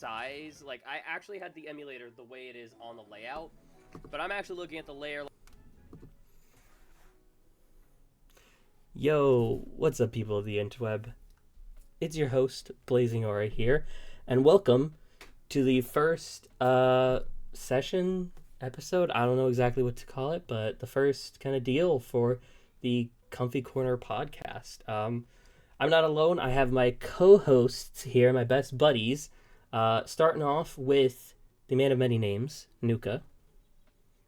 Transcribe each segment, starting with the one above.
size. Like, I actually had the emulator the way it is on the layout, but I'm actually looking at the layer. Yo, what's up, people of the interweb? It's your host, Blazing Aura here, and welcome to the first session episode. I don't know exactly what to call it, but the first kind of deal for the Comfy Corner podcast. I'm not alone. I have my co-hosts here, my best buddies. Starting off with the man of many names, Nuka.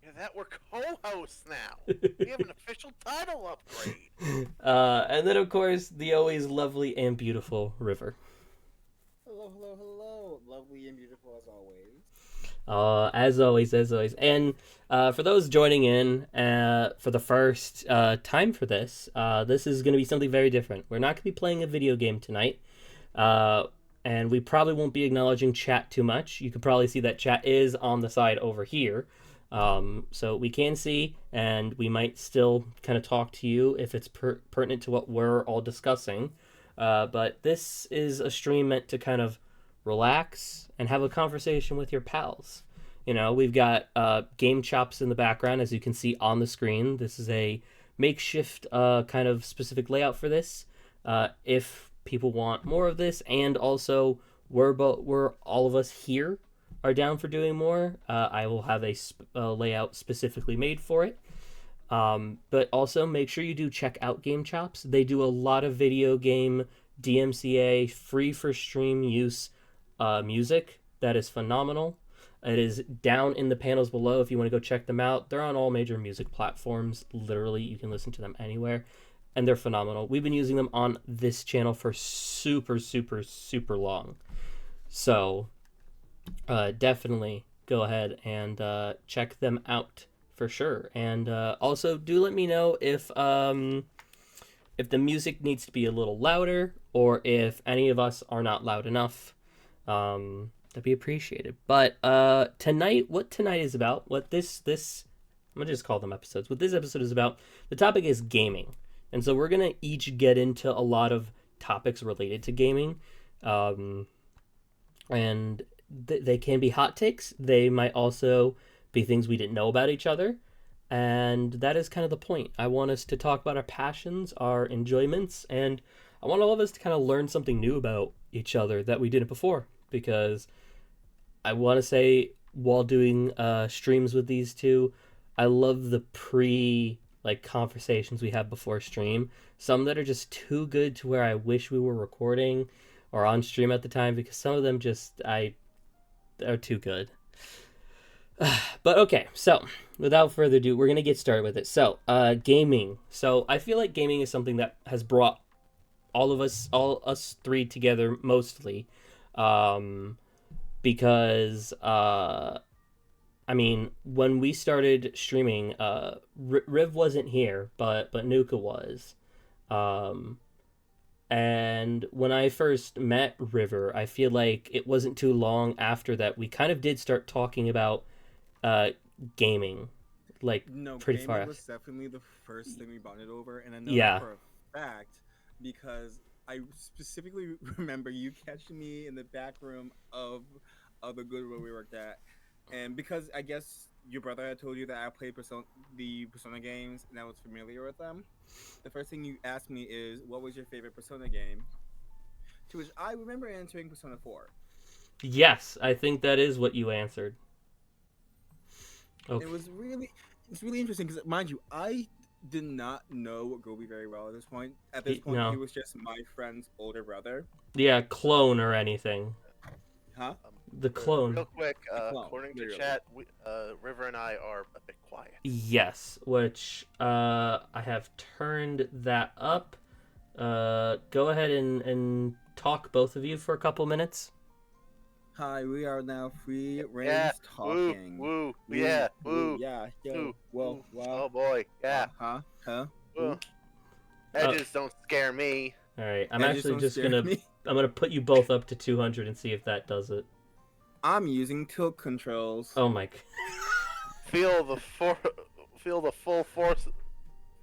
Yeah, that we're co-hosts now. We have an official title upgrade. And then, of course, the always lovely and beautiful River. Hello, hello, hello. Lovely and beautiful as always. As always. And for those joining in for the first time for this, this is going to be something very different. We're not going to be playing a video game tonight. And we probably won't be acknowledging chat too much. You can probably see that chat is on the side over here. So we can see, and we might still kind of talk to you if it's pertinent to what we're all discussing. But this is a stream meant to kind of relax and have a conversation with your pals. You know, we've got game chops in the background, as you can see on the screen. This is a makeshift kind of specific layout for this. If people want more of this, and also we're all of us here are down for doing more, I will have a layout specifically made for it. But also make sure you do check out Game Chops. They do a lot of video game DMCA free for stream use music that is phenomenal. It is down in the panels below if you want to go check them out. They're on all major music platforms. Literally, you can listen to them anywhere, and they're phenomenal. We've been using them on this channel for super long. So definitely go ahead and check them out for sure. And also do let me know if the music needs to be a little louder, or if any of us are not loud enough. That'd be appreciated. But tonight, what tonight is about, what this I'm gonna just call them episodes. What this episode is about, the topic is gaming. And so we're gonna each get into a lot of topics related to gaming. And they can be hot takes. They might also be things we didn't know about each other. And that is kind of the point. I want us to talk about our passions, our enjoyments, and I want all of us to kind of learn something new about each other that we didn't before. Because I want to say, while doing streams with these two, I love the conversations we have before stream. Some that are just too good to where I wish we were recording or on stream at the time, because some of them are too good. But okay, so without further ado, we're gonna get started with it. So, gaming. So I feel like gaming is something that has brought all us three together mostly, because I mean, when we started streaming, Riv wasn't here, but Nuka was. And when I first met River, I feel like it wasn't too long after that we kind of did start talking about gaming, like No, pretty gaming far. was definitely the first thing we bonded over, and I know Yeah. that for a fact because I specifically remember you catching me in the back room of the Goodwill we worked at, and because I guess your brother had told you that I played the Persona games and I was familiar with them. The first thing you asked me is, "What was your favorite Persona game?" To which I remember answering Persona 4. Yes, I think that is what you answered. Okay. It's really interesting because, mind you, I did not know Gobi very well at this point. At this point, No. he was just my friend's older brother. Yeah, clone or anything. Huh? The clone. Real quick, clone, according to literally. chat, River and I are a bit quiet. Yes, which I have turned that up. Go ahead and talk, both of you, for a couple minutes. Hi, we are now free range Yeah, talking. woo, yeah, woo, yeah, yo, woo, whoa, woo. wow. Oh boy, yeah. Huh? Woo. Edges don't scare me. All right, I'm Edges actually don't just scare gonna me. I'm gonna put you both up to 200 and see if that does it. I'm using tilt controls. Oh my. Feel the full force.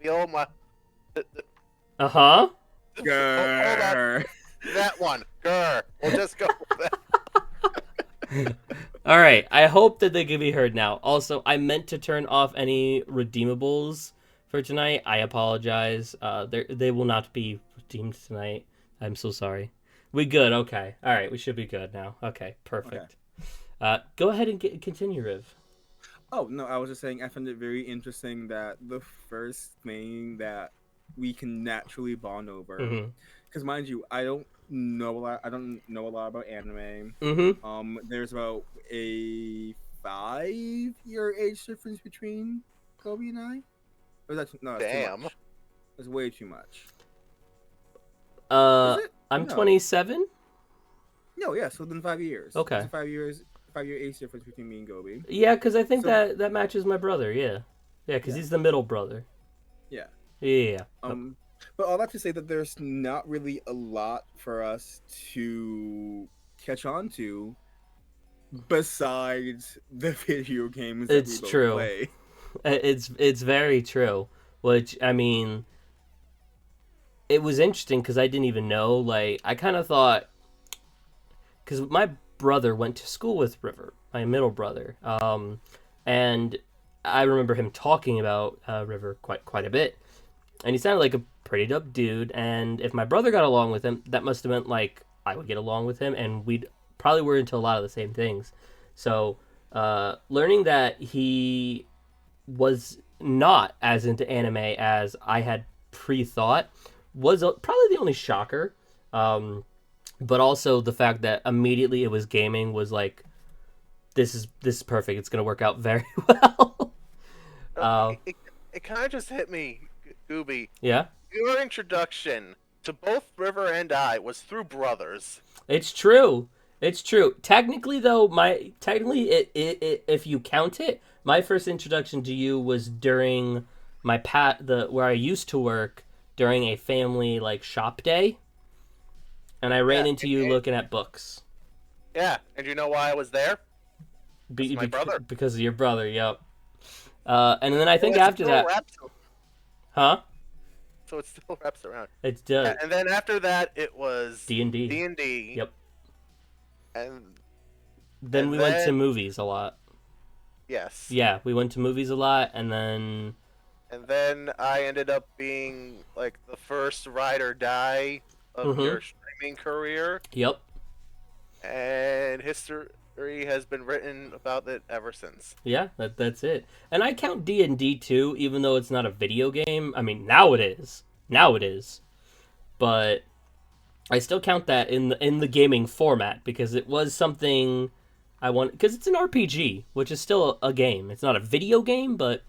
Feel my. Uh-huh. Hold on. That one. Grr. We'll just go with that. All right. I hope that they can be heard now. Also, I meant to turn off any redeemables for tonight. I apologize. They will not be redeemed tonight. I'm so sorry. We good? Okay. All right. We should be good now. Okay. Perfect. Go ahead and continue, Riv. Oh no, I was just saying I found it very interesting that the first thing that we can naturally bond over, Mm-hmm. because mind you, I don't know a lot. I don't know a lot about anime. Mm-hmm. There's about a 5-year age difference between Kobe and I. Or is that no? That's too Damn. much. That's way too much. Uh, Is it? I'm No. 27. No, yeah. So then 5 years. Okay. It's a 5 year age difference between me and Gobi. Yeah, because I think So- that matches my brother. Yeah. Yeah, because Yeah. he's the middle brother. Yeah. Yeah. But all that to say that there's not really a lot for us to catch on to besides the video games that It's we both true. play. It's very true. Which, I mean, it was interesting because I didn't even know. Like, I kind of thought, because my brother went to school with River, my middle brother, and I remember him talking about River quite a bit, and he sounded like a pretty dope dude. And if my brother got along with him, that must have meant like I would get along with him, and we'd probably were into a lot of the same things. So, learning that he was not as into anime as I had pre-thought was probably the only shocker. But also the fact that immediately it was gaming was like, this is perfect. It's gonna work out very well. It kind of just hit me, Gooby. Yeah, Your introduction to both River and I was through brothers. it's true. It's true. Technically, though, if you count it, my first introduction to you was during my where I used to work during a family like shop day, and I ran into you looking at books. Yeah, and you know why I was there? My brother. Because of your brother. Yep. And then I think Well, it after still that, wraps- huh? So it still wraps around. It's done. And then after that, it was D&D. D&D. Yep. And Then we went to movies a lot. yes. Yeah, we went to movies a lot, and then And then I ended up being like the first ride or die of Mhm. your streaming career, yep, and history has been written about it ever since. yeah, that's it. And I count D&D too, even though it's not a video game. I mean, now it is. But I still count that in the gaming format because it was something I want, because it's an RPG, which is still a game. It's not a video game, but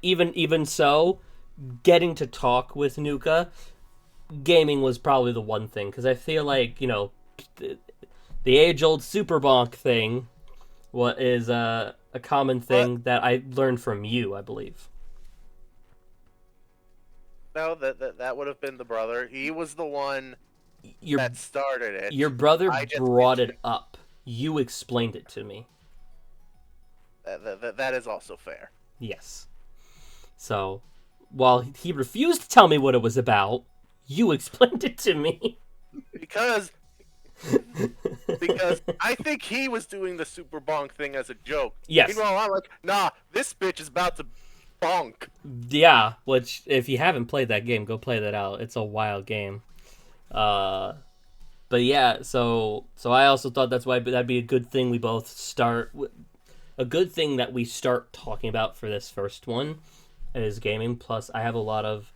even so, getting to talk with Nuka, gaming was probably the one thing, because I feel like, the age-old super bonk thing is a common thing that I learned from you, I believe. No, that would have been the brother. He was the one Your that started it. your brother I just brought mentioned it up. You explained it to me. That is also fair. Yes. So, while he refused to tell me what it was about, you explained it to me. Because I think he was doing the super bonk thing as a joke. Yes. Meanwhile, I'm like, nah, this bitch is about to bonk. Yeah, which, if you haven't played that game, go play that out. It's a wild game. But yeah, so I also thought that's why that'd be a good thing we both start. A good thing that we start talking about for this first one is gaming. Plus, I have a lot of,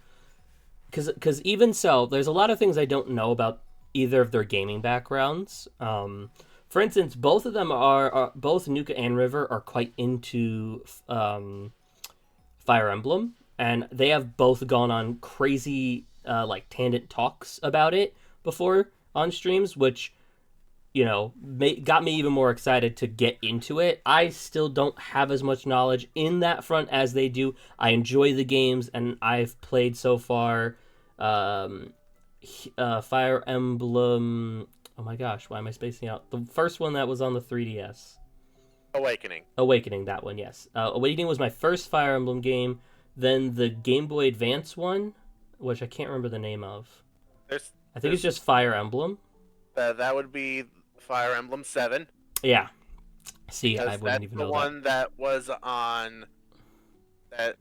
because even so, there's a lot of things I don't know about either of their gaming backgrounds. For instance, both of them are both Nuka and River are quite into Fire Emblem, and they have both gone on crazy like tangent talks about it before on streams, which got me even more excited to get into it. I still don't have as much knowledge in that front as they do. I enjoy the games, and I've played so far Fire Emblem. Oh my gosh, why am I spacing out? The first one that was on the 3DS. Awakening, that one, yes. Awakening was my first Fire Emblem game. Then the Game Boy Advance one, which I can't remember the name of. I think it's just Fire Emblem. That would be Fire Emblem 7. Yeah. See, I Because wouldn't that's even the know one that was on that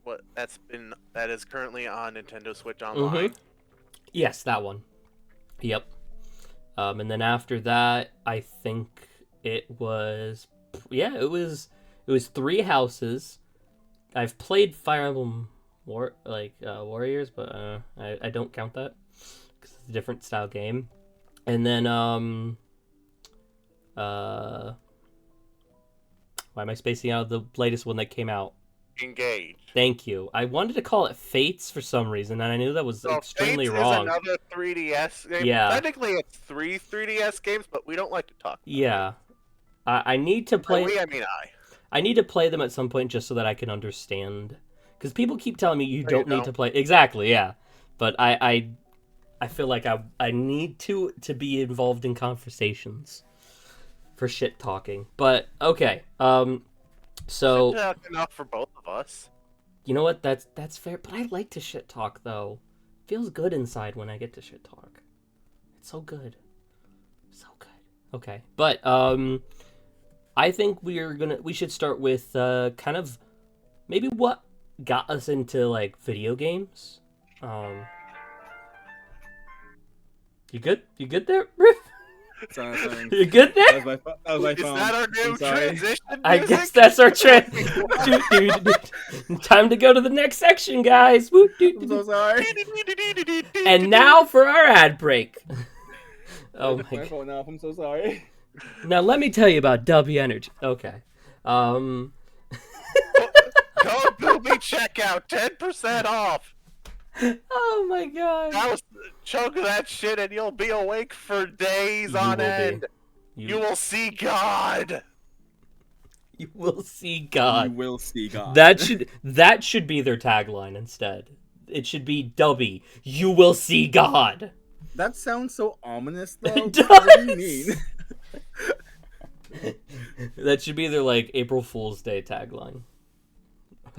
is currently on Nintendo Switch that. Online. Yes, that one. Yep. And then after that, I think it was, yeah, it was 3 houses. I've played Fire Emblem Warriors, but I don't count that because it's a different style game. And then why am I spacing out the latest one that came out? Engage. Thank you. I wanted to call it Fates for some reason, and I knew that was So extremely Fates wrong. is another 3DS game. Yeah. Technically, it's 3 3DS games, but we don't like to talk. Yeah. I need to play. By we, I mean I. I need to play them at some point just so that I can understand. Because people keep telling me you No, don't you need to play. Exactly, yeah. But I feel like I need to be involved in conversations for shit talking. But okay, so That's enough for both of us. you know what? That's fair. But I like to shit talk though. Feels good inside when I get to shit talk. It's so good, so good. Okay, but I think we should start with kind of maybe what got us into like video games. You good? You good there, Riff? Sorry. You good there? That was my Is phone. that our I'm new sorry. transition music? I guess that's our trend. Time to go to the next section, guys. Woo, I'm so sorry. And now for our ad break. Oh That's my my god. phone off. I'm so sorry. Now let me tell you about W Energy. Okay. Code Booby checkout, 10% off. Oh my god. Now chug that shit and you'll be awake for days You on will be. end. You will see God. You will see God. You will see God. That should be their tagline instead. It should be Dubby. You will see God. That sounds so ominous, though. It What do you mean? does. That should be their like April Fool's Day tagline.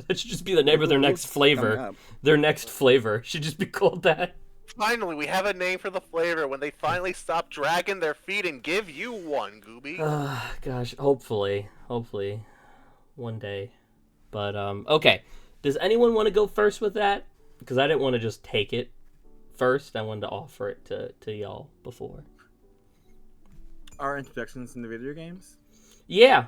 That should just be the name of their next flavor. Their next flavor should just be called that. Finally, we have a name for the flavor when they finally stop dragging their feet and give you one, Gooby. Gosh, hopefully, one day. But okay. Does anyone want to go first with that? Because I didn't want to just take it first. I wanted to offer it to y'all before. Our introductions in the video games? Yeah.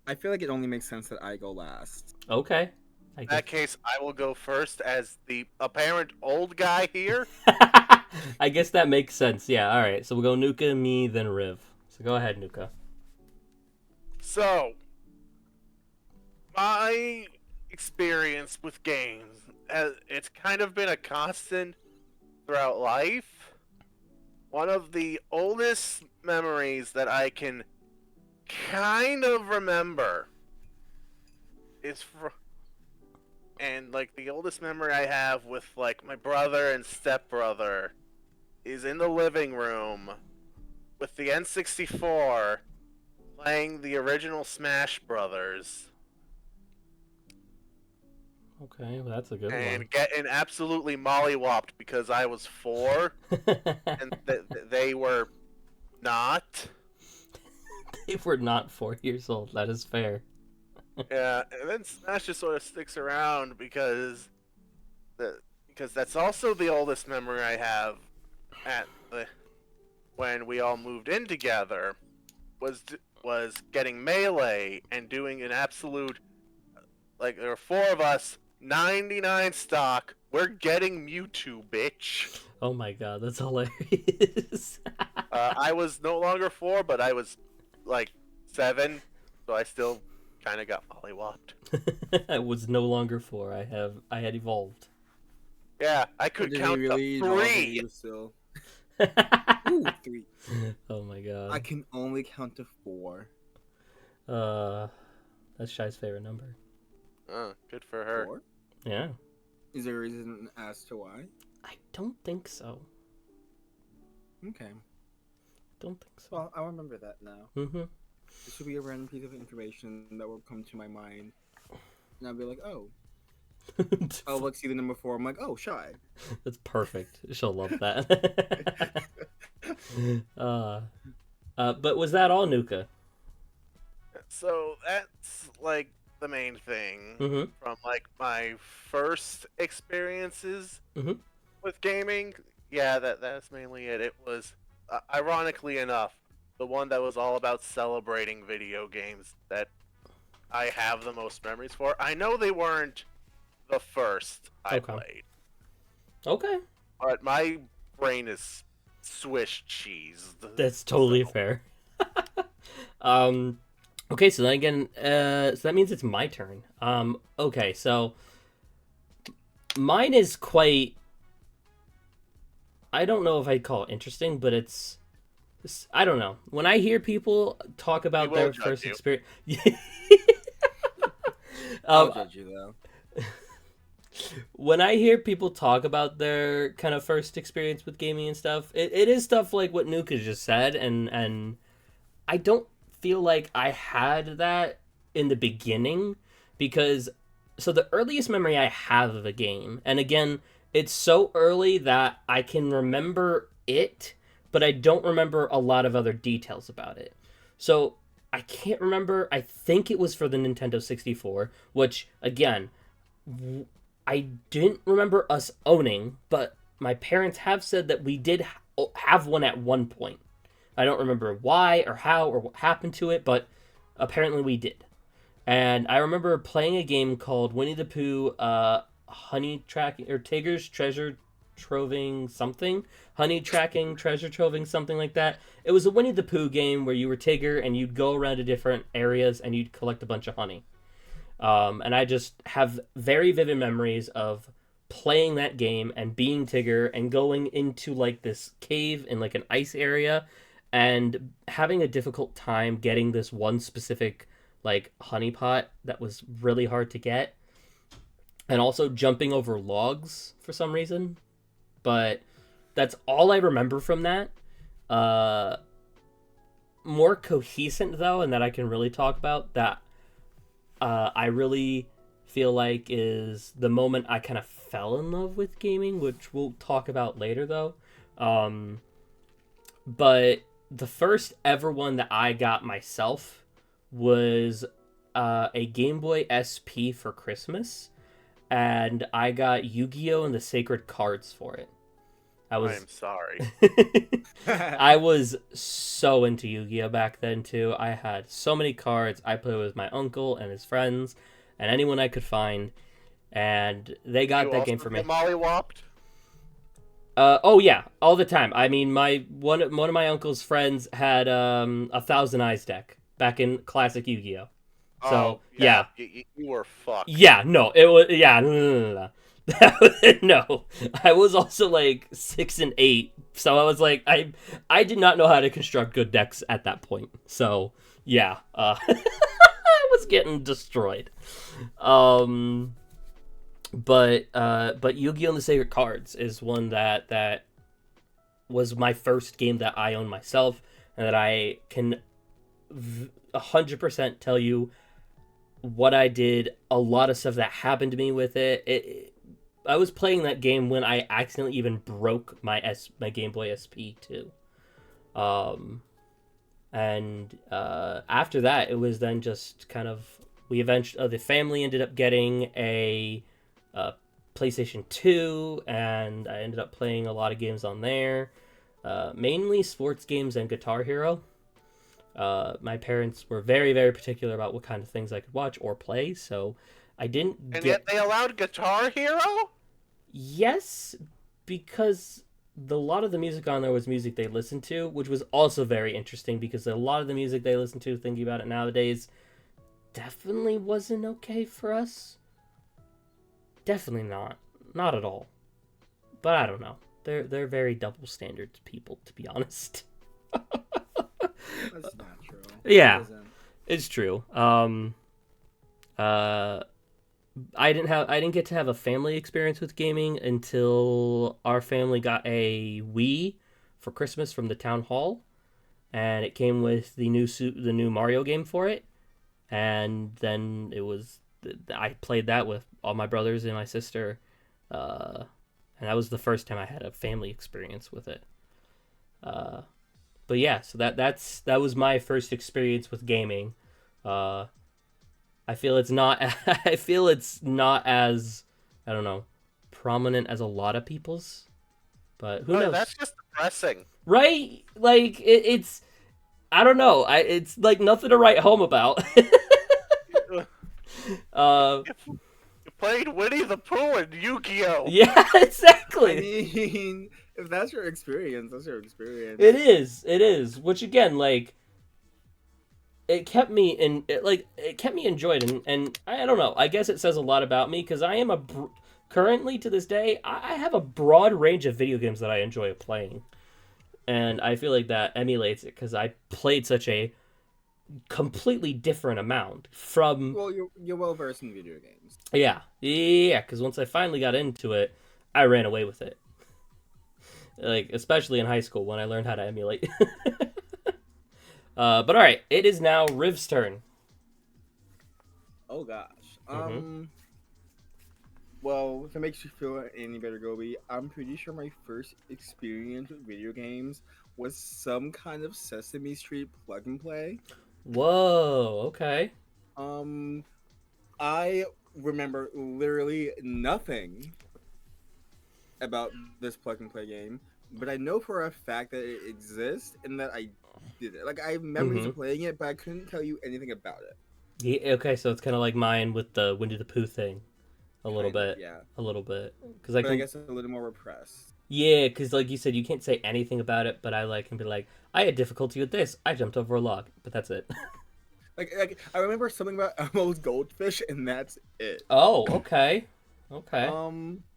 I feel like it only makes sense that I go last. Okay. In that case, I will go first as the apparent old guy here. I guess that makes sense. Yeah. All right. So we'll go Nuka, me, then Riv. So go ahead, Nuka. So, my experience with games, it's kind of been a constant throughout life. One of the oldest memories that I can kind of remember is and like the oldest memory I have with like my brother and stepbrother is in the living room with the N64 playing the original Smash Brothers. Okay, well, that's a good And getting absolutely mollywopped because I was 4 one. and they were not. They were not 4 years old. That is fair. Yeah, and then Smash just sort of sticks around because that's also the oldest memory I have when we all moved in together was getting Melee and doing an absolute, like, there were 4 of us, 99 stock, we're getting Mewtwo, bitch. Oh my god, that's hilarious. I was no longer 4, but I was like 7, so I still kind of got mollywopped. I was no longer 4. I had evolved. Yeah, I could Did he count really to evolve 3. you still? Ooh, 3. Oh my god. I can only count to 4. That's Shy's favorite number. Oh, good for her. 4? Yeah. Is there a reason as to why? I don't think so. Okay. Don't think so. Well, I'll remember that now. Mm-hmm. This will be a random piece of information that will come to my mind. And I'll be like, oh. Oh, look, see the number 4. I'm like, oh, Shy. That's perfect. She'll love that. But was that all, Nuka? So that's like the main thing Mm-hmm. from like my first experiences Mm-hmm. with gaming. Yeah, that's mainly it. It was ironically enough the one that was all about celebrating video games that I have the most memories for. I know they weren't the first I Okay. played, Okay. but my brain is Swiss cheese. That's totally fair. um, okay, so then again, so that means it's my turn. Okay, so mine is quite. I don't know if I'd call it interesting, but I don't know. When I hear people talk We about will their judge first you. experience, I'll judge you, though. when I hear people talk about their kind of first experience with gaming and stuff, it is stuff like what Nuka just said, and I don't feel like I had that in the beginning because so the earliest memory I have of a game, and again, it's so early that I can remember it, but I don't remember a lot of other details about it. So I can't remember. I think it was for the Nintendo 64, which again, I didn't remember us owning, but my parents have said that we did have one at one point. I don't remember why or how or what happened to it, but apparently we did. And I remember playing a game called Winnie the Pooh, Honey Tracking, or Tigger's Treasure Troving something. Honey Tracking, Treasure Troving, something like that. It was a Winnie the Pooh game where you were Tigger and you'd go around to different areas and you'd collect a bunch of honey. And I just have very vivid memories of playing that game and being Tigger and going into like this cave in like an ice area and having a difficult time getting this one specific like honey pot that was really hard to get, and also jumping over logs for some reason. But that's all I remember from that. uh More cohesive though, and that I can really talk about that, I really feel like is the moment I kind of fell in love with gaming, which we'll talk about later though. But the first ever one that I got myself was a Game Boy SP for Christmas, and I got Yu-Gi-Oh! And the Sacred Cards for it. I was I'm sorry. I was so into Yu-Gi-Oh back then too. I had so many cards. I played with my uncle and his friends and anyone I could find, and they got You that also game for me. get mollywopped? Oh yeah, all the time. I mean, my one of my uncle's friends had a Thousand Eyes deck back in classic Yu-Gi-Oh. So Oh, yeah, You were fucked. yeah, no, it was yeah, no. No, I was also like 6 and 8, so I was like, I did not know how to construct good decks at that point. So yeah, I was getting destroyed. But Yu-Gi-Oh! And the Sacred Cards is one that was my first game that I owned myself, and that I can 100% tell you what I did, a lot of stuff that happened to me with it. I was playing that game when I accidentally even broke my Game Boy SP too. And after that, it was then just kind of the family ended up getting a PlayStation 2, and I ended up playing a lot of games on there, mainly sports games and Guitar Hero. My parents were very, very particular about what kind of things I could watch or play, so I didn't And get... yet they allowed Guitar Hero? Yes, because a lot of the music on there was music they listened to, which was also very interesting because a lot of the music they listened to, thinking about it nowadays, definitely wasn't okay for us. Definitely not. Not at all. But I don't know. They're very double standard people, to be honest. That's not true. Yeah. It isn't. It's true. I didn't get to have a family experience with gaming until our family got a Wii for Christmas from the town hall, and it came with the new Mario game for it, and then I played that with all my brothers and my sister, and that was the first time I had a family experience with it. But yeah, so that was my first experience with gaming. I feel it's not I feel it's not as, I don't know, prominent as a lot of people's, but who knows? That's just depressing. Right? Like it's I don't know. It's like nothing to write home about. You played Winnie the Pooh and Yu-Gi-Oh! Yeah, I exactly. mean, if that's your experience, that's your experience. It is. It is. Which again, like, it kept me it kept me enjoyed, and I don't know. I guess it says a lot about me because I am currently to this day I have a broad range of video games that I enjoy playing, and I feel like that emulates it because I played such a completely different amount from. Well, you're well versed in video games. Yeah, because once I finally got into it, I ran away with it. Like, especially in high school when I learned how to emulate. But alright, it is now Riv's turn. Oh gosh. Mhm. Well, if it makes you feel any better, Gobi, I'm pretty sure my first experience with video games was some kind of Sesame Street plug and play. Whoa, okay. I remember literally nothing about this plug and play game, but I know for a fact that it exists and that I did it. Like, I have memories of playing it, but I couldn't tell you anything about it. Yeah, okay, so it's kind of like mine with the Winnie the Pooh thing. A little Kind of, bit. yeah. A little bit. Because But I guess a little more repressed. Yeah, because like you said, you can't say anything about it, but I like can be like, I had difficulty with this. I jumped over a log, but that's it. Like I remember something about Elmo's goldfish, and that's it. Oh, okay. Okay.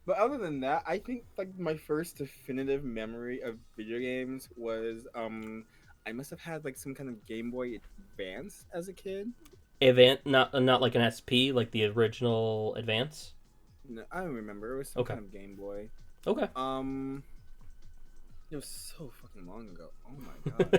But other than that, I think like my first definitive memory of video games was I must have had like some kind of Game Boy Advance as a kid. Not like an SP, like the original Advance. No, I don't remember. It was some Okay. kind of Game Boy. Okay. It was so fucking long ago. Oh my god.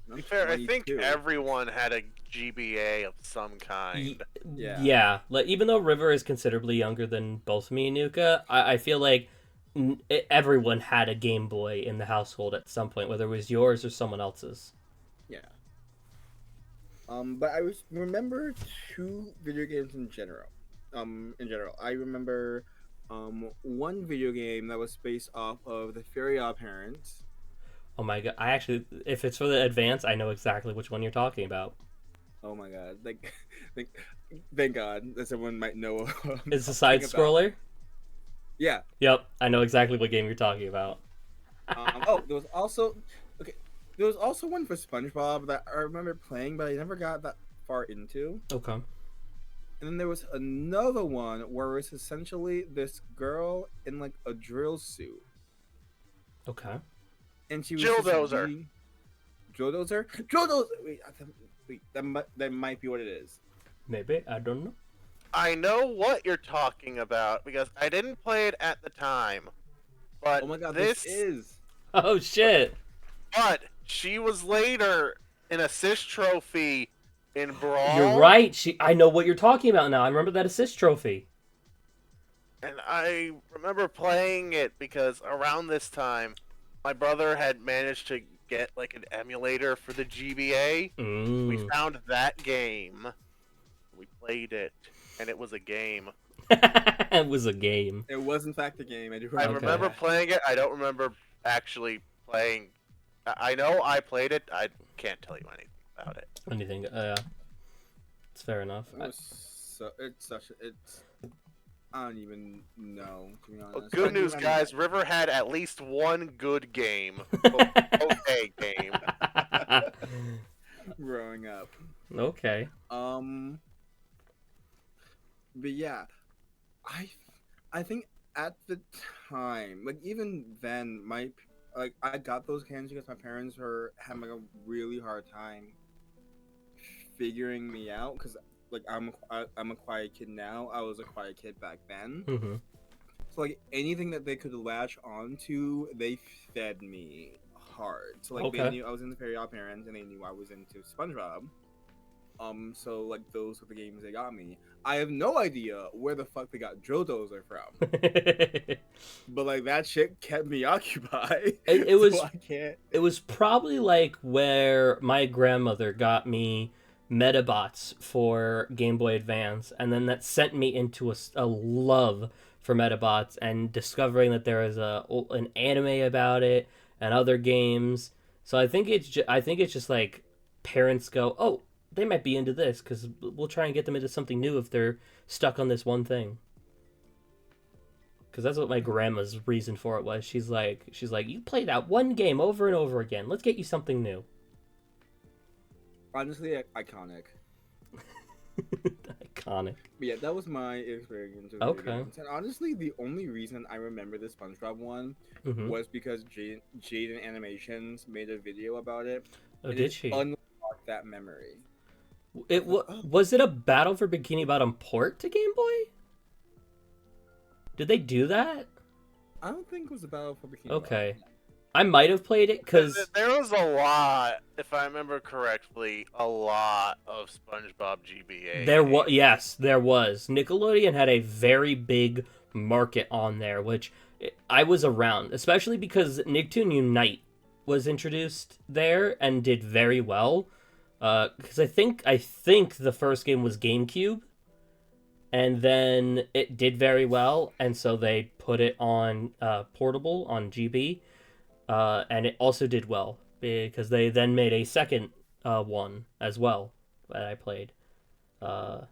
To be fair, I think everyone had a GBA of some kind. Yeah. Like, even though River is considerably younger than both me and Nuka, I feel like everyone had a Game Boy in the household at some point, whether it was yours or someone else's. Yeah. But remember two video games in general. I remember one video game that was based off of the Fairy Parents. Oh my god! I actually, if it's for the Advance, I know exactly which one you're talking about. Oh my god! Thank God that someone might know. It's a side scroller. Yeah. Yep, I know exactly what game you're talking about. There was also one for SpongeBob that I remember playing, but I never got that far into. Okay. And then there was another one where it's essentially this girl in like a drill suit. Okay. And she was Jilldozer. Jilldozer? Wait, that might be what it is. Maybe, I don't know. I know what you're talking about because I didn't play it at the time. But Oh my god, this is. Oh shit! But she was later an assist trophy in Brawl. You're right. I know what you're talking about now. I remember that assist trophy. And I remember playing it because around this time, my brother had managed to get like an emulator for the GBA. We found that game. We played it, and it was a game. It was a game. It was in fact a game. I remember playing it. I don't remember actually playing. I know I played it. I can't tell you anything about it. Anything? It's fair enough. I don't even know, to be honest. Well, good news, guys. River had at least one good game. Okay, game. Growing up. Okay. But yeah, I think at the time, like even then, I got those games because my parents were having like a really hard time figuring me out because like I'm a quiet kid now. I was a quiet kid back then. Mm-hmm. So like anything that they could latch onto, they fed me hard. So like they knew I was into Fairy Parents and they knew I was into SpongeBob. So like those were the games they got me. I have no idea where the fuck they got Drill Dozer from, but like that shit kept me occupied. It so was I can't. it was probably like where my grandmother got me Metabots for Game Boy Advance, and then that sent me into a love for Metabots and discovering that there is an anime about it and other games. So I think it's just like parents go, oh, they might be into this because we'll try and get them into something new if they're stuck on this one thing. Because that's what my grandma's reason for it was. She's like, you play that one game over and over again. Let's get you something new. Honestly, iconic. Iconic. But yeah, that was my experience with Okay. video games. And honestly, the only reason I remember the SpongeBob one Mm-hmm. was because Jaden Animations made a video about it. Oh, and did it she? Unlocked that memory. Was it a Battle for Bikini Bottom port to Game Boy? Did they do that? I don't think it was a Battle for Bikini Okay. Bottom. I might have played it because There was a lot, if I remember correctly, a lot of SpongeBob GBA. there was, yes, there was. Nickelodeon had a very big market on there, which I was around, especially because Nicktoon Unite was introduced there and did very well. Because I think the first game was GameCube, and then it did very well, and so they put it on portable on GB, and it also did well because they then made a second one as well that I played. But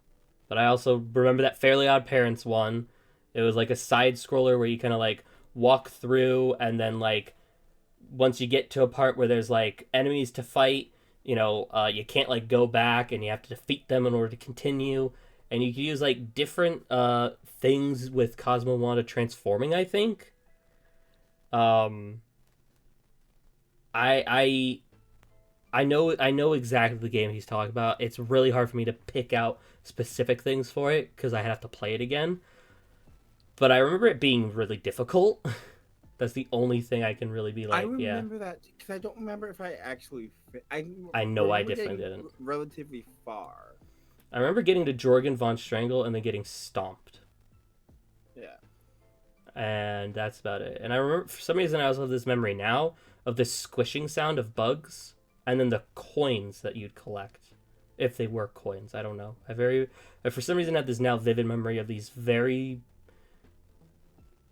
I also remember that Fairly Odd Parents one. It was like a side scroller where you kind of like walk through, and then like once you get to a part where there's like enemies to fight, you can't like go back, and you have to defeat them in order to continue. And you can use like different things with Cosmo Wanda transforming, I think. I know exactly the game he's talking about. It's really hard for me to pick out specific things for it because I have to play it again. But I remember it being really difficult. That's the only thing I can really be like, I remember that because I don't remember if I actually. I know I remember definitely getting didn't. Relatively far. I remember getting to Jorgen von Strangle and then getting stomped. Yeah. And that's about it. And I remember, for some reason, I also have this memory now of the squishing sound of bugs, and then the coins that you'd collect, if they were coins. I don't know. I for some reason have this now vivid memory of these very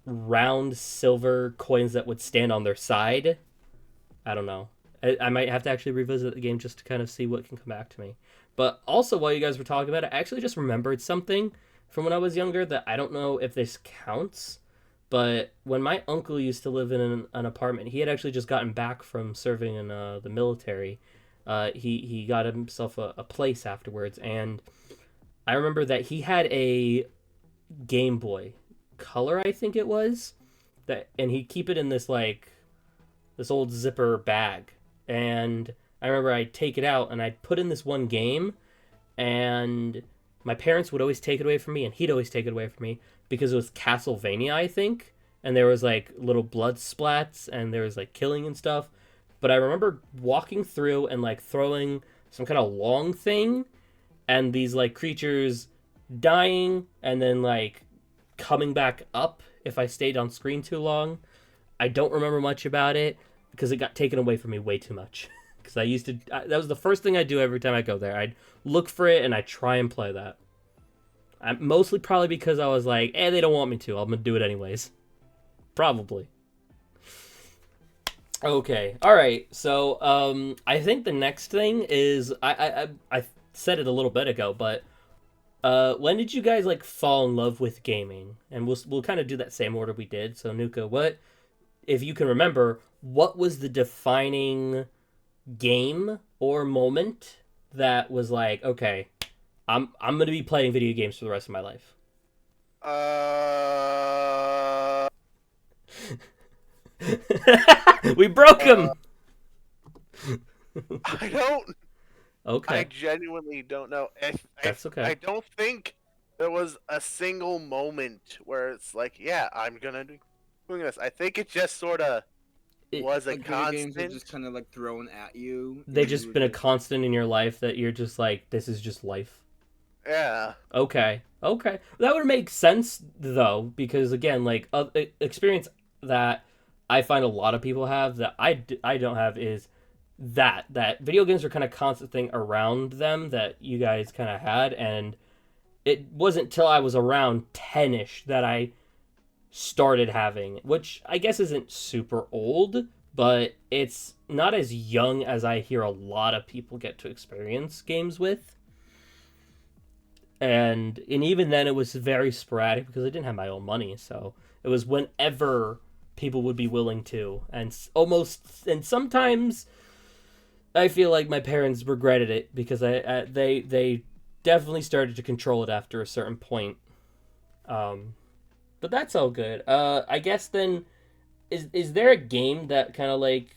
round silver coins that would stand on their side. I don't know. I might have to actually revisit the game just to kind of see what can come back to me. But also, while you guys were talking about it, I actually just remembered something from when I was younger that I don't know if this counts. But when my uncle used to live in an apartment, he had actually just gotten back from serving in the military. He got himself a place afterwards, and I remember that he had a Game Boy Color, I think it was, and he'd keep it in this old zipper bag. And I remember I'd take it out and I'd put in this one game, and my parents would always take it away from me, and he'd always take it away from me because it was Castlevania, I think, and there was like little blood splats and there was like killing and stuff. But I remember walking through and like throwing some kind of long thing, and these like creatures dying and then like coming back up if I stayed on screen too long. I don't remember much about it because it got taken away from me way too much. Because that was the first thing I do every time I go there. I'd look for it and I'd try and play that. Mostly probably because I was like, they don't want me to. I'm going to do it anyways. Probably. Okay. All right. So I think the next thing is, I said it a little bit ago, but when did you guys like fall in love with gaming? And we'll kind of do that same order we did. So Nuka, what, if you can remember, what was the defining game or moment that was like, okay, I'm gonna be playing video games for the rest of my life? We broke him. I don't. Okay, I genuinely don't know. that's okay. I don't think there was a single moment where it's like, yeah, I'm gonna do doing this. I think it just sort of was a Like video games are constant. just kind of like thrown at you. They've and just you been a just- constant in your life that you're just like, this is just life. Yeah. Okay. That would make sense though, because again, like experience that I find a lot of people have that I don't have is that video games are kind of constant thing around them that you guys kind of had, and it wasn't till I was around 10ish that I started having, which I guess isn't super old, but it's not as young as I hear a lot of people get to experience games with. And even then it was very sporadic because I didn't have my own money, so it was whenever people would be willing to, and sometimes I feel like my parents regretted it because they definitely started to control it after a certain point. But that's all good. I guess then, is there a game that kind of like,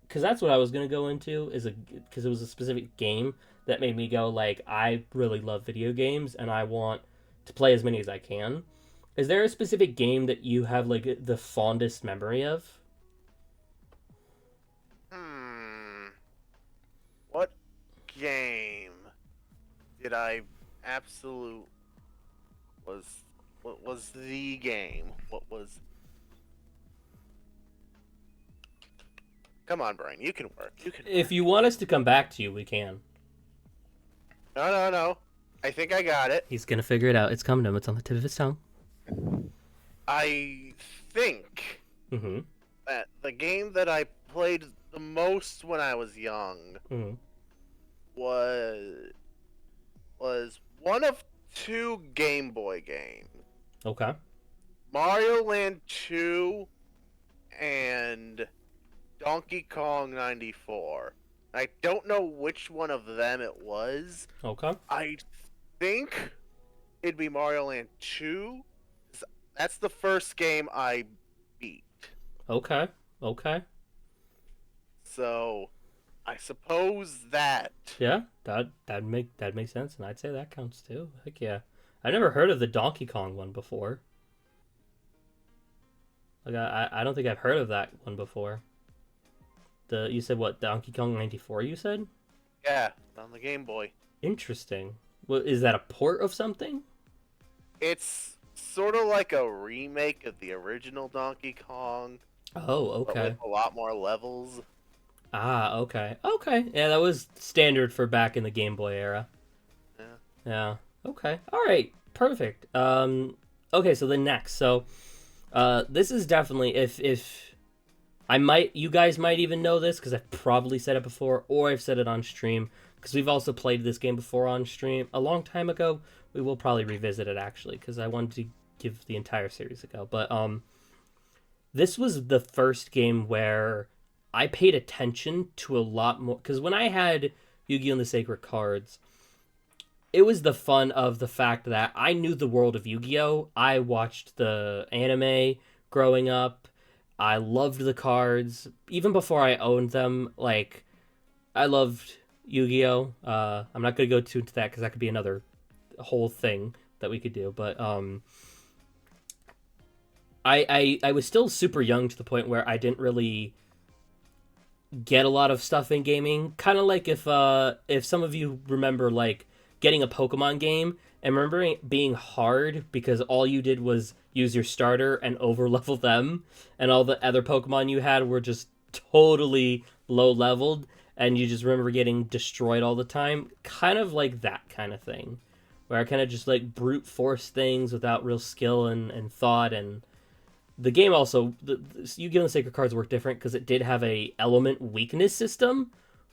because that's what I was gonna go into, because it was a specific game that made me go like, I really love video games and I want to play as many as I can. Is there a specific game that you have like the fondest memory of? What game did I absolute was what was the game? What was? Come on, Brian. You can work. You can. If you want us to come back to you, we can. No. I think I got it. He's gonna figure it out. It's coming to him. It's on the tip of his tongue. I think Mm-hmm. that the game that I played the most when I was young Mm-hmm. was one of two Game Boy games. Okay. Mario Land 2 and Donkey Kong 94. I don't know which one of them it was. Okay. I think it'd be Mario Land 2. That's the first game I beat. Okay. So, I suppose that. Yeah, that makes sense, and I'd say that counts too. Heck yeah, I've never heard of the Donkey Kong one before. Like I don't think I've heard of that one before. You said what, Donkey Kong 94? You said? Yeah, on the Game Boy. Interesting. Well, is that a port of something? It's sort of like a remake of the original Donkey Kong. Oh, But okay. with a lot more levels. Ah, okay. Yeah, that was standard for back in the Game Boy era. Yeah. Okay. All right. Perfect. Okay. So the next. So, this is definitely if you guys might even know this because I've probably said it before or I've said it on stream because we've also played this game before on stream a long time ago. We will probably revisit it actually because I wanted to give the entire series a go. But this was the first game where I paid attention to a lot more because when I had Yu-Gi-Oh! And the Sacred Cards, it was the fun of the fact that I knew the world of Yu-Gi-Oh! I watched the anime growing up. I loved the cards. Even before I owned them, like, I loved Yu-Gi-Oh! I'm not going to go too into that because that could be another whole thing that we could do. But I was still super young to the point where I didn't really get a lot of stuff in gaming. Kind of like if some of you remember, like, getting a Pokemon game and remembering it being hard because all you did was use your starter and overlevel them, and all the other Pokemon you had were just totally low leveled, and you just remember getting destroyed all the time. Kind of like that kind of thing, where I kind of just like brute force things without real skill and thought. And the game also, Yu-Gi-Oh! And the Sacred Cards worked different because it did have a element weakness system,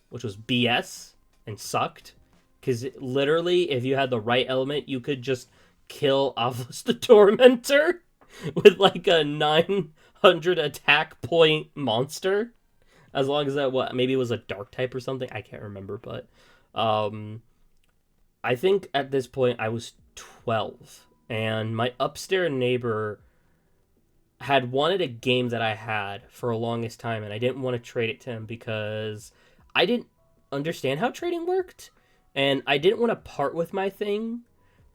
which was BS and sucked. Because literally, if you had the right element, you could just kill Avos the Tormentor with like a 900 attack point monster. As long as that, maybe it was a dark type or something. I can't remember, but I think at this point I was 12. And my upstairs neighbor had wanted a game that I had for a longest time, and I didn't want to trade it to him because I didn't understand how trading worked. And I didn't want to part with my thing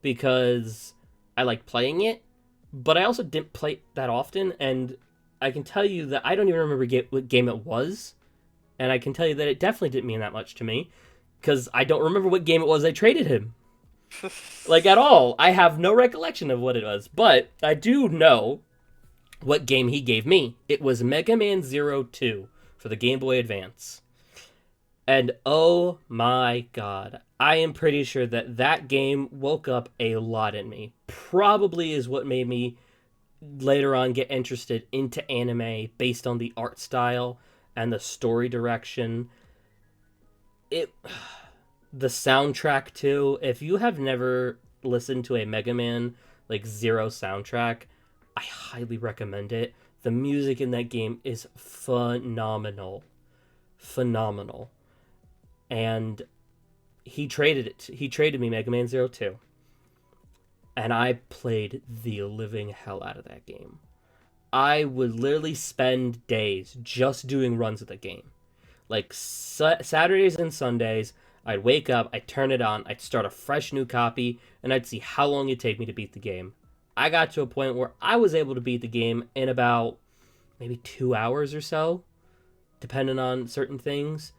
because I liked playing it, but I also didn't play it that often. And I can tell you that I don't even remember what game it was, and I can tell you that it definitely didn't mean that much to me, because I don't remember what game it was I traded him. Like, at all. I have no recollection of what it was, but I do know what game he gave me. It was Mega Man 02 for the Game Boy Advance. And oh my god, I am pretty sure that that game woke up a lot in me. Probably is what made me later on get interested into anime based on the art style and the story direction. The soundtrack too. If you have never listened to a Mega Man like Zero soundtrack, I highly recommend it. The music in that game is phenomenal. Phenomenal. And he traded me Mega Man 02. And I played the living hell out of that game. I would literally spend days just doing runs of the game. Like Saturdays and Sundays, I'd wake up, I'd turn it on, I'd start a fresh new copy, and I'd see how long it'd take me to beat the game. I got to a point where I was able to beat the game in about maybe 2 hours or so, depending on certain things.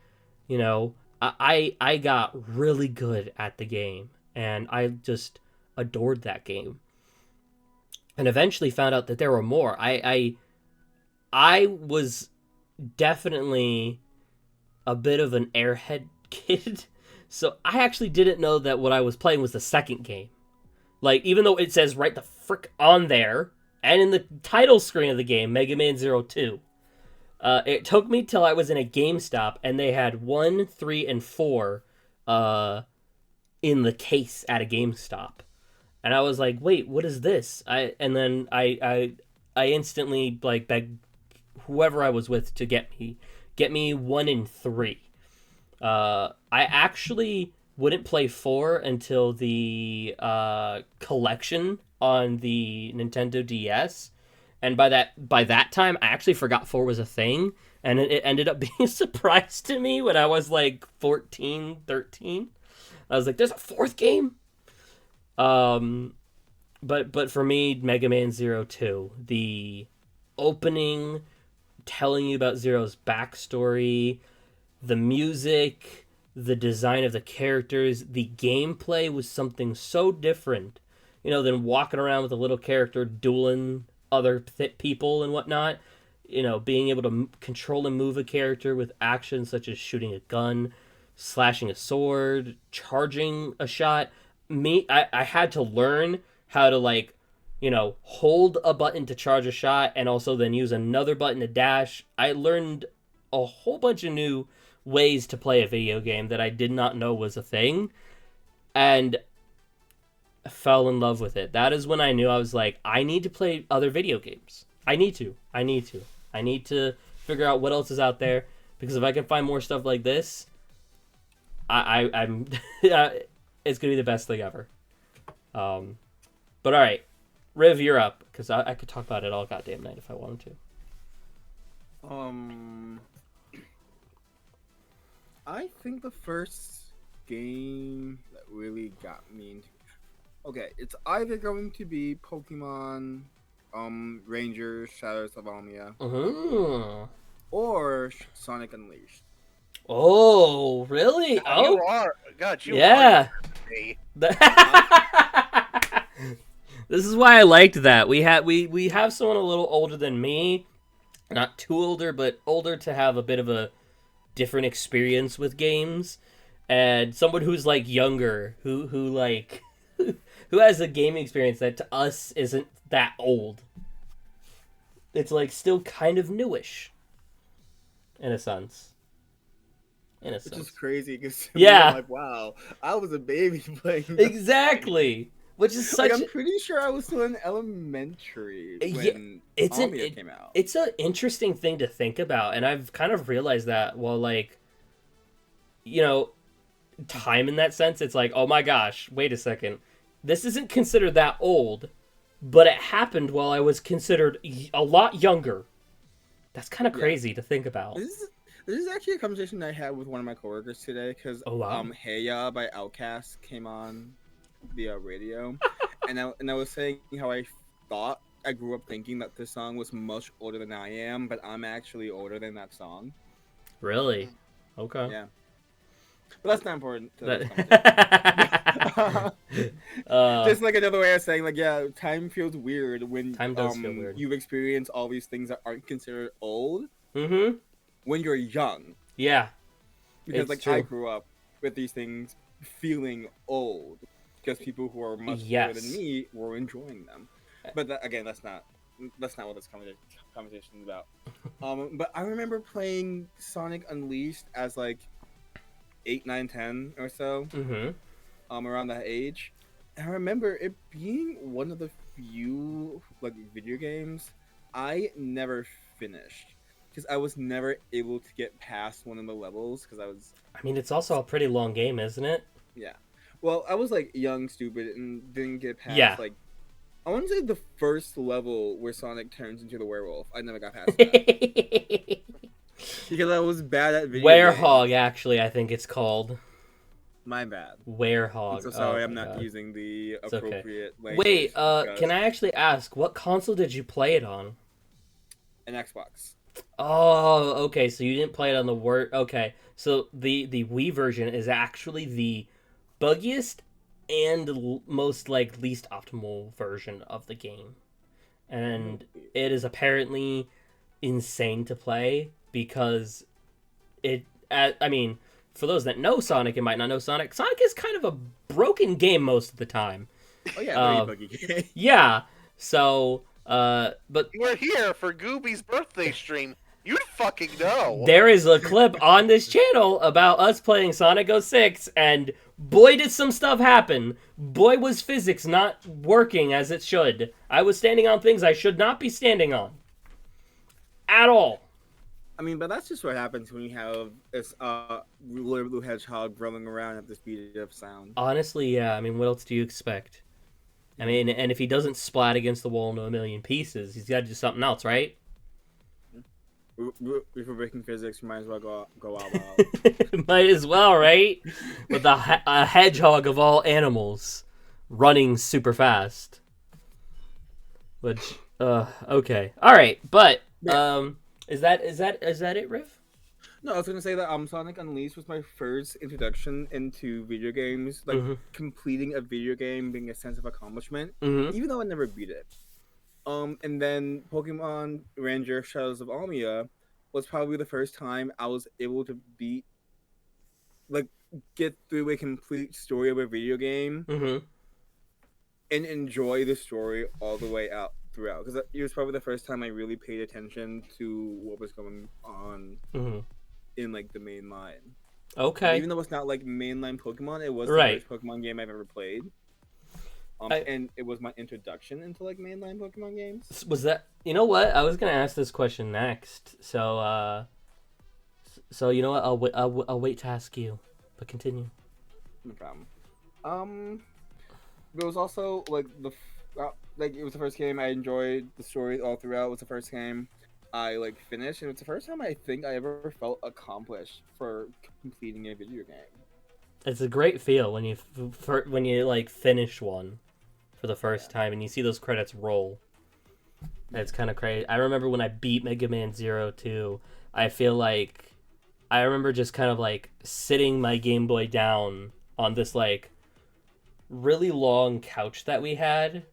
You know, I got really good at the game, and I just adored that game. And eventually found out that there were more. I was definitely a bit of an airhead kid, so I actually didn't know that what I was playing was the second game. Like, even though it says right the frick on there, and in the title screen of the game, Mega Man 02, it took me till I was in a GameStop, and they had 1, 3, and 4 in the case at a GameStop. And I was like, wait, what is this? I instantly, like, begged whoever I was with to get me 1 and 3. I actually wouldn't play 4 until the collection on the Nintendo DS, and by that time I actually forgot 4 was a thing, and it ended up being a surprise to me when I was like 14, 13. I was like, there's a 4th game? But for me, Mega Man 02, the opening, telling you about Zero's backstory, the music, the design of the characters, the gameplay was something so different, you know, than walking around with a little character dueling other people and whatnot. You know, being able to control and move a character with actions such as shooting a gun, slashing a sword, charging a shot. I had to learn how to, like, you know, hold a button to charge a shot and also then use another button to dash. I learned a whole bunch of new ways to play a video game that I did not know was a thing, and I fell in love with it. That is when I knew I was like, I need to play other video games. I need to figure out what else is out there, because if I can find more stuff like this, I'm it's gonna be the best thing ever. But all right, Riv, you're up, because I could talk about it all goddamn night if I wanted to. I think the first game that really got me into... Okay, it's either going to be Pokemon Rangers Shadows of Almia, or Sonic Unleashed. Oh, really? Oh, You are. God, you yeah. are. Me. This is why I liked that. We have someone a little older than me, not too older, but older to have a bit of a different experience with games, and someone who's like younger, who like who has a gaming experience that to us isn't that old. It's like still kind of newish, in a sense. Which is crazy, because yeah, I'm like, wow, I was a baby playing this. Exactly. Which is such. Like, I'm pretty sure I was still in elementary when Almia came out. It's an interesting thing to think about, and I've kind of realized that while, like, you know, time in that sense, it's like, oh my gosh, wait a second, this isn't considered that old, but it happened while I was considered a lot younger. That's kind of crazy to think about. This is actually a conversation I had with one of my coworkers today, because Hey Ya by Outkast came on via radio, and I was saying how I thought I grew up thinking that this song was much older than I am, but I'm actually older than that song. Really? Okay. Yeah. But that's not important to this That... conversation. Just like another way of saying, like, yeah, time feels weird when Time does feel weird. you experience all these things that aren't considered old Mm-hmm. when you're young. Yeah. Because It's like true. I grew up with these things feeling old because people who are much older than me were enjoying them. But again, that's not what this conversation is about. But I remember playing Sonic Unleashed as like 8, 9, 10 or so. Mm-hmm. Around that age. And I remember it being one of the few like video games I never finished because I was never able to get past one of the levels because I was. I mean, it's also a pretty long game, isn't it? Yeah. Well, I was like young, stupid, and didn't get past like. I want to say the first level where Sonic turns into the werewolf. I never got past that because I was bad at video Werehog, games. actually, I think it's called. My bad. Werehog. I'm so sorry, I'm my not God. using the It's okay. appropriate language. Wait, because can I actually ask, what console did you play it on? an Xbox. Oh, okay, so you didn't play it on the Word. Okay, so the Wii version is actually the buggiest and most like least optimal version of the game, and it is apparently insane to play because I mean, for those that know Sonic and might not know Sonic, Sonic is kind of a broken game most of the time. Oh yeah, very buggy game. Yeah, so but You were here for Gooby's birthday stream. You'd fucking know. there is a clip on this channel about us playing Sonic 06, and boy did some stuff happen. Boy was physics not working as it should. I was standing on things I should not be standing on. At all. I mean, but that's just what happens when you have this Little Blue Hedgehog rolling around at the speed of sound. Honestly, yeah, I mean, what else do you expect? I mean, and if he doesn't splat against the wall into a million pieces, he's got to do something else, right? If we're breaking physics, you might as well go out. Might as well, right? With a hedgehog of all animals running super fast. Which, okay, all right, but is that it, Riff? No, I was gonna say that Sonic Unleashed was my first introduction into video games, like completing a video game being a sense of accomplishment, even though I never beat it. And then Pokemon Ranger Shadows of Almia was probably the first time I was able to get through a complete story of a video game and enjoy the story all the way out throughout. Because it was probably the first time I really paid attention to what was going on in like the main line. Okay. Even though it's not like mainline Pokemon, it was the first Pokemon game I've ever played. And it was my introduction into like mainline Pokemon games. Was that? You know what? I was gonna ask this question next. So you know what? I'll wait to ask you. But continue. No problem. It was also like it was the first game I enjoyed the story all throughout. It was the first game I like finished, and it's the first time I think I ever felt accomplished for completing a video game. It's a great feel when you like finish one for the first time and you see those credits roll. It's kind of crazy. I remember when I beat Mega Man 02, I feel like I remember just kind of like sitting my Game Boy down on this like really long couch that we had.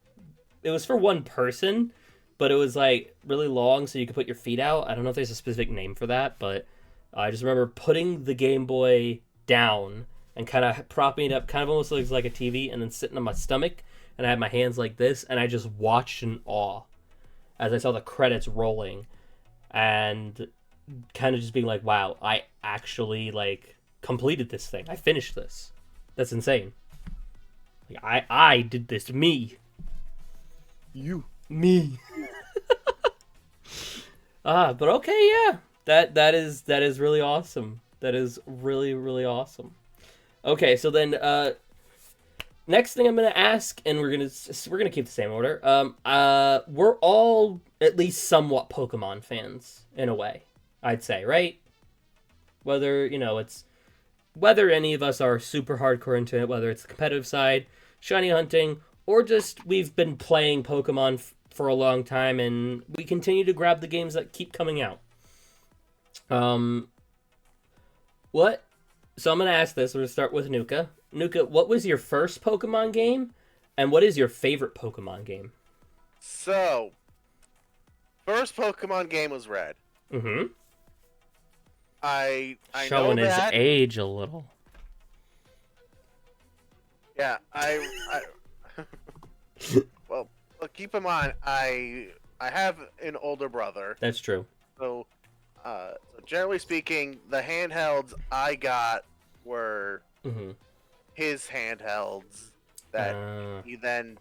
It was for one person, but it was like really long so you could put your feet out. I don't know if there's a specific name for that, but I just remember putting the Game Boy down and kind of propping it up, kind of almost looks like a TV, and then sitting on my stomach, and I had my hands like this, and I just watched in awe as I saw the credits rolling, and kind of just being like, wow, I actually, like, completed this thing. I finished this. That's insane. Like, I did this. Me. Me. But okay, yeah. That is really awesome. That is really, really awesome. Okay, so then next thing I'm gonna ask, and we're gonna keep the same order. We're all at least somewhat Pokemon fans in a way, I'd say, right? Whether whether any of us are super hardcore into it, whether it's the competitive side, shiny hunting, or just we've been playing Pokemon for a long time, and we continue to grab the games that keep coming out. What? So I'm gonna ask this. We're gonna start with Nuka. Nuka, what was your first Pokemon game, and what is your favorite Pokemon game? So, first Pokemon game was Red. Mm-hmm. I Showing know his that. age a little. Yeah, well, keep in mind, I have an older brother, That's true. so generally speaking, the handhelds I got were Mm-hmm. his handhelds that he then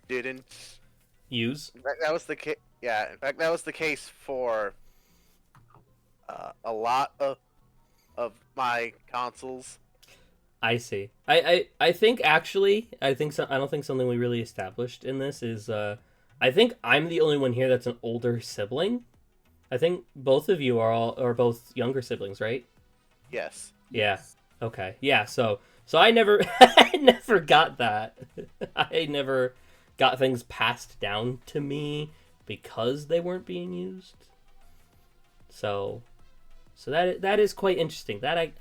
didn't. Use. In fact, that was the case. Yeah, in fact, that was the case for a lot of my consoles. I see. I think actually, I don't think something we really established in this is I think I'm the only one here that's an older sibling. I think both of you are both younger siblings, right? Yes. Yeah. Okay. Yeah. So I never I never got that. I never got things passed down to me because they weren't being used. So that is quite interesting. That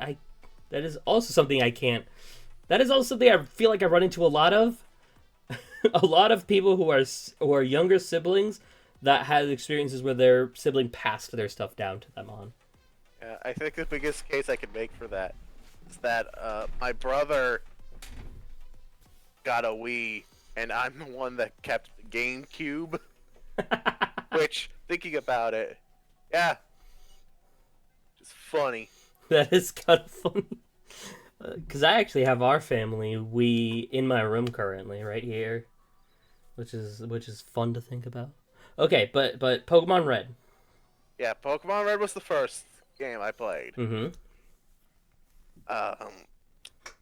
that is also something I can't. That is also something I feel like I run into a lot of. A lot of people who are younger siblings that had experiences where their sibling passed their stuff down to them on. Yeah, I think the biggest case I could make for that is that my brother got a Wii, and I'm the one that kept the GameCube. Which, thinking about it, yeah, just funny. That is kind of funny. Because I actually have our family Wii in my room currently, right here, which is fun to think about. Okay, but Pokemon Red. Yeah, Pokemon Red was the first game I played. Mm-hmm.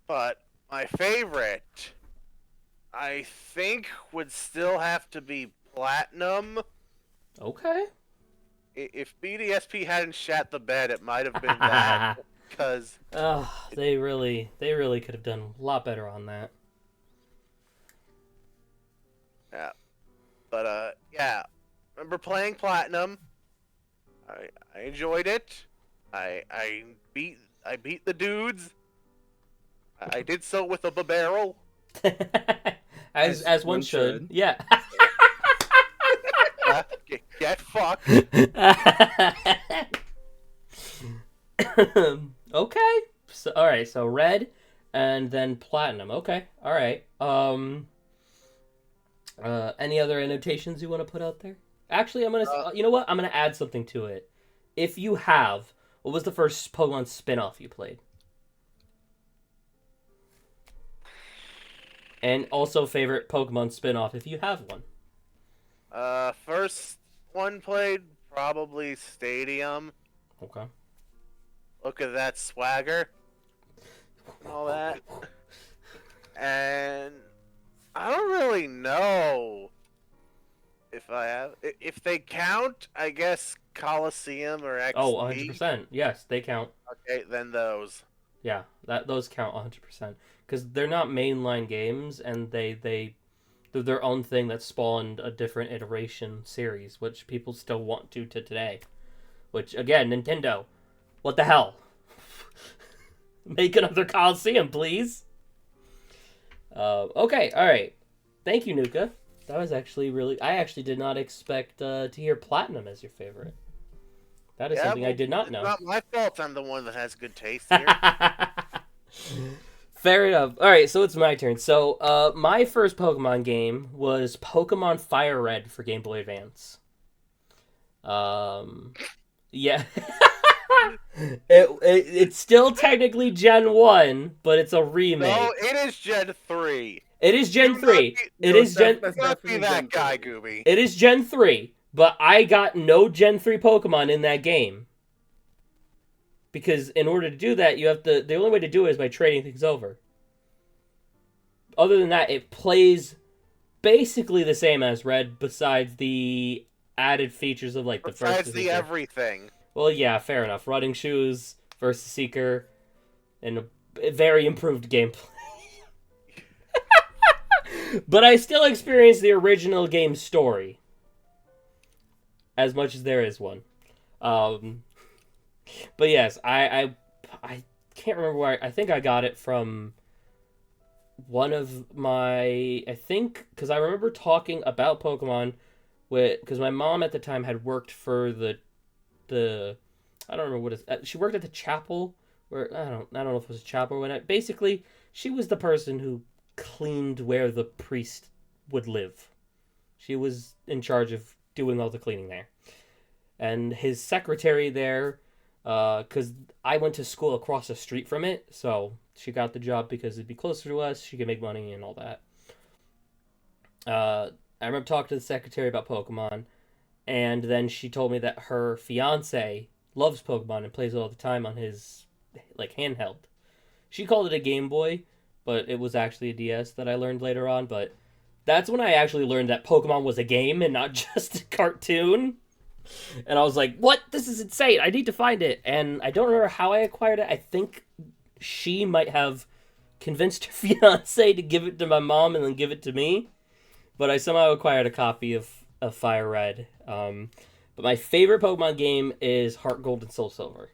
But my favorite, I think, would still have to be Platinum. Okay. If BDSP hadn't shat the bed, it might have been that. Because they really could have done a lot better on that. yeah, but yeah, remember playing Platinum. I enjoyed it. I beat the dudes. I did so with a barrel. as one should. Yeah. Get fucked. Okay. So all right. So Red, and then Platinum. Okay. All right. Any other annotations you want to put out there? Actually, I'm gonna. You know what? I'm gonna add something to it. If you have, what was the first Pokemon spin-off you played? And also favorite Pokemon spin-off if you have one. First one played probably Stadium. Okay. Look at that swagger. All that. And I don't really know if I have. If they count, I guess Coliseum or XP. Oh, 100%. Yes, they count. Okay, then those. Yeah, those count 100%. Because they're not mainline games, and they're their own thing that spawned a different iteration series, which people still want to today. Which, again, Nintendo, what the hell? Make another Coliseum, please. Okay, alright. Thank you, Nuka. That was actually really... I actually did not expect to hear Platinum as your favorite. That is something I did not know. It's not my fault I'm the one that has good taste here. Fair enough. Alright, so it's my turn. So, my first Pokemon game was Pokemon Fire Red for Game Boy Advance. Yeah. It's still technically Gen 1, but it's a remake. No, it is Gen 3. It is Gen 3. It Be that guy, Gooby. It is Gen 3, but I got no Gen 3 Pokemon in that game. Because in order to do that, you have to... The only way to do it is by trading things over. Other than that, it plays basically the same as Red, besides the added features of, like, the first... Besides the everything. Well, yeah, fair enough. Running Shoes versus Seeker, and a very improved gameplay. But I still experienced the original game story. as much as there is one. Um, but yes, I can't remember where. I think I got it from one of my. I think because I remember talking about Pokemon with because my mom at the time had worked for the I don't remember what it's. She worked at the chapel where I don't know if it was a chapel or what. Basically, she was the person who cleaned where the priest would live. She was in charge of doing all the cleaning there. And his secretary there, because I went to school across the street from it, so she got the job because it'd be closer to us, she could make money and all that. I remember talking to the secretary about Pokemon, and then she told me that her fiance loves Pokemon and plays it all the time on his like handheld. She called it a Game Boy, but it was actually a DS that I learned later on. But that's when I actually learned that Pokemon was a game and not just a cartoon. And I was like, what? This is insane. I need to find it. And I don't remember how I acquired it. I think she might have convinced her fiance to give it to my mom and then give it to me. But I somehow acquired a copy of Fire Red. But my favorite Pokemon game is Heart Gold and Soul Silver.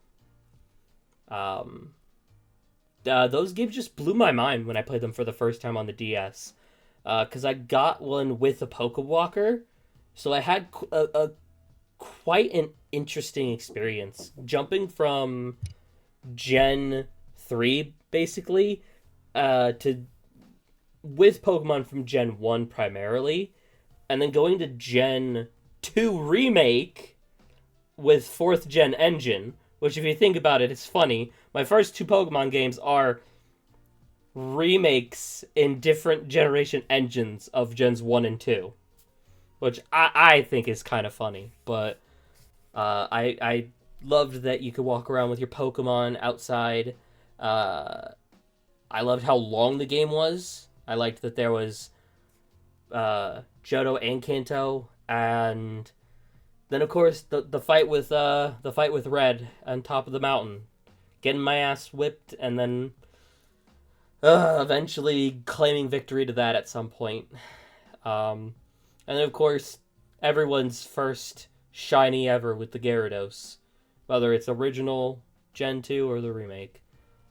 Those games just blew my mind when I played them for the first time on the DS. Because I got one with a Pokewalker. So I had a quite an interesting experience. Jumping from Gen 3, basically, to with Pokemon from Gen 1 primarily. And then going to Gen 2 Remake with 4th Gen Engine. Which, if you think about it, it's funny. My first 2 Pokemon games are remakes in different generation engines of Gens 1 and 2. Which I think is kind of funny. But I loved that you could walk around with your Pokemon outside. I loved how long the game was. I liked that there was Johto and Kanto. And then, of course, the fight with Red on top of the mountain. Getting my ass whipped and then eventually claiming victory to that at some point. And then, of course, everyone's first shiny ever with the Gyarados. Whether it's original Gen 2 or the remake.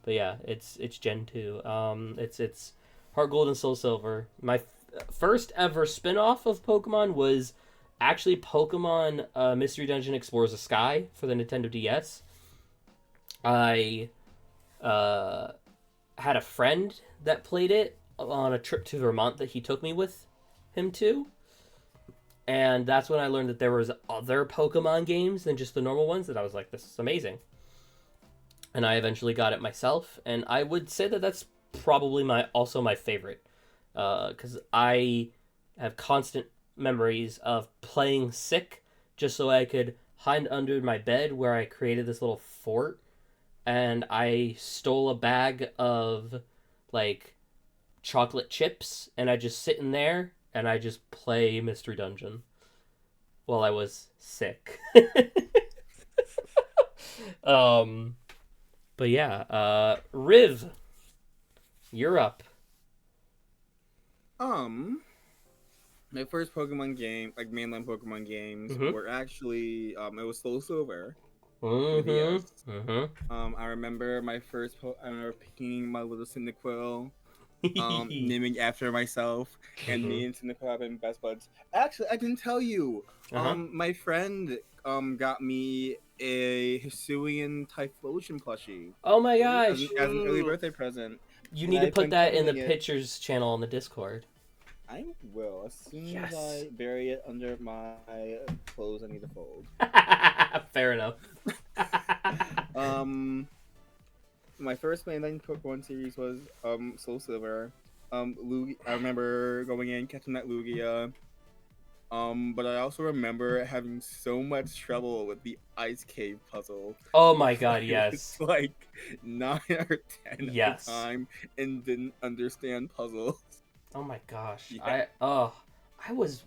But yeah, it's Gen 2. It's Heart Gold and Soul Silver. My first ever spin-off of Pokemon was actually Pokemon Mystery Dungeon Explores the Sky for the Nintendo DS. I had a friend that played it on a trip to Vermont that he took me with him to. And that's when I learned that there was other Pokemon games than just the normal ones, that I was like, this is amazing. And I eventually got it myself, and I would say that that's probably also my favorite. Because I have constant memories of playing sick just so I could hide under my bed where I created this little fort, and I stole a bag of like chocolate chips, and I just sit in there and I just play Mystery Dungeon while I was sick. But yeah, Riv, you're up. My first Pokemon game, like mainline Pokemon games, were actually it was Soul Silver. I remember my first. I remember picking my little Cyndaquil, naming after myself, and me and Cyndaquil have been best buds. Actually, I didn't tell you. My friend got me a Hisuian Typhlosion plushie. Oh my gosh! As an early birthday present. You need to put that in the pictures channel on the Discord. I will. As soon as I bury it under my clothes I need to fold. Fair enough. My first mainline Pokemon series was Soul Silver. Lugia, I remember going in, catching that Lugia. But I also remember having so much trouble with the Ice Cave puzzle. Oh my god, yes. It's like 9 or 10 yes. at the time and didn't understand puzzles. Oh my gosh. Yeah. I was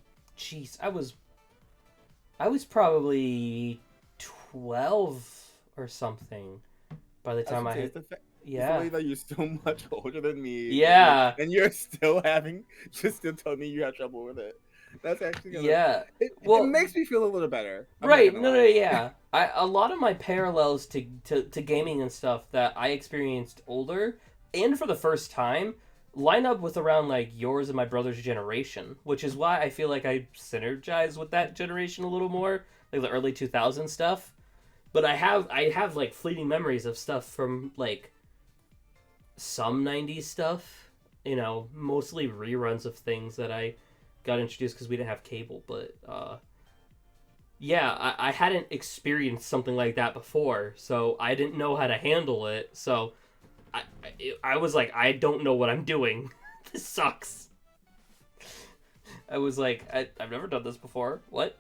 probably 12 or something by the time It's the way that you're so much older than me. Yeah. And you're still telling me you have trouble with it. That's actually gonna. Yeah. It Well, makes me feel a little better. I'm not right. gonna No, no, lie. yeah. A lot of my parallels to gaming and stuff that I experienced older and for the first time line up with around like yours and my brother's generation, which is why I feel like I synergize with that generation a little more, like the early 2000s stuff. But I have like fleeting memories of stuff from like some 90s stuff, mostly reruns of things that I got introduced because we didn't have cable, but yeah, I hadn't experienced something like that before, so I didn't know how to handle it. So I was like, I don't know what I'm doing. This sucks. I was like, I've never done this before. What?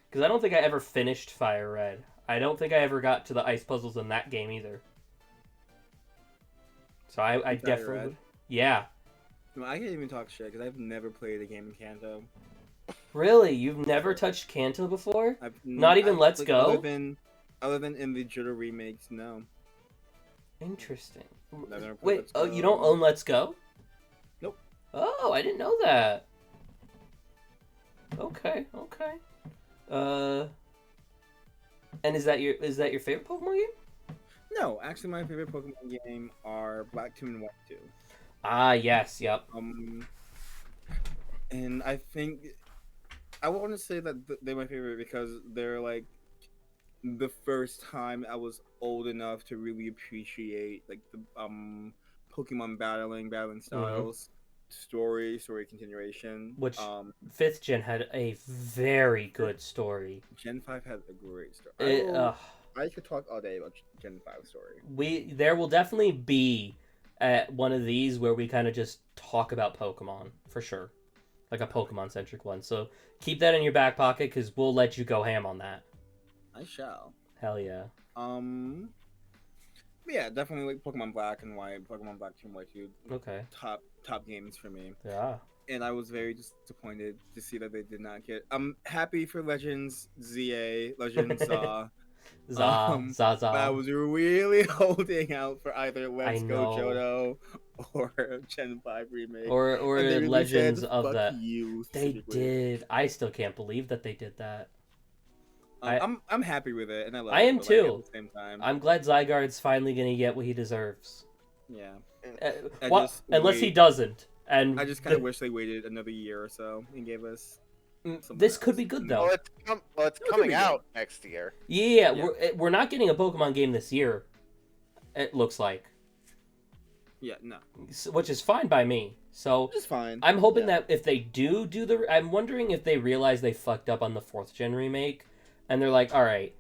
Because I don't think I ever finished Fire Red. I don't think I ever got to the ice puzzles in that game either. So I Fire definitely Red? would. Yeah. No, I can't even talk shit because I've never played a game in Kanto. Really? You've never touched Kanto before? I've Not even Let's like, Go? Other than in the Jitter remakes, no. Interesting. I've never played Wait, Let's oh, Go. you don't own Let's Go? Nope. Oh, I didn't know that. Okay. And is that your favorite Pokemon game? No, actually, my favorite Pokemon game are Black 2 and White 2. Ah, yes, yep. And I think I want to say that they're my favorite because they're like the first time I was old enough to really appreciate like the Pokemon battling styles, story continuation. Which um 5th gen had a very good story. Gen 5 had a great story. I could talk all day about Gen 5 story. There will definitely be at one of these where we kind of just talk about Pokemon for sure, like a Pokemon centric one. So keep that in your back pocket because we'll let you go ham on that. I shall. Hell yeah. But yeah, definitely like Pokemon Black and White, Pokemon Black 2 and White 2. Okay. Top games for me. Yeah. And I was very disappointed to see that they did not get. I'm happy for Legends Legends Zaza. But I was really holding out for either Let's Go Johto or Gen 5 remake. Or And they really Legends said, of "Fuck that. you," They specifically. did. I still can't believe that they did that. I'm happy with it, and I love I it. am but, too. Like, at the same time, I'm glad Zygarde's finally gonna get what he deserves. yeah. Unless he doesn't. And I just kind of wish they waited another year or so and gave us. This could be good though. It's coming out next year. Yeah. We're not getting a Pokemon game this year. It looks like. Yeah, no. Which is fine by me. So Just fine. I'm hoping that if they do I'm wondering if they realize they fucked up on the 4th gen remake, and they're like, all right,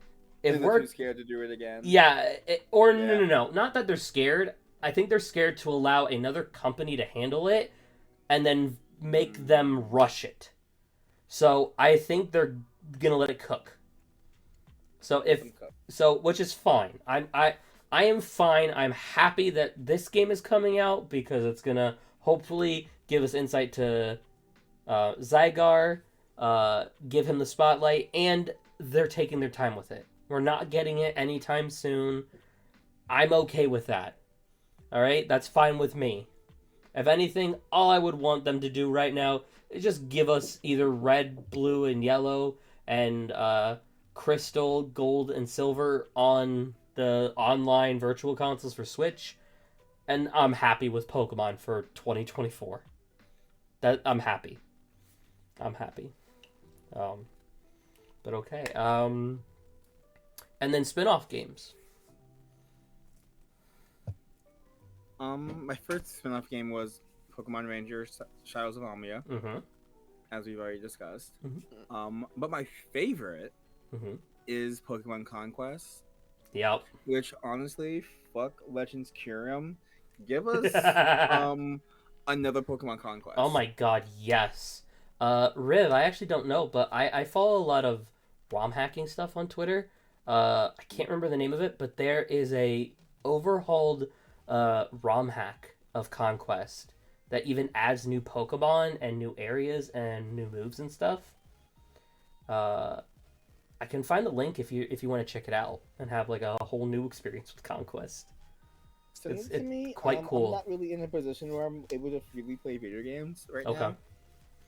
if they're we're too scared to do it again. Yeah, no, not that they're scared. I think they're scared to allow another company to handle it, and then make them rush it. So I think they're gonna let it cook. Which is fine. I am fine. I'm happy that this game is coming out because it's gonna hopefully give us insight to Zygar, give him the spotlight, and they're taking their time with it. We're not getting it anytime soon. I'm okay with that. All right, that's fine with me. If anything, all I would want them to do right now is just give us either red, blue, and yellow, and crystal, gold, and silver on the online virtual consoles for Switch, and I'm happy with Pokemon for 2024. I'm happy. But okay. And then spin-off games. My first spin-off game was Pokemon Rangers Shadows of Omnia, as we've already discussed. But my favorite is Pokemon Conquest. Yep. Which honestly, fuck Legends Kyurem. Give us another Pokemon Conquest. Oh my god, yes. Riv, I actually don't know, but I follow a lot of ROM hacking stuff on Twitter. I can't remember the name of it, but there is a overhauled ROM hack of Conquest that even adds new Pokemon and new areas and new moves and stuff. I can find the link if you want to check it out and have like a whole new experience with Conquest. Send It's me. quite cool. I'm not really in a position where I'm able to freely play video games right now.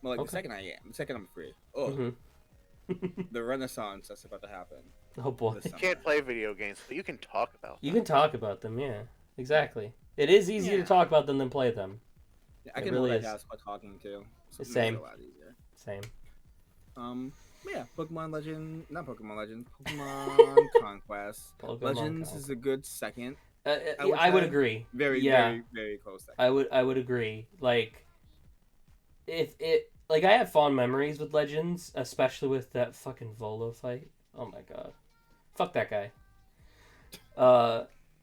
Well, like Okay. the second I am. The second I'm free. Oh, Mm-hmm. the renaissance that's about to happen. Oh boy. This You summer. can't play video games, but you can talk about You them. can talk about them, yeah. Exactly. It is easier to Yeah. talk about them than play them. Yeah, I It can really is. multitask while talking too. So it makes Same. it a lot easier. Same. Yeah, Pokemon Legend, not Pokemon Legend, Pokemon Conquest. Pokemon Legends Conquest. is a good second. I would say. agree. Very, Yeah. very, very close second. I would agree. Like, if it like I have fond memories with Legends, especially with that fucking Volo fight. Oh my god, fuck that guy.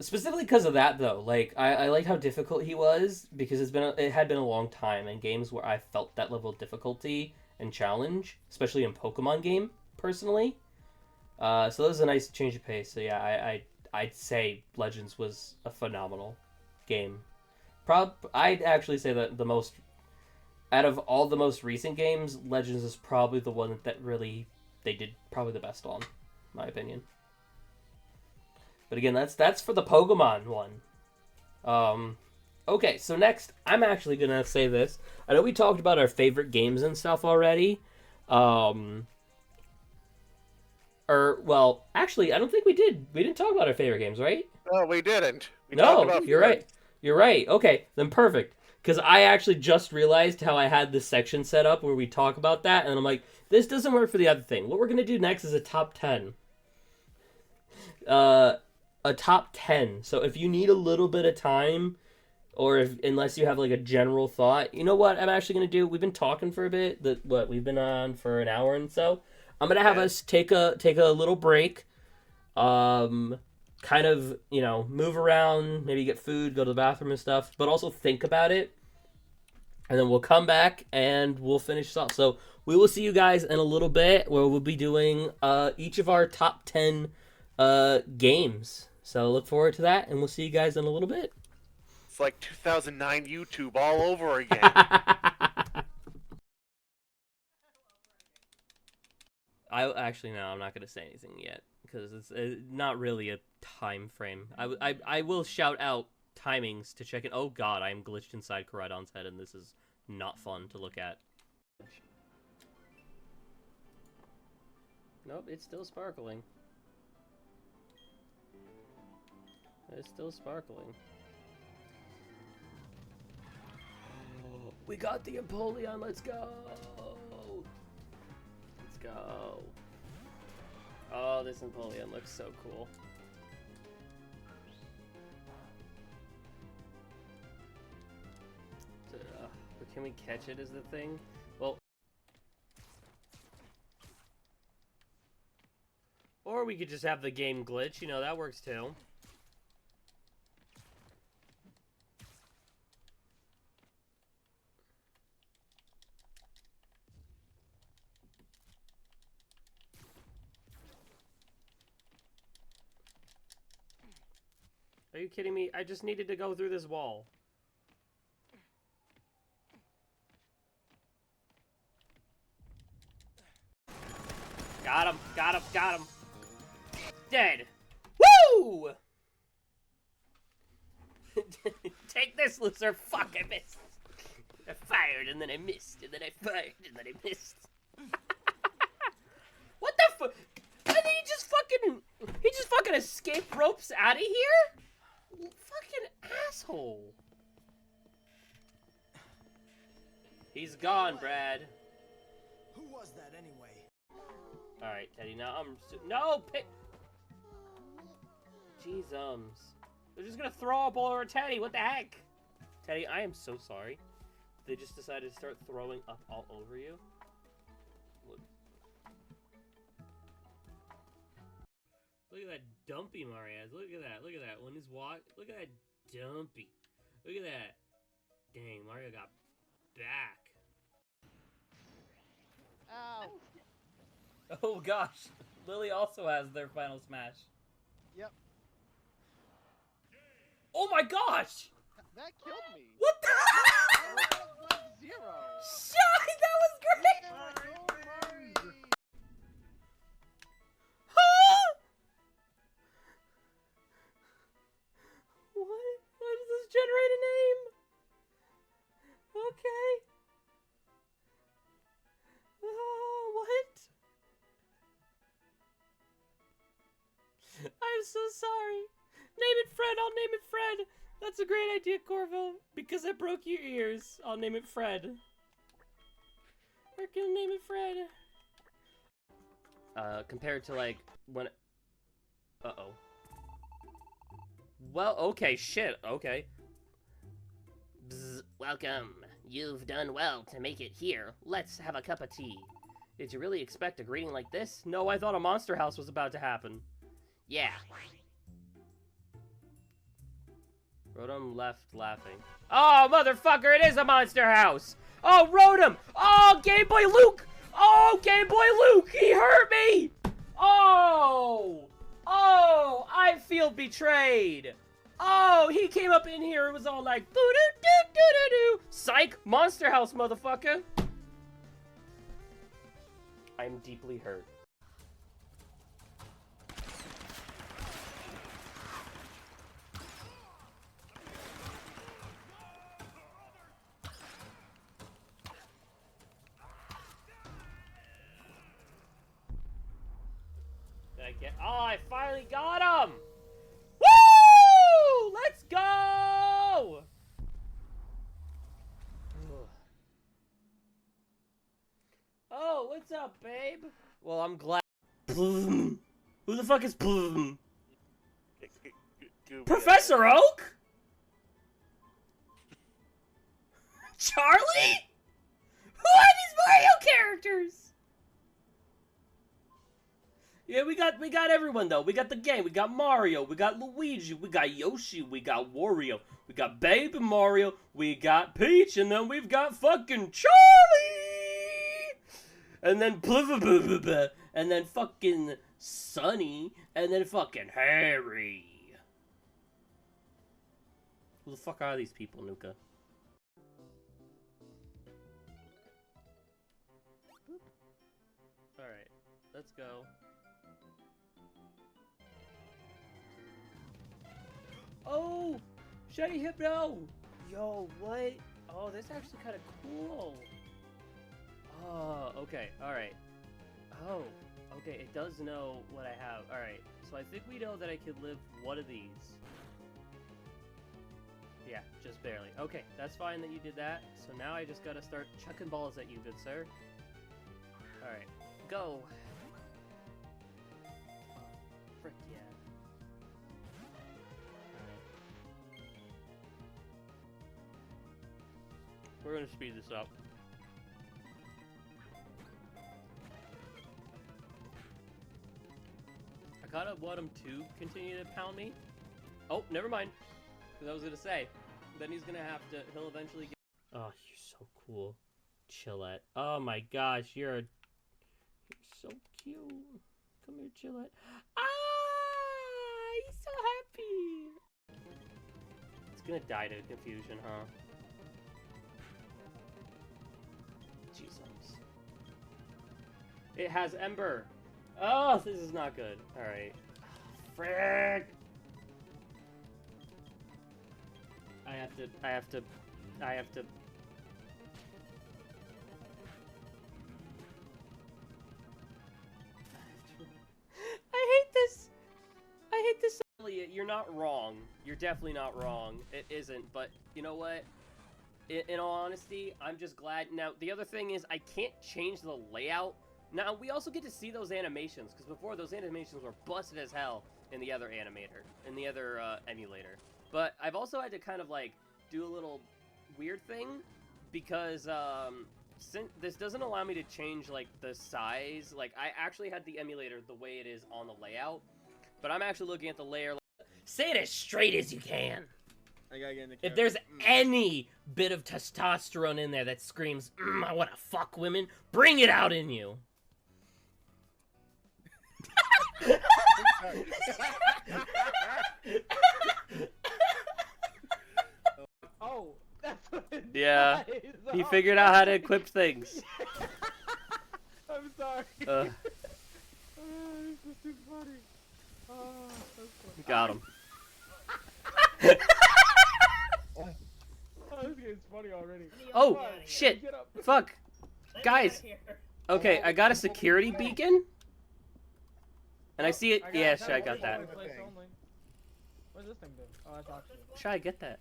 Specifically because of that though. Like I like how difficult he was because it had been a long time in games where I felt that level of difficulty and challenge, especially in Pokemon game personally. So that was a nice change of pace. So yeah, I'd say Legends was a phenomenal game. I'd actually say that the most out of all the most recent games, Legends is probably the one that really they did probably the best on, in my opinion. But again, that's for the Pokemon one. Okay, so next I'm actually gonna say this. I know we talked about our favorite games and stuff already. Well, actually, I don't think we did. We didn't talk about our favorite games, right? No, we didn't. We No, talked about you're food. right. You're right. Okay, then perfect. Because I actually just realized how I had this section set up where we talk about that, and I'm like, this doesn't work for the other thing. What we're gonna do next is a top 10. A top 10. So if you need a little bit of time, or unless you have like a general thought, you know what I'm actually gonna do? We've been talking for a bit. We've been on for an hour and so. I'm gonna have us take a little break. Kind of, move around, maybe get food, go to the bathroom and stuff, but also think about it. And then we'll come back and we'll finish this off. So we will see you guys in a little bit where we'll be doing each of our top 10 games. So look forward to that, and we'll see you guys in a little bit. It's like 2009 YouTube all over again. I'm not gonna say anything yet because it's not really a time frame. I will shout out timings to check it. Oh god, I am glitched inside Koraidon's head, and this is not fun to look at. Nope, it's still sparkling. It's still sparkling. Oh, we got the Empoleon, let's go! Let's go. Oh, this Empoleon looks so cool. But can we catch it is the thing? Well... Or we could just have the game glitch, that works too. Are you kidding me? I just needed to go through this wall. Got him, got him, got him. Dead. Woo! Take this, loser. Fuck, I missed. I fired, and then I missed, and then I fired, and then I missed. What the fuck? And then he just fucking escape ropes out of here? Fucking asshole. He's gone, Brad. Who was that anyway? Alright, Teddy, now no, pick. Jeez, they're just gonna throw up all over Teddy, what the heck? Teddy, I am so sorry. They just decided to start throwing up all over you. Look at that dumpy Mariaz. Look at that. Look at that. When he's look at that dumpy. Look at that. Dang, Mario got back. Ow! Oh gosh, Lily also has their final smash. Yep. Oh my gosh! That killed me. What the? I was like 0. Shy, that was great! Huh? What? How does this generate a name? Okay. so sorry. Name it Fred. I'll name it Fred. That's a great idea, Corvo. Because I broke your ears, I'll name it Fred. We're gonna name it Fred. Compared to like when. Uh-oh. Well, okay, shit, okay. Bzz, welcome. You've done well to make it here. Let's have a cup of tea. Did you really expect a greeting like this? No, I thought a monster house was about to happen. Yeah. Rotom left laughing. Oh, motherfucker, it is a monster house! Oh, Rotom! Oh, Game Boy Luke! Oh, Game Boy Luke! He hurt me! Oh! Oh, I feel betrayed. Oh, he came up in here and was all like, boo-doo-doo-doo-doo-doo. Psych, monster house, motherfucker. I'm deeply hurt. Oh, I finally got him! Woo! Let's go! Oh, what's up, babe? Well, I'm glad. Who the fuck is Professor Oak? Charlie? Who are these Mario characters? Yeah, we got everyone though. We got the game. We got Mario. We got Luigi. We got Yoshi. We got Wario. We got Baby Mario. We got Peach, and then we've got fucking Charlie. And then and then fucking Sunny, and then fucking Harry. Who the fuck are these people, Nuka? All right, let's go. Oh! Shiny Hypno! Yo, what? Oh, that's actually kind of cool. Oh, okay, alright. Oh, okay, it does know what I have. Alright, so I think we know that I could live one of these. Yeah, just barely. Okay, that's fine that you did that. So now I just gotta start chucking balls at you, good sir. Alright, go! Frick yeah. We're gonna speed this up. I kind of want him to continue to pound me. Oh, never mind. Because I was gonna say, then he's gonna have to. He'll eventually get. Oh, you're so cool, Chillette. Oh my gosh, you're so cute. Come here, Chillette. Ah, he's so happy. It's gonna die to confusion, huh? Jesus. It has Ember. Oh, this is not good. Alright. Frick! I have to... I hate this! I hate this! Elliot, you're not wrong. You're definitely not wrong. It isn't, but you know what? In all honesty, I'm just glad. Now, the other thing is I can't change the layout. Now, we also get to see those animations, because before, those animations were busted as hell in the other animator, in the other emulator. But I've also had to kind of, like, do a little weird thing, because, since this doesn't allow me to change, like, the size. Like, I actually had the emulator the way it is on the layout, but I'm actually looking at the layer. Say it as straight as you can. I gotta get in the If there's any bit of testosterone in there that screams, I want to fuck women, bring it out in you. Oh, that's what it Yeah, does. he Oh, figured out how to equip things. I'm sorry. Uh, Oh, this is too funny. Oh, that's funny. got him. Oh, this game's funny already. Oh, Come on, shit. Get up. Fuck. Guys. Okay, I got a security beacon. And I see it. Yeah, sure, I got that. Place only. What does this thing do? Oh, that's oxygen. Try to get that.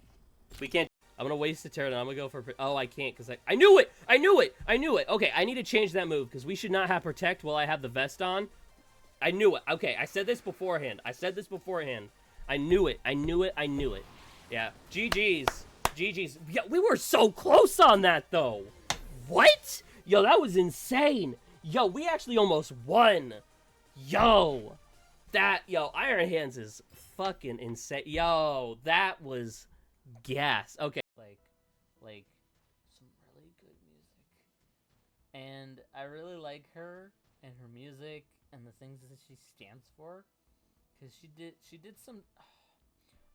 We can't. I'm gonna waste a turn and I'm gonna go for. Oh, I can't because I knew it! I knew it! I knew it! Okay, I need to change that move because we should not have protect while I have the vest on. I knew it. Okay, I said this beforehand. I knew it. I knew it. I knew it. Yeah. GG's. GG's. Yeah, we were so close on that though. What? Yo, that was insane. Yo, we actually almost won. Yo. Iron Hands is fucking insane. Yo, that was gas. Okay. Like some really good music. And I really like her and her music and the things that she stands for. Cause she did some.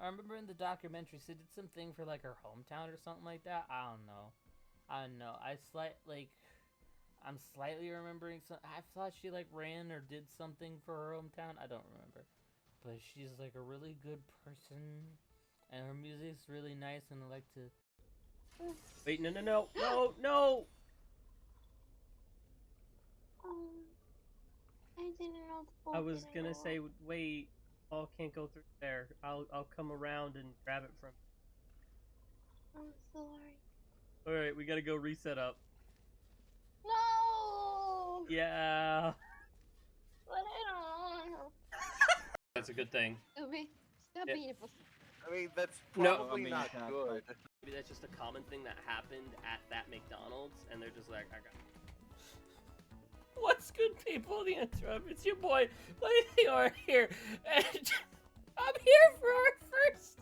I remember in the documentary she did something for like her hometown or something like that. I don't know. I'm slightly remembering some. I thought she like ran or did something for her hometown. I don't remember, but she's like a really good person, and her music's really nice. And I like to. Wait, no! I didn't know the I was gonna say, wait, all can't go through there. I'll come around and grab it from. I'm sorry. All right, we gotta go reset up. No! Yeah. But I don't know. That's a good thing. Stop Yeah. being a pussy. I mean, that's No. probably I mean, not yeah, good. Maybe that's just a common thing that happened at that McDonald's, and they're just like, I got. What's good, people? The interrupt. It's your boy, Lady here, and I'm here for our first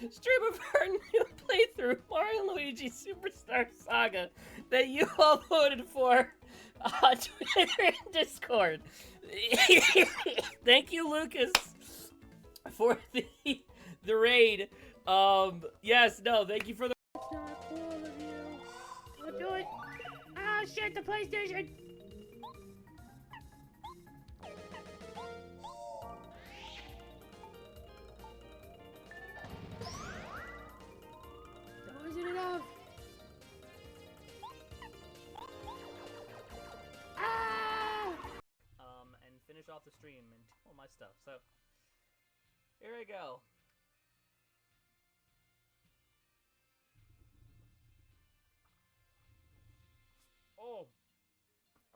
stream of our new playthrough, Mario and Luigi Superstar Saga, that you all voted for on Twitter and Discord. Thank you, Lucas, for the raid. Yes, no, thank you for the. It's not cool of you. Don't do it. Ah, shit, the PlayStation. Wasn't enough. Ah! And finish off the stream and all my stuff. So here I go.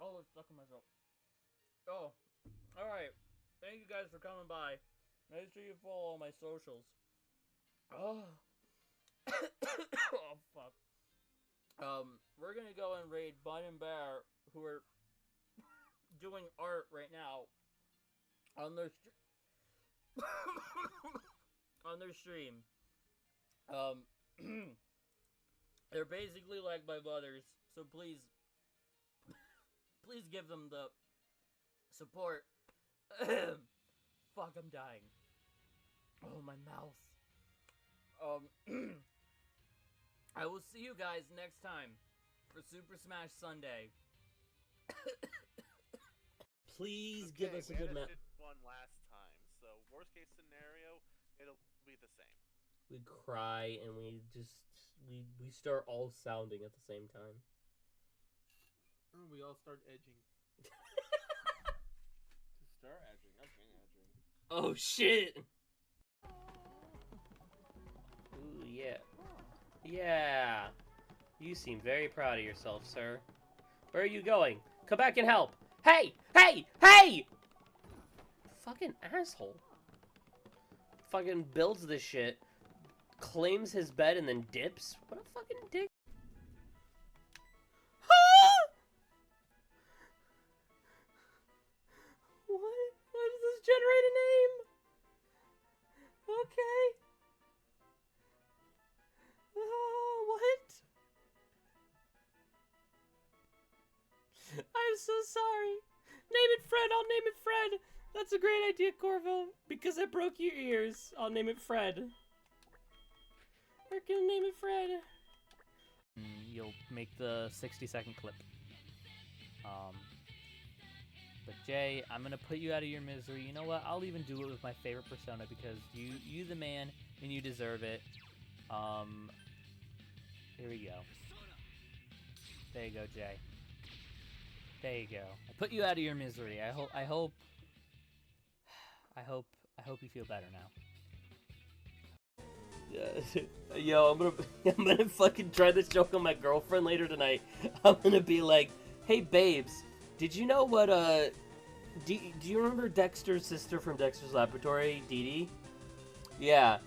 Oh, it's stuck in myself. Oh, all right. Thank you guys for coming by. Make sure you follow all my socials. Oh. Oh fuck. We're gonna go and raid Bun and Bear, who are doing art right now on their on their stream. They're basically like my brothers, so please give them the support. Fuck, I'm dying. Oh, my mouth. I will see you guys next time for Super Smash Sunday. Please give us a good map. One last time, so worst case scenario, it'll be the same. We cry and we start all sounding at the same time. Oh, we all start edging. Start edging. I've been edging. Oh shit! Ooh, yeah. Yeah. You seem very proud of yourself, sir. Where are you going? Come back and help! Hey! Hey! Hey! Fucking asshole. Fucking builds this shit, claims his bed, and then dips? What a fucking dick. What? How does this generate a name? Okay. What? I'm so sorry. Name it Fred, I'll name it Fred. That's a great idea, Corvo. Because I broke your ears, I'll name it Fred. We're gonna name it Fred. You'll make the 60-second clip. But Jay, I'm gonna put you out of your misery. You know what? I'll even do it with my favorite persona because you the man and you deserve it. Here we go. There you go, Jay. There you go. I put you out of your misery. I hope you feel better now. Yo, I'm gonna fucking try this joke on my girlfriend later tonight. I'm gonna be like, hey babes, did you know what do you remember Dexter's sister from Dexter's Laboratory, Dee Dee? Yeah.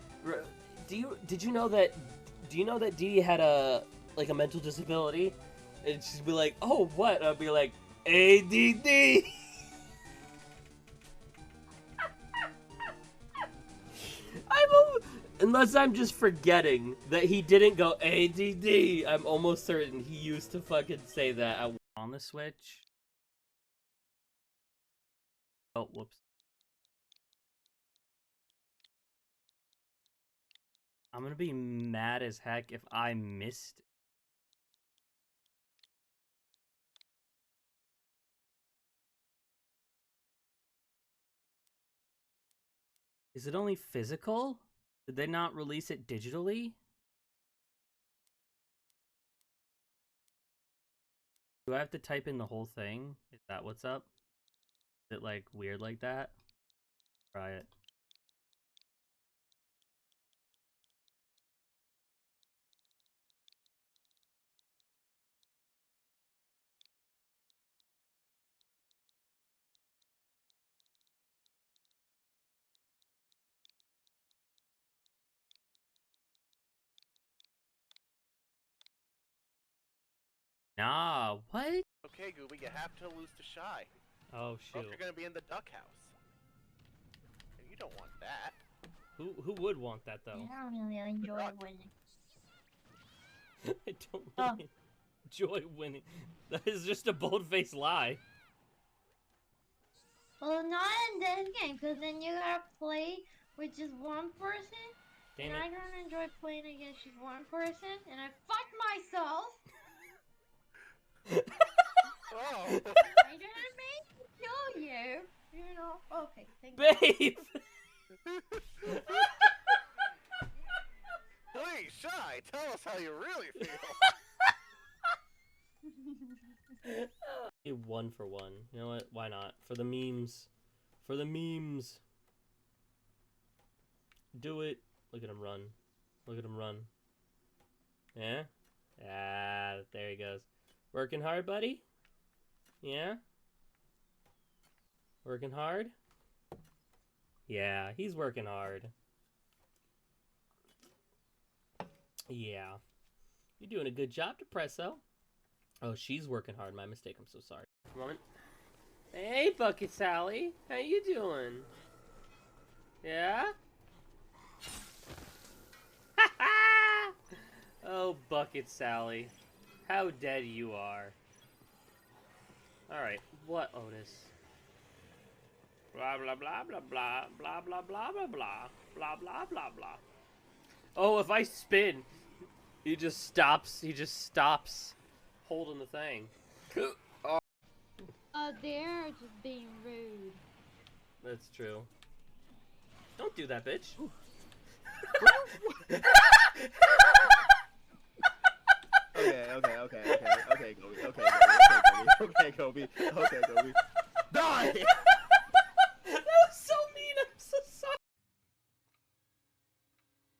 Do you know that Dee Dee had a mental disability? And she'd be like, oh what? And I'd be like, ADD. Unless I'm just forgetting that he didn't go ADD, I'm almost certain he used to fucking say that on the Switch. Oh, whoops. I'm gonna be mad as heck if I missed. Is it only physical? Did they not release it digitally? Do I have to type in the whole thing? Is that what's up? Is it like weird like that? Try it. Nah, what? Okay, Gooby, you have to lose to Shy. Oh Or shoot. you're gonna be in the duck house. And you don't want that. Who would want that though? I don't really enjoy winning. I don't really enjoy winning. That is just a bold-faced lie. Well, not in this game, because then you gotta play with just one person. Damn and I it. don't enjoy playing against just one person, and I fuck myself. Oh! I didn't mean to kill you. You know. Okay, thank you. Babe! Please, Shy, tell us how you really feel. One for one. You know what? Why not? For the memes. For the memes. Do it. Look at him run. Look at him run. Yeah? Ah, there he goes. Working hard, buddy? Yeah? Working hard? Yeah, he's working hard. Yeah. You're doing a good job, Depresso. Oh, she's working hard. My mistake. I'm so sorry. Moment. Hey, Bucket Sally. How you doing? Yeah? Oh, Bucket Sally. How dead you are. Alright, what, Otis? Blah, blah, blah, blah, blah, blah, blah, blah, blah, blah, blah, blah, blah, blah. Oh, if I spin, he just stops holding the thing. They're just being rude. That's true. Don't do that, bitch. Okay, Kobe. Die! That was so mean. I'm so sorry.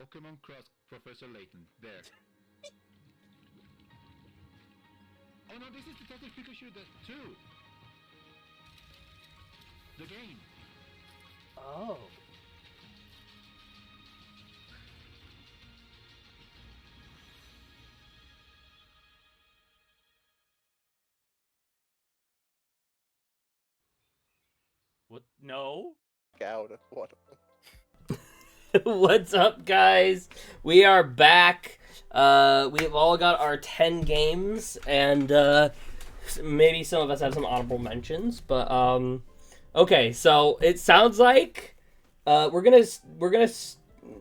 Pokemon Cross Professor Layton. There. Oh no, this is Detective Pikachu too. The game. Oh. What? No. Out. What? What's up, guys? We are back. We've all got our 10 games, and maybe some of us have some honorable mentions. But okay. So it sounds like we're gonna.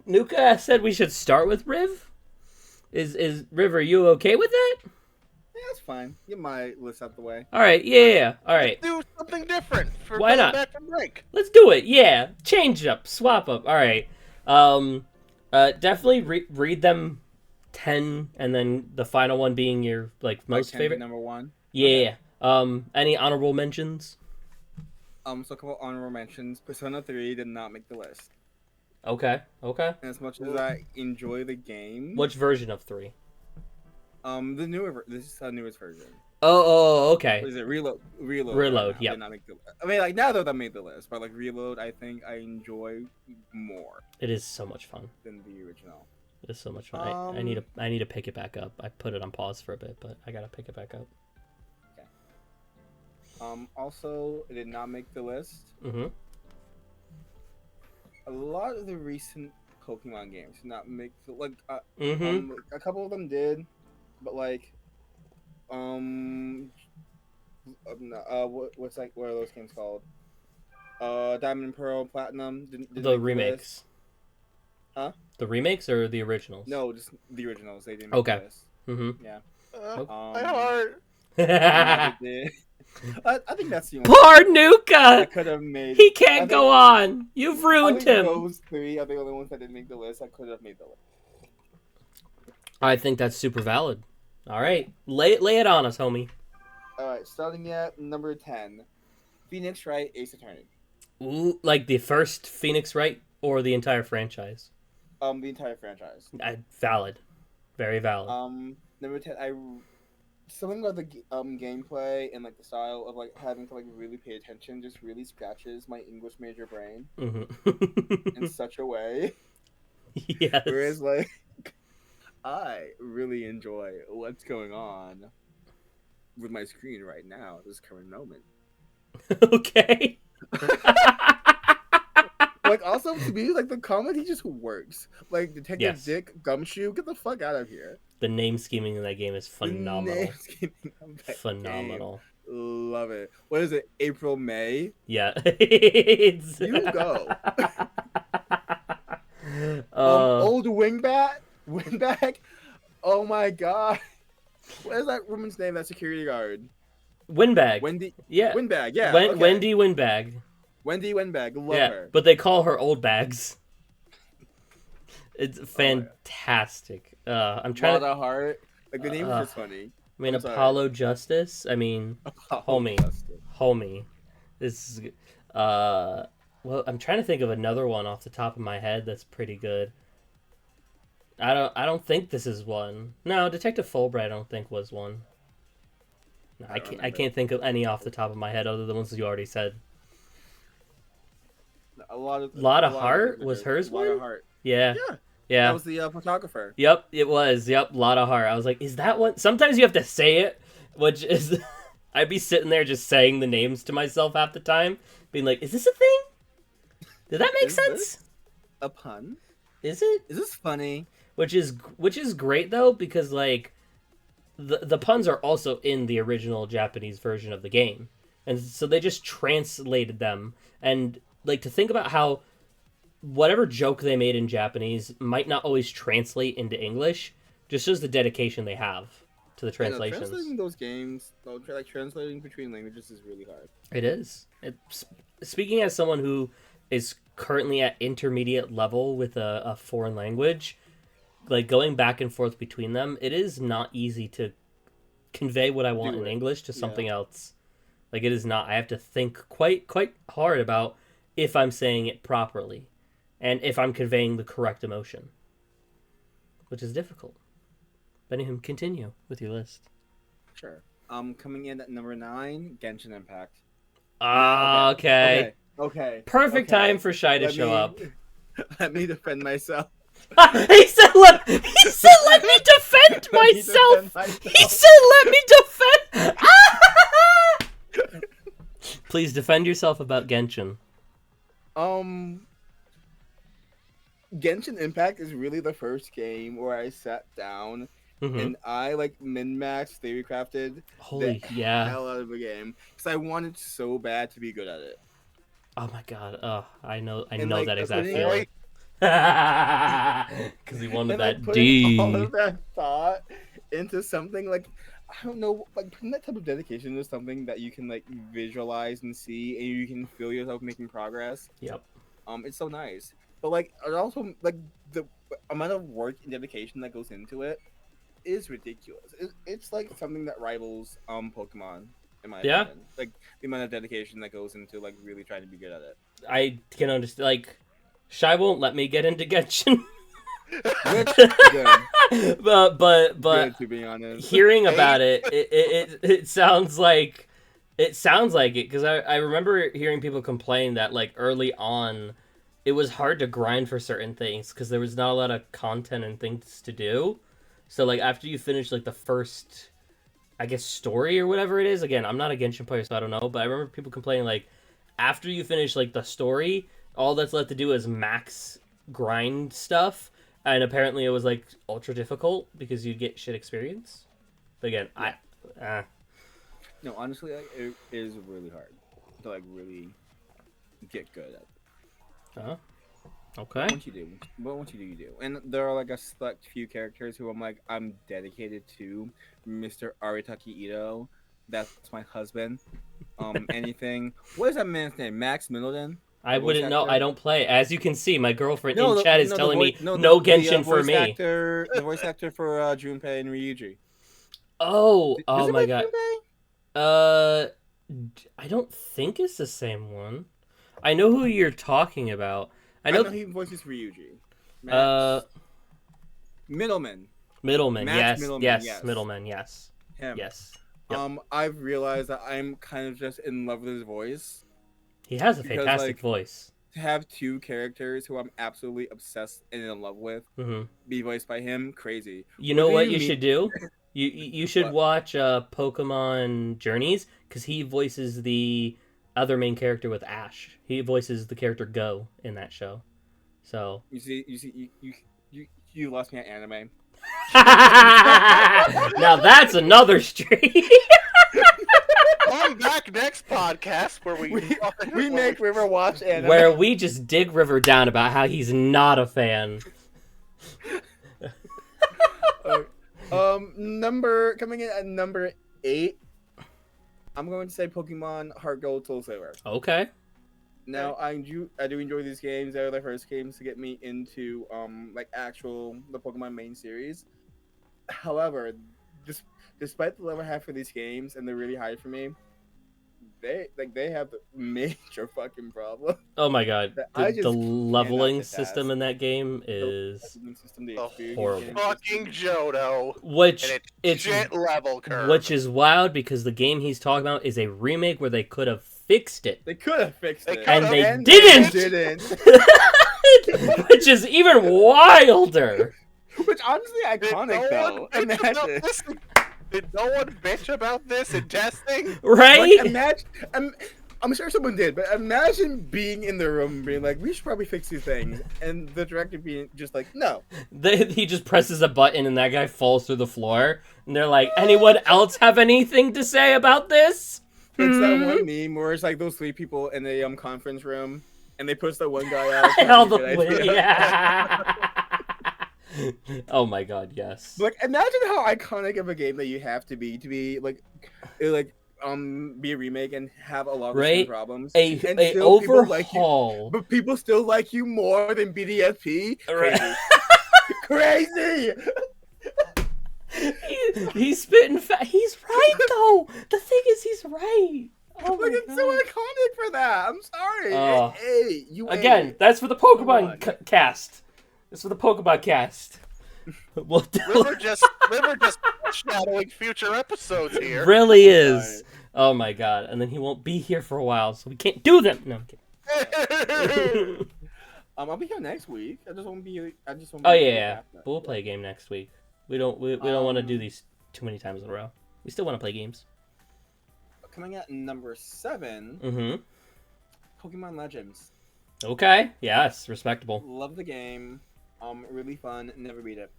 Nuka said we should start with Riv. Is Riv? Are you okay with that? Yeah, that's fine. Get my list out the way. All right. Yeah. All right. Do something different for Why not? back from break. Let's do it. Yeah. Change up. Swap up. All right. Definitely read them 10, and then the final one being your most favorite. Number one. Yeah. Any honorable mentions? So a couple honorable mentions. Persona 3 did not make the list. Okay. Okay. And as much as I enjoy the game, Which version of 3? this is the newest version. Oh, okay. What is it? Reload. Reload, Right now. yep. Did not make the. I mean, like now that I made the list, but like Reload, I think I enjoy more It is so much fun. than the original. It is so much fun. I need to pick it back up. I put it on pause for a bit, but I gotta pick it back up. Also, it did not make the list. Mm-hmm. A lot of the recent Pokemon games did not make the Mm-hmm. a couple of them did, but like what's like what are those games called? Diamond and Pearl, Platinum. Didn't The make remakes. list. Huh? The remakes or the originals? No, just the originals. They didn't make Okay. the list. Mm-hmm. Yeah. My heart. Never did. I think that's the only Poor I Nuka! could have made. He I can't think- go on. You've I ruined think him. those three are the only ones that didn't make the list. I could have made the list. I think that's super valid. All right, lay it on us, homie. All right, starting at number 10, Phoenix Wright Ace Attorney. Ooh, like the first Phoenix Wright or the entire franchise? The entire franchise. Valid, very valid. Number 10, something about the gameplay and like the style of like having to like really pay attention just really scratches my English major brain in such a way. Yes. Whereas like I really enjoy what's going on with my screen right now at this current moment. Okay. Like also to me, like the comedy just works. Like Detective Yes. Dick Gumshoe, get the fuck out of here. The name scheming in that game is The phenomenal. name scheming of that Phenomenal. game. Love it. What is it? April, May? Yeah. It's... You go. Oh, Old Wingback. Oh my god. What is that woman's name? That security guard. Windbag. Wendy. Yeah. Windbag. Yeah. Wen- okay. Wendy Windbag. Wendy Windbag. Love Yeah, her. but they call her Old Bags. It's fantastic. I'm trying to. Lot of heart. Like the name is just funny. I mean, I'm sorry. Apollo Justice. I mean, homie. Homie. This is. Well, I'm trying to think of another one off the top of my head that's pretty good. I don't think this is one. No, Detective Fulbright I don't think was one. No, I can't think of any off the top of my head other than the ones you already said. A lot of Heart was hers A lot one? of heart. Yeah. Yeah. Yeah. That was the photographer. Yep, it was. Yep, Lot of Heart. I was like, is that one? Sometimes you have to say it, which is I'd be sitting there just saying the names to myself half the time, being like, is this a thing? Did that make Is sense? this a pun? Is it? Is this funny? Which is great though, because like the puns are also in the original Japanese version of the game. And so they just translated them. And like to think about how whatever joke they made in Japanese might not always translate into English, just shows the dedication they have to the translations. Translating those games, like translating between languages, is really hard. It is. Speaking as someone who is currently at intermediate level with a foreign language, like going back and forth between them, it is not easy to convey what I want in English to something else. Like it is not. I have to think quite hard about if I'm saying it properly and if I'm conveying the correct emotion, which is difficult. But anyway, continue with your list. Sure. Coming in at number 9, Genshin Impact. Okay. Okay. Perfect time for Shy to show up. Let me defend myself. He said, let me defend myself. He said, let me defend. Please defend yourself about Genshin. Genshin Impact is really the first game where I sat down and I like min-maxed, theory crafted the hell out of the game because I wanted so bad to be good at it. Oh my god! Oh, I know like, that exact putting, feeling. like- Because he wanted and that like putting D. all of that thought into something like I don't know, like putting that type of dedication into something that you can like visualize and see, and you can feel yourself making progress. Yep. It's so nice. But like, it also like the amount of work and dedication that goes into it is ridiculous. It's like something that rivals Pokemon in my opinion. Like the amount of dedication that goes into like really trying to be good at it. I can understand. Like, Shy won't let me get into Genshin. Which good. but Good, to be honest. hearing about it sounds like it because I remember hearing people complain that like early on it was hard to grind for certain things because there was not a lot of content and things to do. So like after you finish like the first, I guess, story or whatever it is. Again, I'm not a Genshin player, so I don't know. But I remember people complaining like after you finish like the story, all that's left to do is max grind stuff. And apparently it was, like, ultra difficult because you get shit experience. But again, No, honestly, like, it is really hard to, like, really get good at it. Okay. Once you do, you do. And there are, like, a select few characters who I'm dedicated to. Mr. Aritaki Ito. That's my husband. Anything. What is that man's name? Max Middleton? I wouldn't know. I don't play. As you can see, my girlfriend No, in chat is no, telling me the Genshin for voice me. The voice actor for Junpei and Ryuji. Oh Is my it god. Junpei? I don't think it's the same one. I know who you're talking about. I know he voices Ryuji. Max. Middleman. Middleman. Max Yes. Middleman, Yes. yes. Middleman. Yes. Him. Yes. Yep. I've realized that I'm kind of just in love with his voice. He has a because, fantastic like, voice. To have two characters who I'm absolutely obsessed and in love with be voiced by him, crazy. You know what you should do? You should What? watch Pokemon Journeys because he voices the other main character with Ash. He voices the character Go in that show. So you lost me at anime. now that's another stream. Come back next podcast where we make River watch anime. Where we just dig River down about how he's not a fan. Coming in at number 8, I'm going to say Pokemon Heart Gold Soul Silver. Okay. Now I do enjoy these games. They were the first games to get me into the Pokemon main series. However, despite the level I have for these games and they're really high for me, they have the major fucking problem. Oh my god, the leveling cannot system in that game is horrible. Fucking Johto. Which it's shit level curve. Which is wild because the game he's talking about is a remake where they could have fixed it. They could have fixed it, and they didn't. Which is even wilder. Which honestly iconic though. Imagine. Did no one bitch about this in testing? Right? Like, imagine, I'm sure someone did, but imagine being in the room being like, we should probably fix these things. And the director being just like, no. He just presses a button and that guy falls through the floor. And they're like, anyone else have anything to say about this? It's that one meme where it's like those 3 people in the conference room and they push that one guy out. Yeah. Oh my god, yes. Like, imagine how iconic of a game that you have to be be a remake and have a lot of the same problems. A overhaul. But people still like you more than BDSP. Crazy. Crazy. He's spitting he's right though. The thing is, he's right. Oh like, it's so iconic for that. I'm sorry. Again, that's for the Pokemon cast. It's for the Pokemon cast. River just shadowing future episodes here. Really is. Oh my god. And then he won't be here for a while, so we can't do them. No, I'm kidding. I'll be here next week. I just won't be. Oh yeah. But we'll play a game next week. We don't want to do these too many times in a row. We still want to play games. Coming at number 7. Pokemon Legends. Okay. Yes. Respectable. Love the game. Really fun. Never beat it.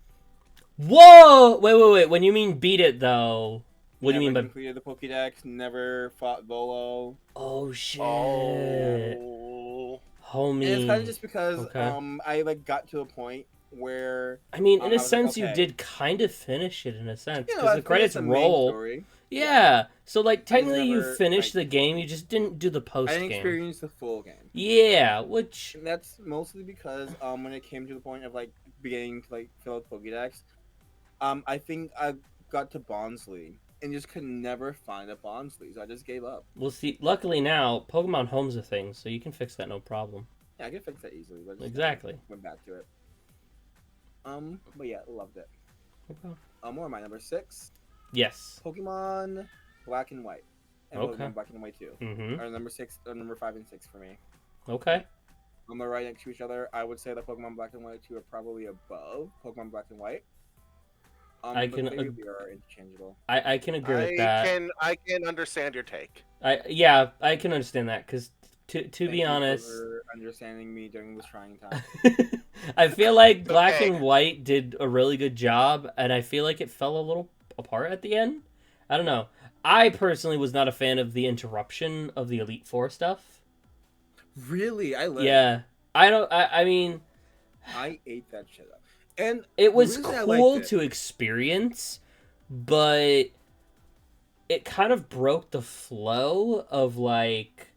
Whoa! Wait. When you mean beat it, though, what do you mean by completed the Pokédex? Never fought Volo. Oh shit! Oh, homie. And it's kind of just because I got to a point where I mean, in a sense, you did kind of finish it in a sense You know, because I the credits finished the main roll. story. Yeah. So technically, you never, finished the game. You just didn't do the post I game. didn't experience the full game. Yeah, which And that's mostly because when it came to the point of beginning to fill out Pokédex, I think I got to Bonsly and just could never find a Bonsly, so I just gave up. Well, see, luckily now Pokemon Home's a thing, so you can fix that no problem. Yeah, I can fix that easily. But Exactly. Went back to it. But yeah, loved it. Okay. What am I, number 6? Yes. Pokemon Black and White. And Okay. Pokemon Black and White 2. Mm-hmm. Or number 6, or number 5 and 6 for me. Okay. On the right next to each other, I would say that Pokemon Black and White 2 are probably above Pokemon Black and White. I but can maybe we are interchangeable. I can agree with that. I can understand your take. I can understand that because to Thank be you honest, for understanding me during this trying time. I feel like Black Okay. and White did a really good job, and I feel like it fell a little apart at the end. I don't know. I personally was not a fan of the interruption of the Elite Four stuff. Really, I love. Yeah, I don't. I mean, I ate that shit up, and it was the reason I cool liked it- to experience, but it kind of broke the flow of like,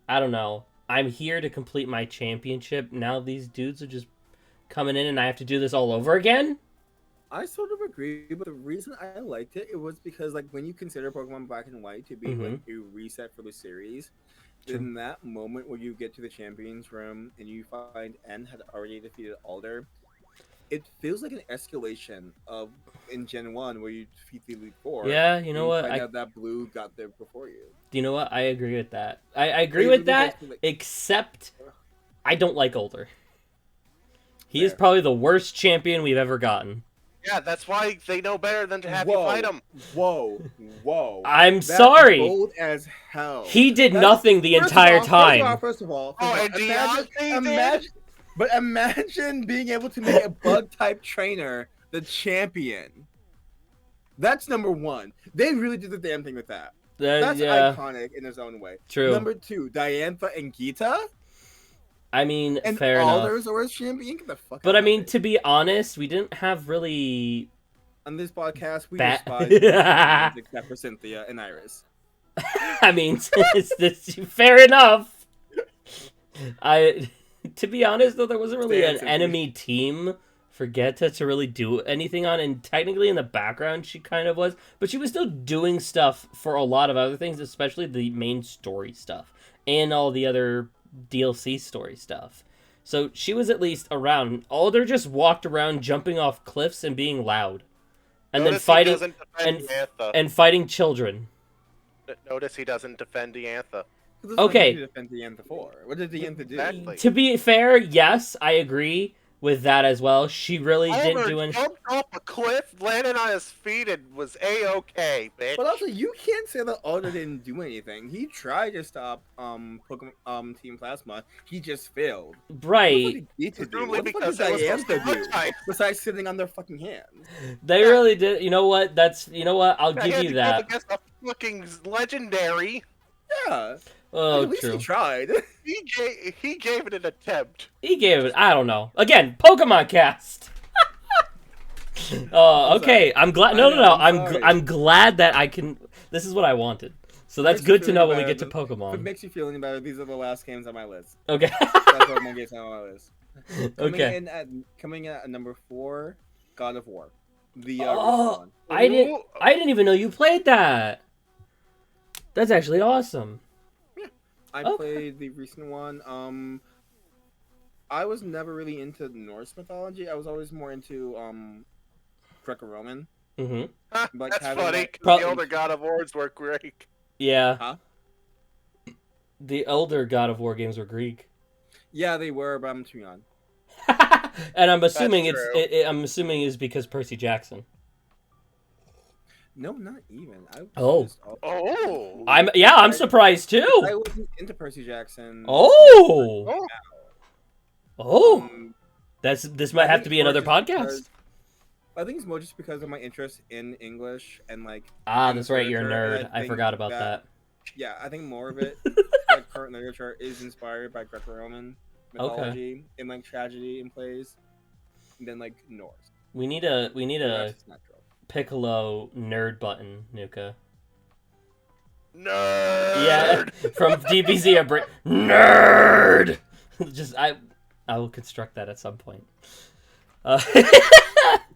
I don't know. I'm here to complete my championship. Now these dudes are just coming in, and I have to do this all over again. I sort of agree, but the reason I liked it was because like when you consider Pokemon Black and White to be like a reset for the series, True. in that moment where you get to the champions room and you find N had already defeated Alder, it feels like an escalation of in Gen 1 where you defeat the Elite Four. Yeah, you know what? Find out that Blue got there before you. You know what? I agree with that. I agree It with really that, does feel like- except I don't like Older. He is Fair. probably the worst champion we've ever gotten. Yeah, that's why they know better than to have you fight him. Whoa! I'm That's sorry. bold as hell. He did That's- nothing the entire time. First of all, Oh, and Deontay did? But imagine being able to make a bug type trainer the champion. That's number 1. They really did the damn thing with that. That's Yeah, iconic in its own way. true. Number 2, Diantha and Gita. I mean, And fair enough. Alder's the worst champion. Get the fuck But out I of mean, here. to be honest, we didn't have really. On this podcast, we Bat- despise champions except for Cynthia and Iris. I mean, fair enough. To be honest though, there wasn't really Stay an on enemy team for Geta to really do anything on, and technically in the background she kind of was, but she was still doing stuff for a lot of other things, especially the main story stuff and all the other DLC story stuff. So she was at least around. Alder just walked around jumping off cliffs and being loud, and Notice then he fighting doesn't defend Diantha. and fighting children. Notice he doesn't defend Diantha. Okay. Defend Diantha for? What did Diantha do? Exactly. To be fair, yes, I agree with that as well. She really didn't Alder do anything. jumped off a cliff, landed on his feet, and was A-okay, bitch. But also, you can't say that Alder didn't do anything. He tried to stop Pokemon Team Plasma. He just failed. Right. Presumably What the fuck because did it was Diantha supposed to do? be type. Besides sitting on their fucking hands. They Yeah. really did. You know what? You know what? I'll I give had you to go that. against a fucking legendary. Yeah. Oh, At least true. he tried. He gave it an attempt. He gave it. I don't know. Again, Pokemon Cast. Oh, okay. I'm glad. No, I no, know, no. I'm I'm sorry. I'm glad that I can. This is what I wanted. So that's Makes you good to feel know when we better, get to but If it Pokemon. makes you feel any better, these are the last games on my list. Okay. That's Pokemon games on my list. Okay. Coming in at number 4, God of War. The Oh, recent one. I didn't even know you played that. That's actually awesome. I Okay. played the recent one. I was never really into Norse mythology. I was always more into Greco-Roman. Mm-hmm. Huh, Like that's having funny, that- because the older God of Wars were great. Yeah. Huh? The older God of War games were Greek. Yeah, they were, but I'm too young. And I'm assuming That's true. I'm assuming it's because Percy Jackson. No, not even. I was Oh. just all- Oh. I'm surprised I too. wasn't into Percy Jackson. Oh. Oh. This might I have think to be it's more another just podcast. because- I think it's more just because of my interest in English and like. Ah, in that's right, you're a literature, nerd. and I think forgot about that. Yeah, I think more of it, like current literature, is inspired by Greco-Roman mythology and like tragedy in plays, than like Norse. We need a That's just natural. Piccolo nerd button, Nuka. Nerd. Yeah, from DBZ a nerd. Just I will construct that at some point.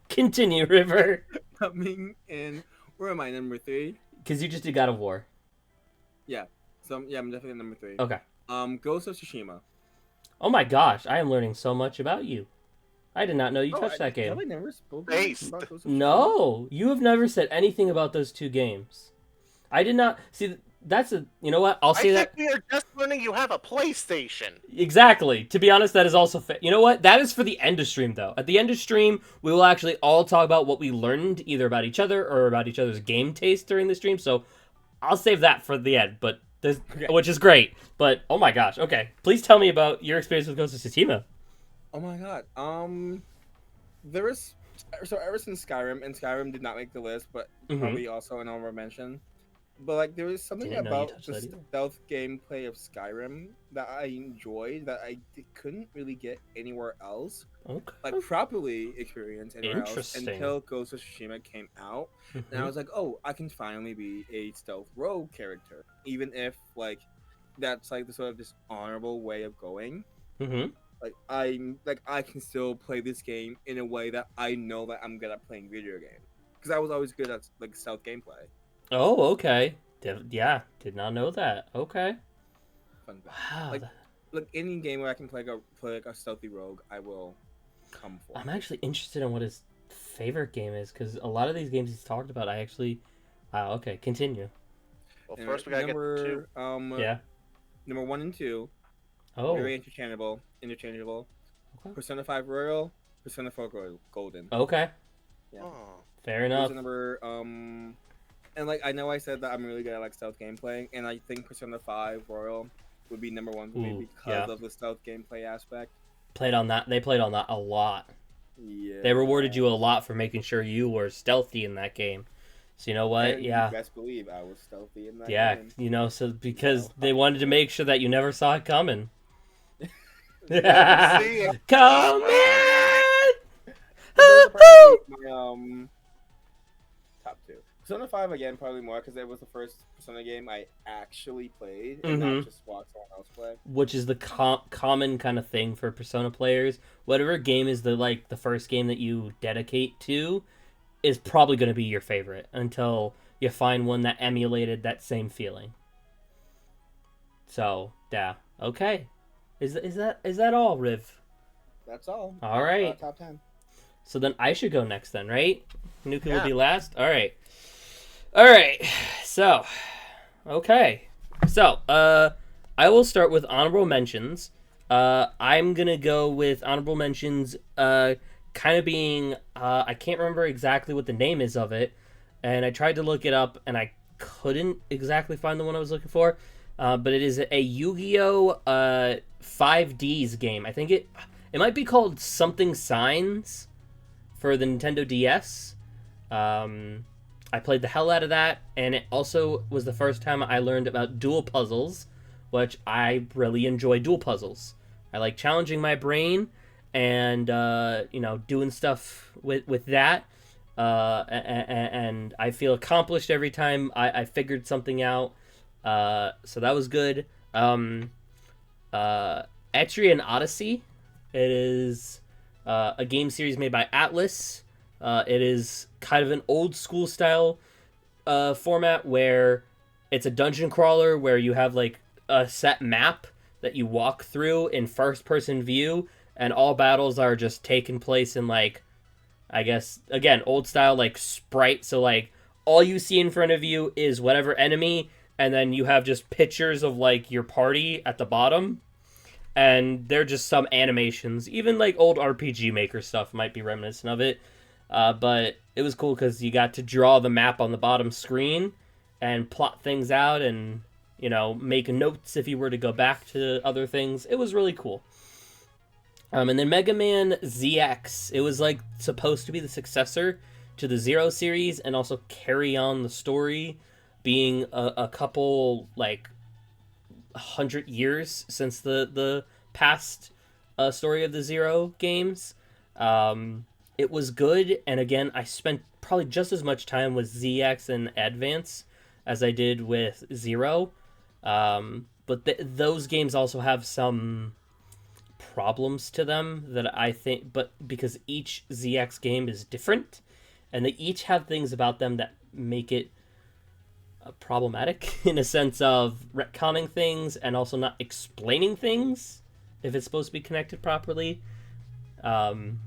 Continue, River. Coming in, where am I? Number 3. Because you just did God of War. So yeah, I'm definitely number 3. Okay. Ghost of Tsushima. Oh my gosh, I am learning so much about you. I did not know you touched that game. Have I never spoken Based. about Ghost of Tsushima? No, you have never said anything about those two games. I did not see. That's a. You know what? I'll I say think that we are just learning you have a PlayStation. exactly. To be honest, that is also. You know what? That is for the end of stream, though. At the end of stream, we will actually all talk about what we learned, either about each other or about each other's game taste during the stream. So, I'll save that for the end. But there's, which is great. But oh my gosh. Okay, please tell me about your experience with Ghost of Tsushima. Oh my god. There is so ever since Skyrim, and Skyrim did not make the list, but probably also an honorable mention. But like there was something Didn't know you about touched the that either. stealth gameplay of Skyrim that I enjoyed that I couldn't really get anywhere else, Okay. like properly experience anywhere else Interesting. until Ghost of Tsushima came out, and I was like, oh, I can finally be a stealth rogue character, even if like that's like the sort of dishonorable way of going. Mm-hmm. Like I can still play this game in a way that I know that I'm good at playing video games, because I was always good at like stealth gameplay. Oh, okay. Did not know that. Okay. Fun fact. Wow. Like any game where I can play like a stealthy rogue, I will come for. I'm actually interested in what his favorite game is, because a lot of these games he's talked about, I actually. Wow. Okay. Continue. Well, first we gotta get to 2. Yeah. Number 1 and 2. Oh. Very interchangeable. Okay. Persona 5 Royal, Persona 4 Golden. Okay. Yeah. Oh. Fair Those enough. are number and like I know I said that I'm really good at like stealth gameplay, and I think Persona 5 Royal would be number 1 for me Ooh, because yeah. of the stealth gameplay aspect. Played on that. They played on that a lot. Yeah. They rewarded you a lot for making sure you were stealthy in that game. So you know what? And Yeah. You best believe I was stealthy in that Yeah. game. You know, so because they wanted to make sure that you never saw it coming. See ya. Come in! Those are probably my top 2. Persona 5 again, probably more because it was the first Persona game I actually played and not just watched someone else play. Which is the common kind of thing for Persona players. Whatever game is the first game that you dedicate to is probably going to be your favorite until you find one that emulated that same feeling. So, yeah. Okay. Is that all, Riv? That's all. All right. Top 10. So then I should go next then, right? Nuka will Yeah. be last? All right. All right. So, okay. So, I will start with honorable mentions. I'm going to go with honorable mentions kind of being I can't remember exactly what the name is of it, and I tried to look it up and I couldn't exactly find the one I was looking for. But it is a Yu-Gi-Oh 5Ds game. I think it might be called something Signs for the Nintendo DS. I played the hell out of that, and it also was the first time I learned about dual puzzles, which I really enjoy dual puzzles. I like challenging my brain and doing stuff with that. And I feel accomplished every time I figured something out. So that was good. Etrian Odyssey. It is a game series made by Atlas. It is kind of an old school style format where it's a dungeon crawler where you have like a set map that you walk through in first person view, and all battles are just taking place in like, I guess, again, old style like sprite. So like all you see in front of you is whatever enemy, and then you have just pictures of like your party at the bottom, and they're just some animations. Even like old RPG Maker stuff might be reminiscent of it. But it was cool because you got to draw the map on the bottom screen and plot things out and, make notes if you were to go back to other things. It was really cool. And then Mega Man ZX. It was like supposed to be the successor to the Zero series and also carry on the story, being a couple, like, 100 years since the past story of the Zero games. It was good, and again, I spent probably just as much time with ZX and Advance as I did with Zero. But those games also have some problems to them that I think, but because each ZX game is different, and they each have things about them that make it problematic in a sense of retconning things and also not explaining things if it's supposed to be connected properly. And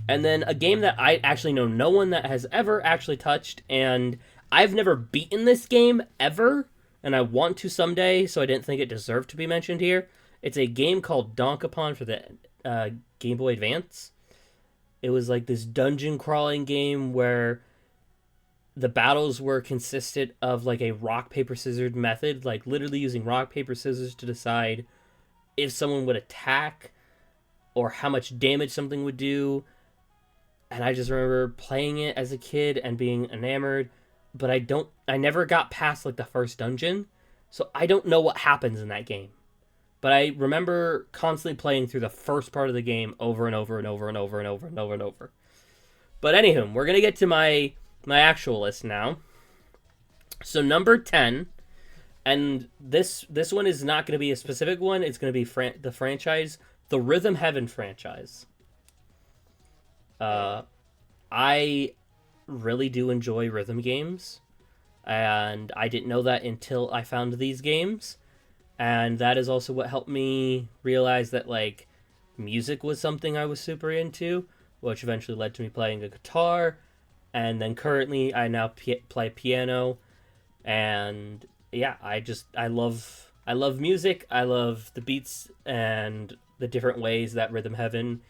then a game that I actually know no one that has ever actually touched, and I've never beaten this game ever, and I want to someday, so I didn't think it deserved to be mentioned here. It's a game called Donkapon for the Game Boy Advance. It was like this dungeon crawling game where the battles were consisted of like a rock, paper, scissors method, like literally using rock, paper, scissors to decide if someone would attack or how much damage something would do. And I just remember playing it as a kid and being enamored, but I never got past like the first dungeon, so I don't know what happens in that game. But I remember constantly playing through the first part of the game over and over and over and over and over and over and over. But anywho, we're gonna get to my actual list now. So number 10, and this one is not going to be a specific one. It's going to be the franchise, the Rhythm Heaven franchise. I really do enjoy rhythm games, and I didn't know that until I found these games. And that is also what helped me realize that, like, music was something I was super into, which eventually led to me playing a guitar. And then currently I now play piano. And yeah, I love music. I love the beats and the different ways that Rhythm Heaven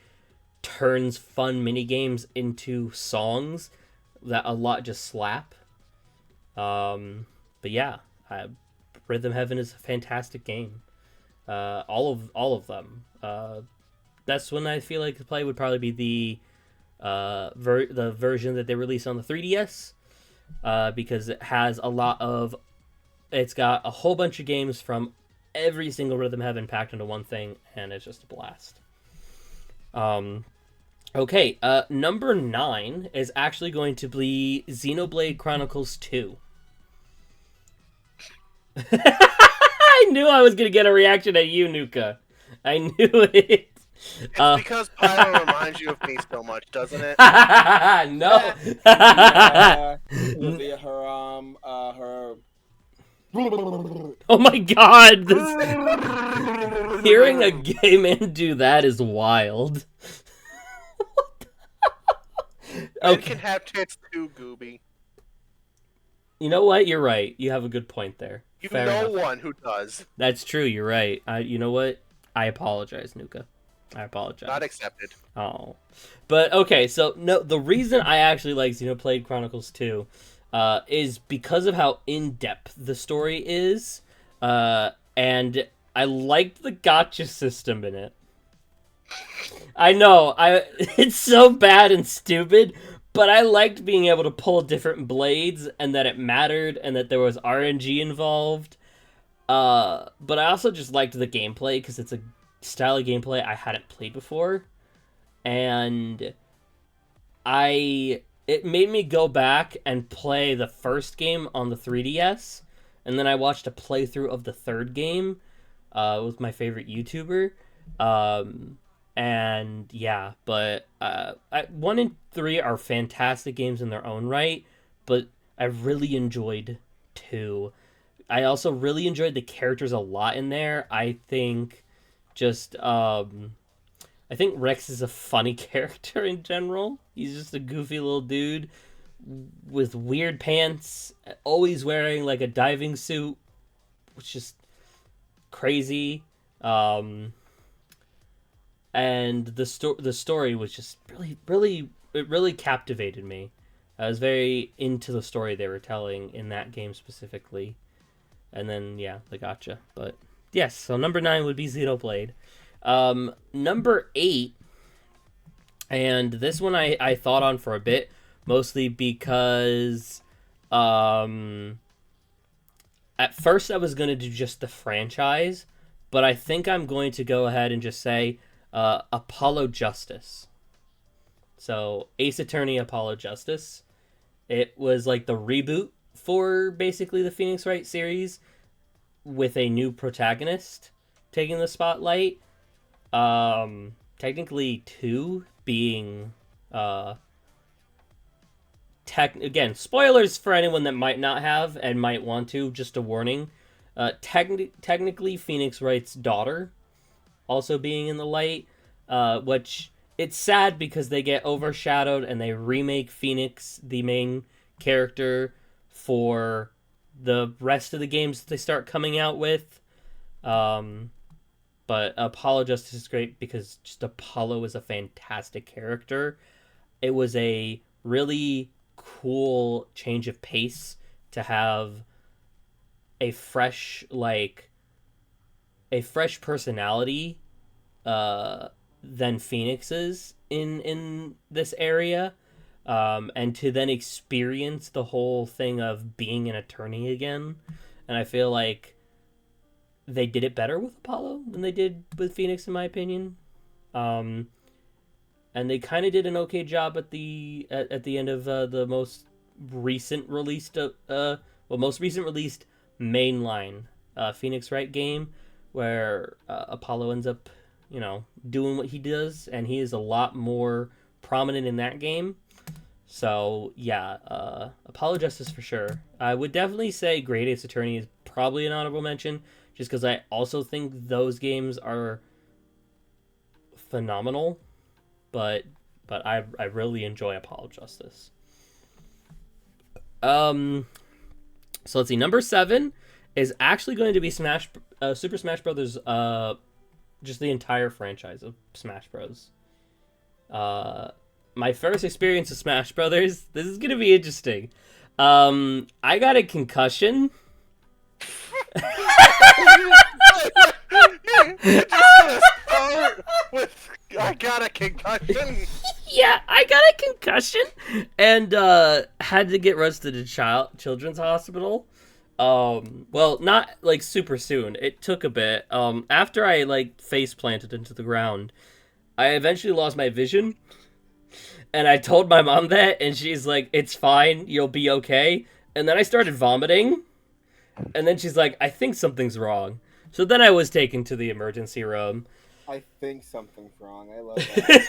turns fun mini games into songs that a lot just slap. But yeah, Rhythm Heaven is a fantastic game. All of them. That's when I feel like the play would probably be the version that they released on the 3DS, because it has it's got a whole bunch of games from every single Rhythm Heaven packed into one thing, and it's just a blast. Okay, number 9 is actually going to be Xenoblade Chronicles 2. I knew I was going to get a reaction at you, Nuka. I knew it. It's because Pyro reminds you of me so much, doesn't it? No. Her. Oh my god! Hearing a gay man do that is wild. Men can have tits too, Gooby. You know what? You're right. You have a good point there. You Fair know enough. one who does. That's true. You're right. You know what? I apologize, Nuka. I apologize. Not accepted. Oh. But, okay, so, no, the reason I actually like Xenoblade Chronicles 2 is because of how in-depth the story is, and I liked the gacha system in it. I know, it's so bad and stupid, but I liked being able to pull different blades, and that it mattered, and that there was RNG involved. But I also just liked the gameplay, because it's a style of gameplay I hadn't played before. And it made me go back and play the first game on the 3DS, and then I watched a playthrough of the third game with my favorite YouTuber. And yeah, but 1 and 3 are fantastic games in their own right, but I really enjoyed 2. I also really enjoyed the characters a lot in there. I think Rex is a funny character in general. He's just a goofy little dude with weird pants, always wearing like a diving suit, which is crazy. And the story was just really captivated me. I was very into the story they were telling in that game specifically. And then, yeah, the gacha. But, yes, so number 9 would be Xenoblade. Number 8, and this one I thought on for a bit, mostly because, at first I was going to do just the franchise, but I think I'm going to go ahead and just say, Apollo Justice. So, Ace Attorney Apollo Justice. It was like the reboot for basically the Phoenix Wright series with a new protagonist taking the spotlight. Technically 2 being again, spoilers for anyone that might not have and might want to, just a warning. Technically Phoenix Wright's daughter also being in the light, which it's sad because they get overshadowed and they remake Phoenix, the main character, for the rest of the games that they start coming out with. But Apollo Justice is great because just Apollo is a fantastic character. It was a really cool change of pace to have a fresh personality than Phoenix's in this area, and to then experience the whole thing of being an attorney again. And I feel like they did it better with Apollo than they did with Phoenix, in my opinion. And they kind of did an okay job at the end of the most recent released mainline Phoenix Wright game, where Apollo ends up, doing what he does, and he is a lot more prominent in that game. So yeah, Apollo Justice for sure. I would definitely say Great Ace Attorney is probably an honorable mention, just because I also think those games are phenomenal. But I really enjoy Apollo Justice. So let's see. Number 7 is actually going to be Super Smash Brothers. Just the entire franchise of Smash Bros. My first experience with Smash Brothers. This is gonna be interesting. I got a concussion. You're just gonna start with I got a concussion. Yeah, I got a concussion and had to get rushed to the children's hospital. Well, not like super soon. It took a bit. After I face planted into the ground, I eventually lost my vision. And I told my mom that, and she's like, "It's fine, you'll be okay." And then I started vomiting. And then she's like, "I think something's wrong." So then I was taken to the emergency room. I think something's wrong. I love that.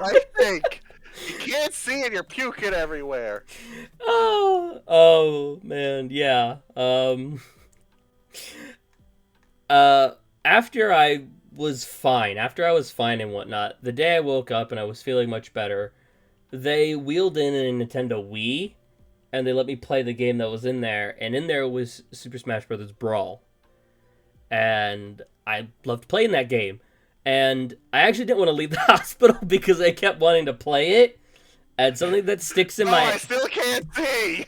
I think you can't see it. You're puking everywhere. Oh man, yeah. After I was fine and whatnot, the day I woke up and I was feeling much better, they wheeled in a Nintendo Wii, and they let me play the game that was in there, and in there was Super Smash Bros. Brawl. And I loved playing that game. And I actually didn't want to leave the hospital because I kept wanting to play it. And something that sticks in my... I still can't see!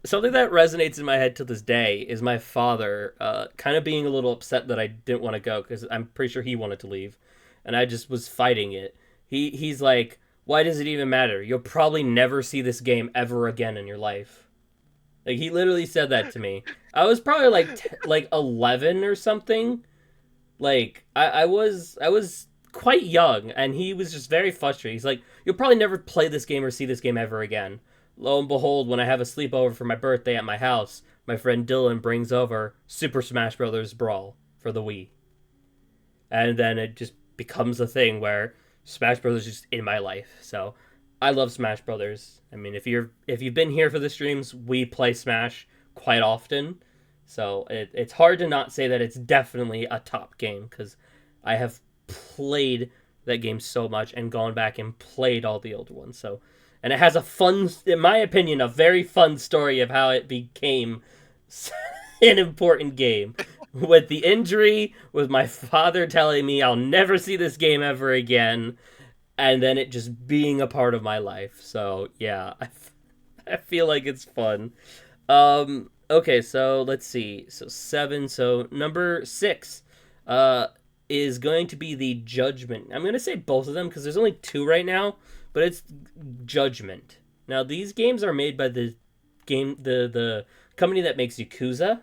Something that resonates in my head to this day is my father kind of being a little upset that I didn't want to go, because I'm pretty sure he wanted to leave. And I just was fighting it. He's like, "Why does it even matter? You'll probably never see this game ever again in your life." Like, he literally said that to me. I was probably like 11 or something. Like, I was quite young, and he was just very frustrated. He's like, "You'll probably never play this game or see this game ever again." Lo and behold, when I have a sleepover for my birthday at my house, my friend Dylan brings over Super Smash Bros. Brawl for the Wii. And then it just becomes a thing where Smash Bros. Is just in my life. So I love Smash Brothers. I mean, if you've been here for the streams, we play Smash quite often. So it's hard to not say that it's definitely a top game, because I have played that game so much and gone back and played all the older ones. So, and it has a fun, in my opinion, a very fun story of how it became an important game. With the injury, with my father telling me I'll never see this game ever again, and then it just being a part of my life. So yeah, I feel like it's fun. Okay, so let's see. So 7. So number 6 is going to be the Judgment. I'm going to say both of them because there's only 2 right now, but it's Judgment. Now, these games are made by the company that makes Yakuza.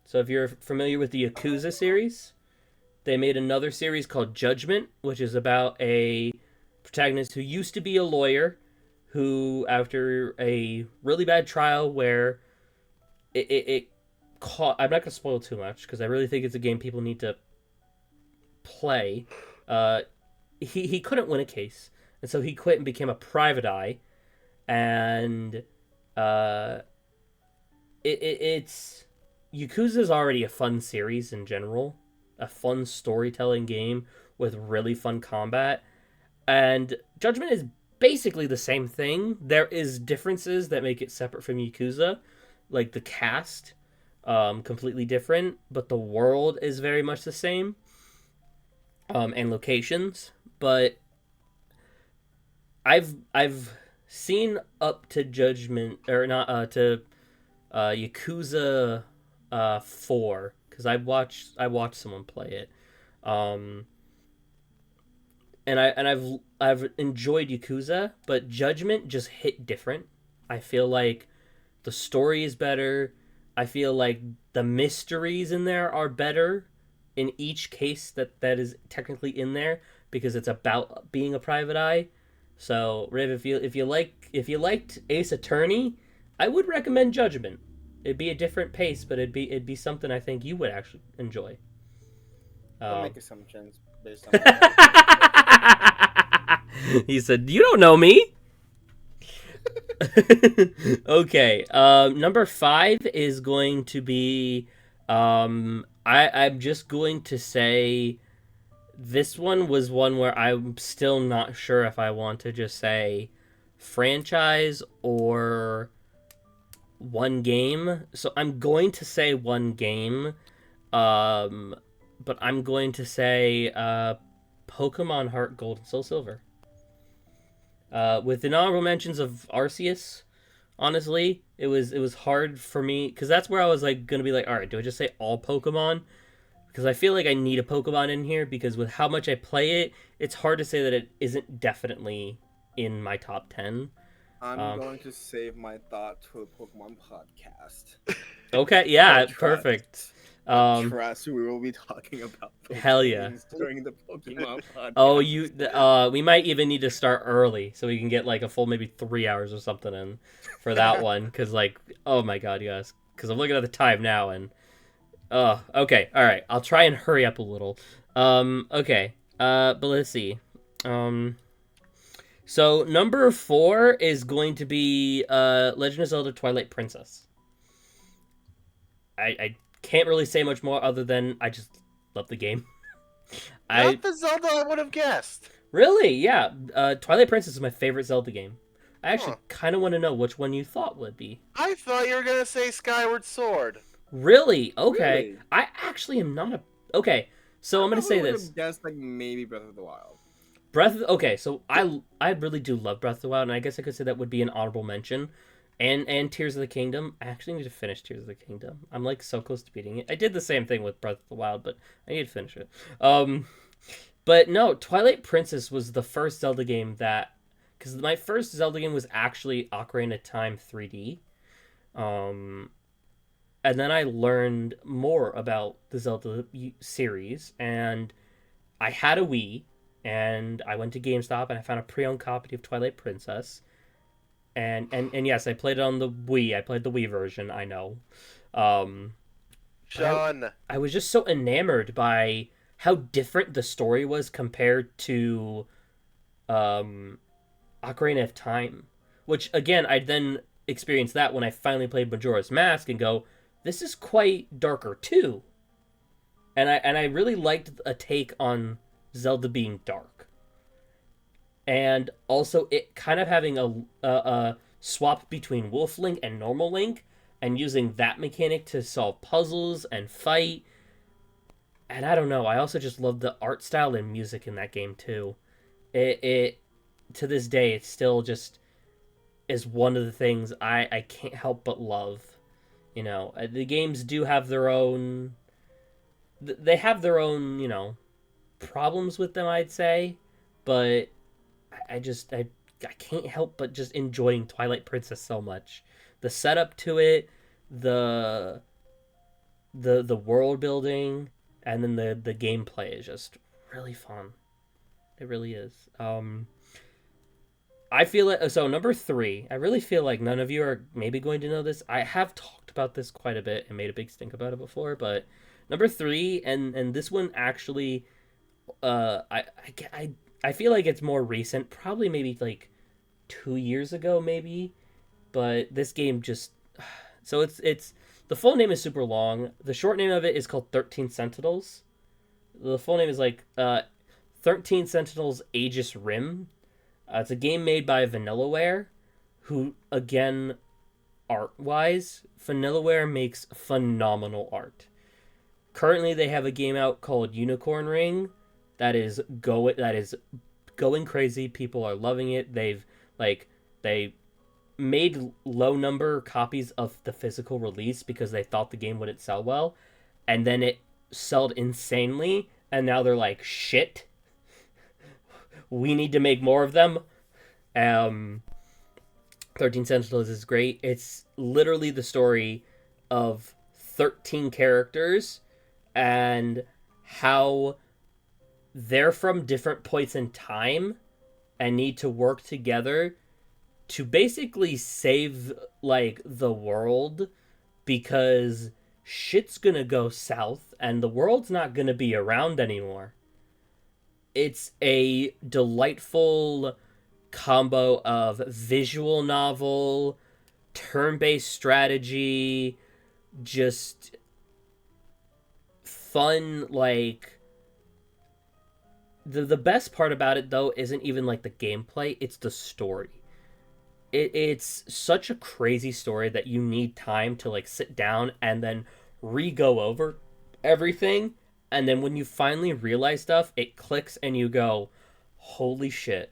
So if you're familiar with the Yakuza series, they made another series called Judgment, which is about a protagonist who used to be a lawyer, who, after a really bad trial where it caught... I'm not going to spoil too much, because I really think it's a game people need to play. He couldn't win a case, and so he quit and became a private eye, and it's Yakuza's already a fun series in general, a fun storytelling game with really fun combat, and Judgment is basically the same thing. There is differences that make it separate from Yakuza, like the cast, completely different, but the world is very much the same, and locations. But I've seen up to Judgment or not to Yakuza 4 because I watched someone play it, um, and I've enjoyed Yakuza, but Judgment just hit different. I feel like the story is better. I feel like the mysteries in there are better in each case that is technically in there because it's about being a private eye. So, Riv, if you liked Ace Attorney, I would recommend Judgment. It'd be a different pace, but it'd be something I think you would actually enjoy. Don't make assumptions based on. He said, "You don't know me." Okay. Number 5 is going to be. I'm just going to say. This one was one where I'm still not sure if I want to just say franchise or one game. So I'm going to say one game. But I'm going to say Pokemon Heart Gold and Soul Silver. With the honorable mentions of Arceus, honestly, it was hard for me because that's where I was like gonna be like, all right, do I just say all Pokemon? Because I feel like I need a Pokemon in here because with how much I play it, it's hard to say that it isn't definitely in my top 10. I'm going to save my thought to a Pokemon podcast. Okay, yeah, perfect. Trust, we will be talking about Pokemon hell yeah during the Pokemon podcast. Oh, we might even need to start early so we can get like a full maybe 3 hours or something in for that one. Because like, oh my god, yes. Because I'm looking at the time now and. Okay, all right. I'll try and hurry up a little. Okay. But let's see. So number 4 is going to be Legend of Zelda: Twilight Princess. I can't really say much more other than I just love the game. Not the Zelda I would have guessed. Really, yeah. Twilight Princess is my favorite Zelda game. I actually kind of want to know which one you thought would be. I thought you were gonna say Skyward Sword. Really? Okay. Really? I actually am not a. Okay, so I'm gonna say this. Guess like maybe Breath of the Wild. Okay, so I really do love Breath of the Wild, and I guess I could say that would be an honorable mention. And Tears of the Kingdom. I actually need to finish Tears of the Kingdom. I'm like so close to beating it. I did the same thing with Breath of the Wild, but I need to finish it. But no, Twilight Princess was the first Zelda game that, because my first Zelda game was actually Ocarina of Time 3D. And then I learned more about the Zelda series, and I had a Wii, and I went to GameStop, and I found a pre-owned copy of Twilight Princess, and yes, I played it on the Wii. I played the Wii version, I know. Sean. I was just so enamored by how different the story was compared to Ocarina of Time, which, again, I then experienced that when I finally played Majora's Mask and go, this is quite darker too, and I really liked a take on Zelda being dark, and also it kind of having a swap between Wolf Link and normal Link, and using that mechanic to solve puzzles and fight. And I don't know, I also just love the art style and music in that game too. It to this day, it still just is one of the things I can't help but love. You know, the games do have their own. They have their own, you know, problems with them, I'd say, but I can't help but just enjoying Twilight Princess so much. The setup to it, the world building, and then the gameplay is just really fun. It really is. I feel it. So number 3, I really feel like none of you are maybe going to know this. I have talked about this quite a bit and made a big stink about it before, but number 3, and this one actually, I feel like it's more recent, probably maybe like 2 years ago, maybe. But this game just, So it's the full name is super long. The short name of it is called 13 Sentinels. The full name is like 13 Sentinels Aegis Rim. It's a game made by Vanillaware, who, again, art-wise, Vanillaware makes phenomenal art. Currently, they have a game out called Unicorn Ring that is going crazy. People are loving it. They made low number copies of the physical release because they thought the game wouldn't sell well, and then it sold insanely, and now they're like, shit, we need to make more of them. 13 Sentinels is great. It's literally the story of 13 characters and how they're from different points in time and need to work together to basically save, like, the world, because shit's gonna go south and the world's not gonna be around anymore. It's a delightful combo of visual novel, turn-based strategy, just fun, like... The best part about it, though, isn't even, like, the gameplay, it's the story. It's such a crazy story that you need time to, like, sit down and then re-go over everything, and then when you finally realize stuff, it clicks and you go, holy shit.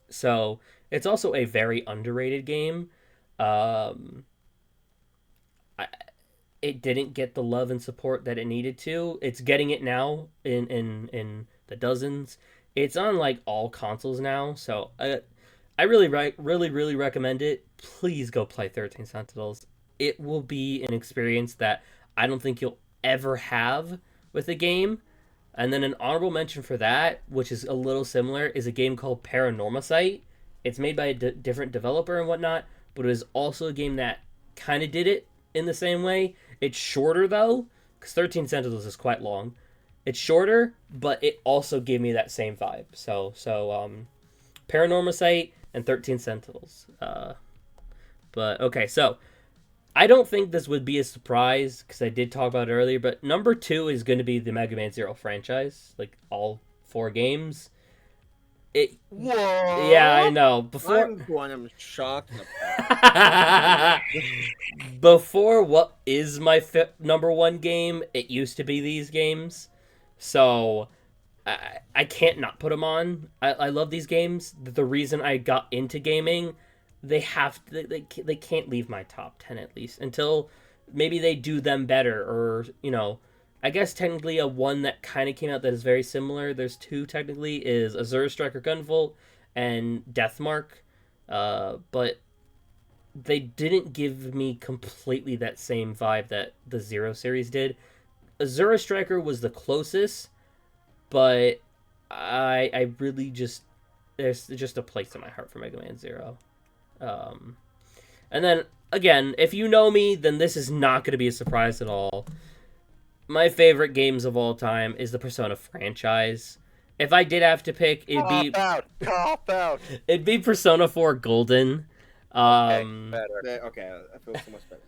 So, it's also a very underrated game. It didn't get the love and support that it needed to. It's getting it now in the dozens. It's on, like, all consoles now, so I really recommend it. Please go play 13 Sentinels. It will be an experience that I don't think you'll ever have with a game. And then an honorable mention for that, which is a little similar, is a game called Paranormasight. It's made by a different developer and whatnot, but it is also a game that kind of did it in the same way. It's shorter, though, because 13 Sentinels is quite long. It's shorter, but it also gave me that same vibe. So Paranormasight and 13 Sentinels. But, okay, so I don't think this would be a surprise, because I did talk about it earlier, but number 2 is going to be the Mega Man Zero franchise, like all 4 games. Whoa! Yeah, I know. I'm shocked. Before what is my number 1 game, it used to be these games. So I can't not put them on. I love these games. The reason I got into gaming, they can't leave my top 10 at least until maybe they do them better, or, you know, I guess technically a one that kind of came out that is very similar. There's 2 technically, is Azure Striker Gunvolt and Deathmark, but they didn't give me completely that same vibe that the Zero series did. Azure Striker was the closest, but I really just, there's just a place in my heart for Mega Man Zero. And then, again, if you know me, then this is not going to be a surprise at all. My favorite games of all time is the Persona franchise. If I did have to pick, Cop out. it'd be Persona 4 Golden. Better. Okay, I feel so much better.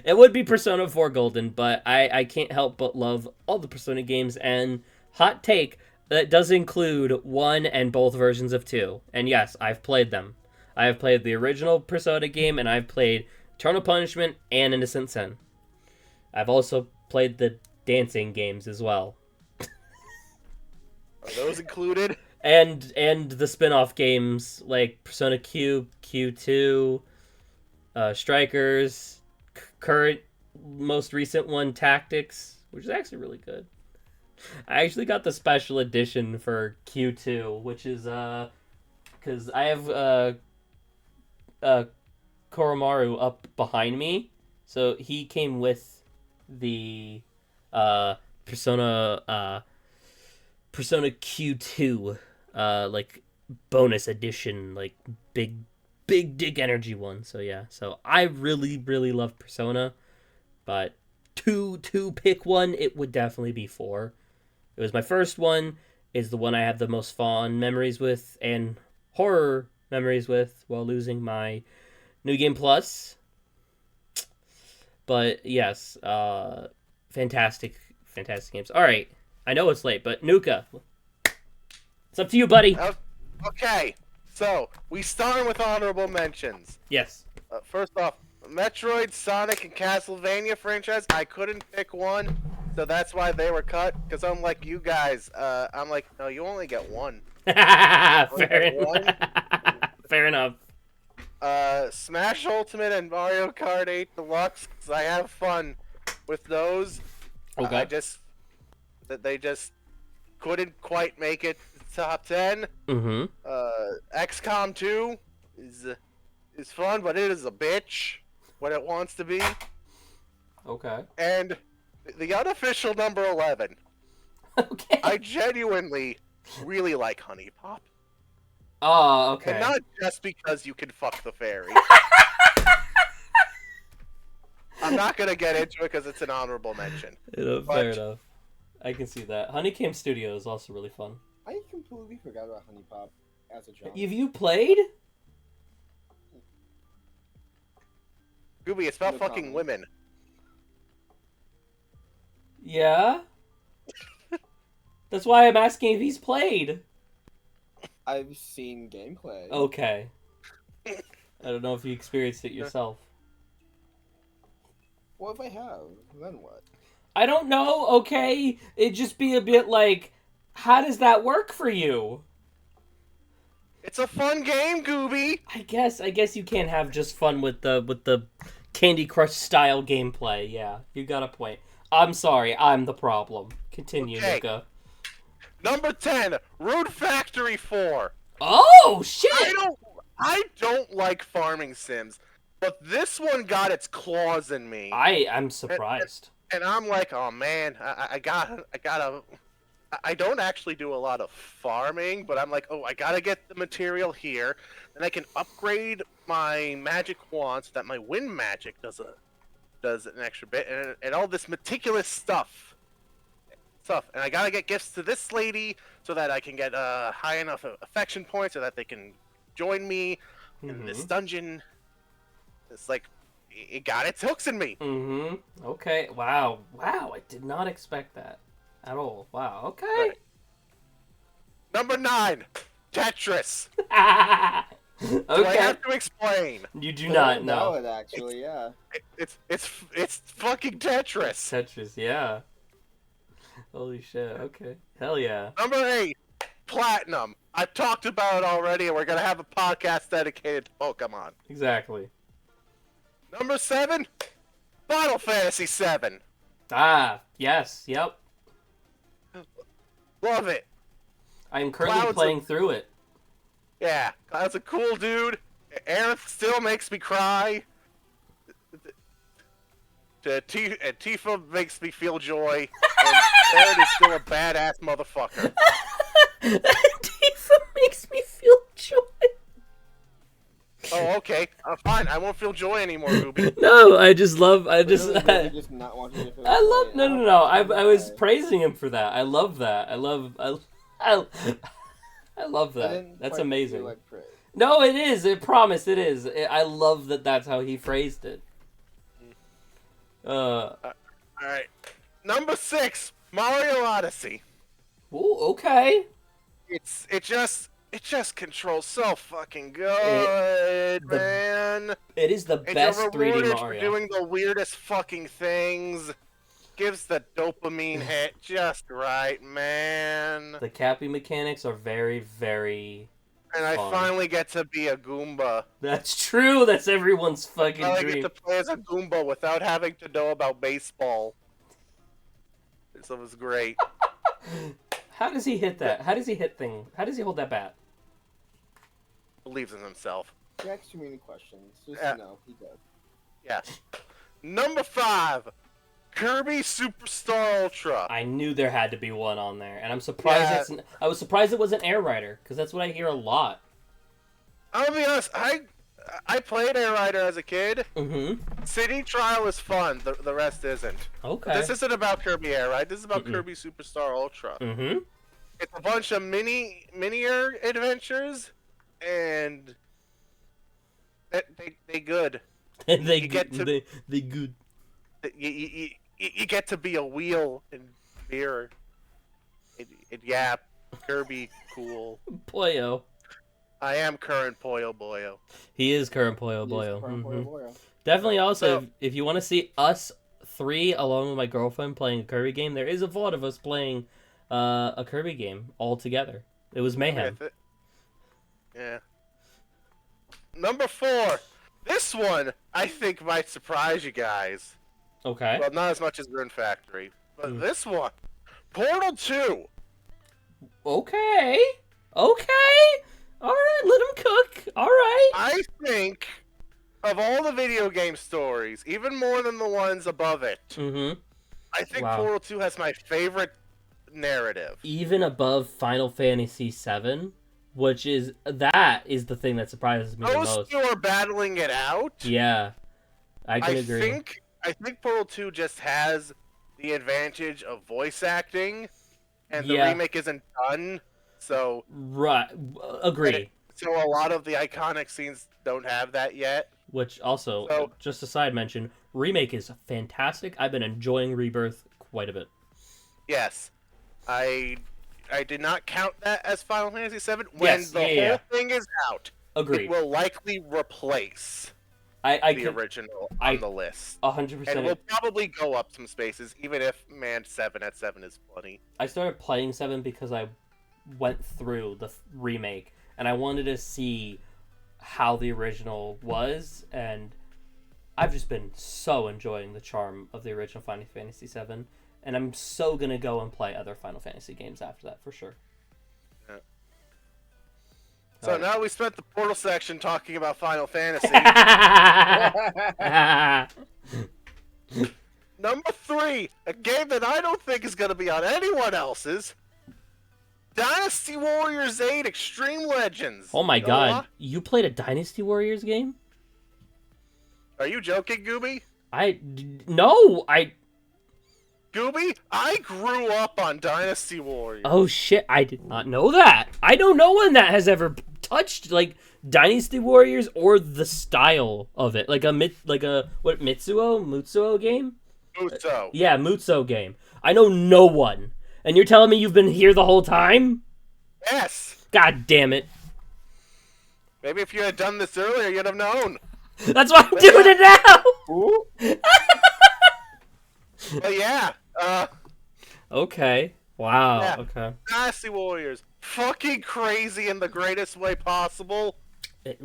It would be Persona 4 Golden, but I can't help but love all the Persona games, and hot take, that does include 1 and both versions of 2. And yes, I've played them. I have played the original Persona game, and I've played Eternal Punishment and Innocent Sin. I've also played the dancing games as well. Are those included? And the spin-off games like Persona Q, Q2, Strikers, current most recent one, Tactics, which is actually really good. I actually got the special edition for Q2, which is because I have Koromaru up behind me, so he came with the Persona Q2 like bonus edition, like big dick energy one. So yeah, so I really love Persona, but to pick one, it would definitely be 4. It was my first one, is the one I have the most fond memories with and horror memories with while losing my New Game Plus. But yes, fantastic games. All right, I know it's late, but Nuka, it's up to you, buddy. Okay, so we start with honorable mentions. Yes. First off, Metroid, Sonic, and Castlevania franchise. I couldn't pick one, so that's why they were cut. Because I'm like you guys. I'm like, no, you only get one. Fair enough. Smash Ultimate and Mario Kart 8 Deluxe. 'Cause I have fun with those. Okay. They just couldn't quite make it top 10. Mm-hmm. XCOM 2 is fun, but it is a bitch when it wants to be. Okay. And the unofficial number 11. Okay. I genuinely really like Honey Pop. Oh, okay. And not just because you can fuck the fairy. I'm not gonna get into it because it's an honorable mention. Fair enough. I can see that. Honeycomb Studio is also really fun. I completely forgot about Honey Pop as a genre. Have you played? Gooby, it's about No fucking comment. women. Yeah. That's why I'm asking if he's played. I've seen gameplay. Okay. I don't know if you experienced it yourself. Well, if I have, then what? I don't know, okay? It'd just be a bit like, how does that work for you? It's a fun game, Gooby. I guess you can't have just fun with the Candy Crush style gameplay. Yeah, you got a point. I'm sorry, I'm the problem. Continue, Okay. Nuka. Number 10, Road Factory 4. Oh shit! I don't like farming sims, but this one got its claws in me. I'm surprised. And I'm like, oh man, I don't actually do a lot of farming, but I'm like, oh, I gotta get the material here, then I can upgrade my magic wand so that my wind magic does an extra bit, and all this meticulous stuff. And I gotta get gifts to this lady so that I can get high enough affection points so that they can join me in this dungeon. It's like, it got its hooks in me. Mm-hmm. Okay. Wow. I did not expect that at all. Wow. Okay. Right. Number 9, Tetris. Okay. Do I have to explain? You do not know. It actually, yeah. It's fucking Tetris. Tetris, yeah. Holy shit. Okay. Hell yeah. Number 8, Platinum. I talked about it already, and we're gonna have a podcast dedicated to Pokemon. Exactly. Number 7, Final Fantasy 7. Ah. Yes. Yep. Love it. I am currently Cloud's playing through it. Yeah, Cloud's a cool dude. Aerith still makes me cry. And Tifa makes me feel joy. And Aerith is still a badass motherfucker. Tifa makes me feel joy. Oh, okay. Fine. I won't feel joy anymore, Gooby. No, I just not wanting to feel I love joy. no. I was praising him for that. I love that. I love that. That's amazing. Like praise. No, it is. I promise it is. I love that. That's how he phrased it. All right. Number 6, Mario Odyssey. Ooh, okay. It just controls so fucking good, man. It is the best you're 3D rewarded Mario. for doing the weirdest fucking things. Gives the dopamine hit just right, man. The cappy mechanics are very, very. And I fun. finally get to be a Goomba. That's true. That's everyone's fucking I dream. get to play as a Goomba without having to know about baseball. So it was great. How does he hit that? How does he hit thing? How does he hold that bat? Believes in himself. He asks too many questions. Just Yeah. he does. Yes. Number 5, Kirby Superstar Ultra. I knew there had to be one on there, and I'm surprised I was surprised it wasn't Air Rider, because that's what I hear a lot. I'll be honest, I played Air Rider as a kid. Mm-hmm. City Trial is fun, the rest isn't. Okay. This isn't about Kirby Air Ride, this is about Kirby Superstar Ultra. Mm-hmm. It's a bunch of minier adventures, and they good. they You get to- they good. you get to be a wheel and mirror. And yeah, Kirby, cool. Poyo. I am current Poyo Boyo. He is current Poyo He is Boyo. current Mhm. Boyo. Definitely also, So- if you want to see us three along with my girlfriend playing a Kirby game, there is a VOD of us playing a Kirby game all together. It was mayhem. Yeah. Number 4. This one, I think, might surprise you guys. Okay. Well, not as much as Rune Factory. But Hmm. this one, Portal 2. Okay. Okay. All right, let him cook. All right. I think, of all the video game stories, even more than the ones above it, Mm-hmm. I think Wow. Portal 2 has my favorite narrative. Even above Final Fantasy VII, which is the thing that surprises me the Those most. two are battling it out. Yeah, I can agree. I think Portal 2 just has the advantage of voice acting, and the Yeah. remake isn't done, so Right, agree. so a lot of the iconic scenes don't have that yet. Which also, So- just a side mention, remake is fantastic. I've been enjoying Rebirth quite a bit. Yes, I did not count that as Final Fantasy VII. When Yes, the yeah. whole thing is out, Agreed. it will likely replace I the can original I- on the list. 100%. And we'll probably go up some spaces, even if, man, 7 at 7 is funny. I started playing 7 because I went through the remake and I wanted to see how the original was, and I've just been so enjoying the charm of the original Final Fantasy VII, and I'm so gonna go and play other Final Fantasy games after that for sure. So Alright. now we spent the Portal section talking about Final Fantasy. Number 3, a game that I don't think is going to be on anyone else's. Dynasty Warriors 8 Extreme Legends. Oh my You know god, what? you played a Dynasty Warriors game? Are you joking, Gooby? No, Gooby, I grew up on Dynasty Warriors. oh shit, I did not know that. I don't know when that has ever touched like Dynasty Warriors or the style of it, like a Mutsuo game. Muso. Yeah, Mutsuo game. I know no one, and you're telling me you've been here the whole time? Yes. God damn it! Maybe if you had done this earlier, you'd have known. That's why I'm doing it now. Ooh. But yeah, Okay. Wow. Yeah. Okay. Dynasty Warriors. Fucking crazy in the greatest way possible. It-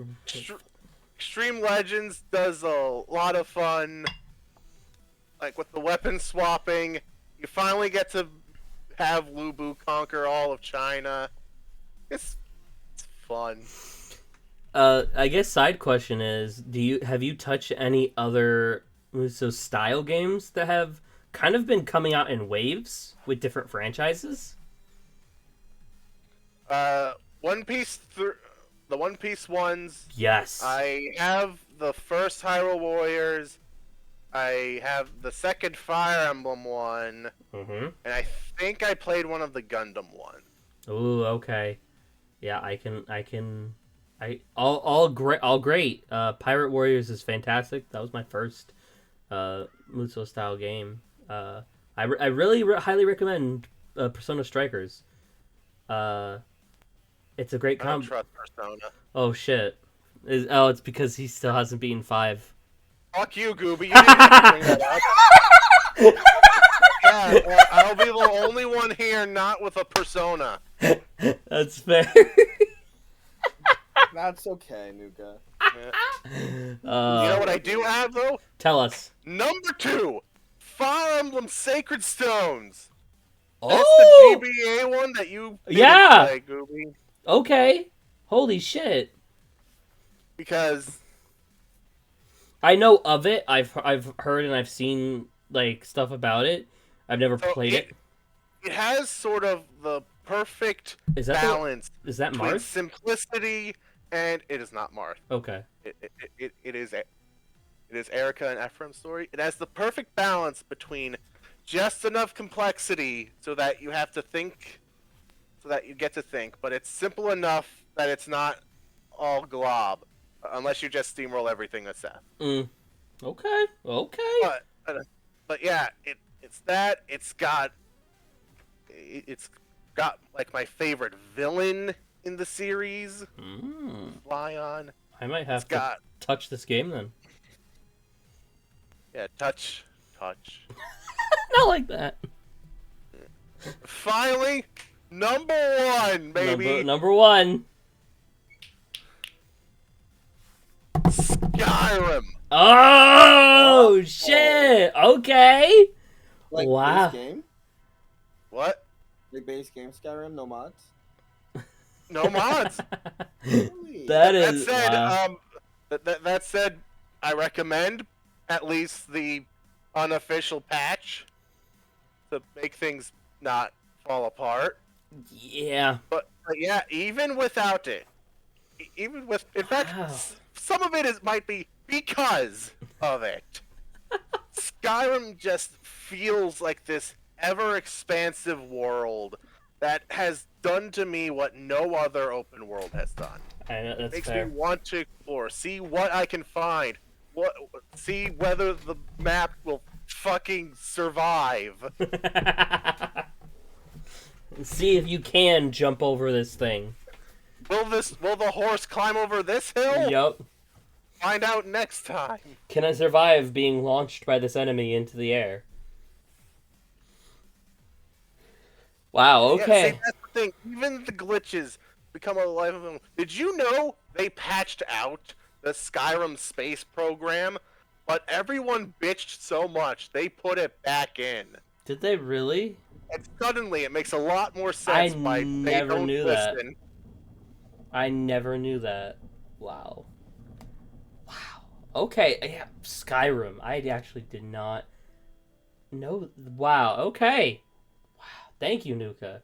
Extreme Legends does a lot of fun. Like with the weapon swapping, you finally get to have Lu Bu conquer all of China. It's fun. I guess side question is, have you touched any other Musou style games that have kind of been coming out in waves with different franchises? One Piece, the One Piece ones. Yes. I have the first Hyrule Warriors. I have the second Fire Emblem one, Mm-hmm. and I think I played one of the Gundam ones. Ooh, okay. Yeah, all great. Pirate Warriors is fantastic. That was my first Musou style game. I really highly recommend Persona Strikers. It's a great I don't comp. trust Persona. Oh shit! It's because he still hasn't beaten 5. Fuck you, Gooby. You didn't have to bring that up. Yeah, I'll be the only one here not with a Persona. That's fair. That's okay, Nuka. You know what I do have, though? Tell us. Number 2, Fire Emblem Sacred Stones. That's Oh, the GBA one that you didn't Yeah. play, Gooby. okay. Holy shit! Because I know of it. I've heard and I've seen like stuff about it. I've never So played it. it has sort of the perfect Is that balance is that between Marth? simplicity and it is not Marth. Okay. It is Erica and Ephraim's story. It has the perfect balance between just enough complexity so that you have to think, so that you get to think, but it's simple enough that it's not all glob, unless you just steamroll everything that's said. Okay. Okay. But but yeah, it's that. It's got like my favorite villain in the series. Fly on. I might It's have to got touch this game then. yeah, touch. Not like that. Finally, number one, baby. Number one. Skyrim. Oh shit! Okay. Like Wow. base game? What? Like base game Skyrim, no mods? No mods. Really? That That is said, wow. that said, I recommend at least the unofficial patch to make things not fall apart. Yeah. But yeah, even without it, even with, in fact, Wow. some of it might be because of it. Skyrim just feels like this ever-expansive world that has done to me what no other open world has done. I know, that's Makes fair. me want to explore, see what I can find, see whether the map will fucking survive. See if you can jump over this thing. Will the horse climb over this hill? Yup. Find out next time. Can I survive being launched by this enemy into the air? Wow, Yeah, okay. see, that's the thing. Even the glitches become a life of them. Did you know they patched out the Skyrim space program, but everyone bitched so much they put it back in. Did they really? And suddenly it makes a lot more sense by they never don't knew that. listen. I never knew that. Wow. Wow. Okay, yeah, Skyrim. I actually did not know. Wow, okay. Wow. Thank you, Nuka.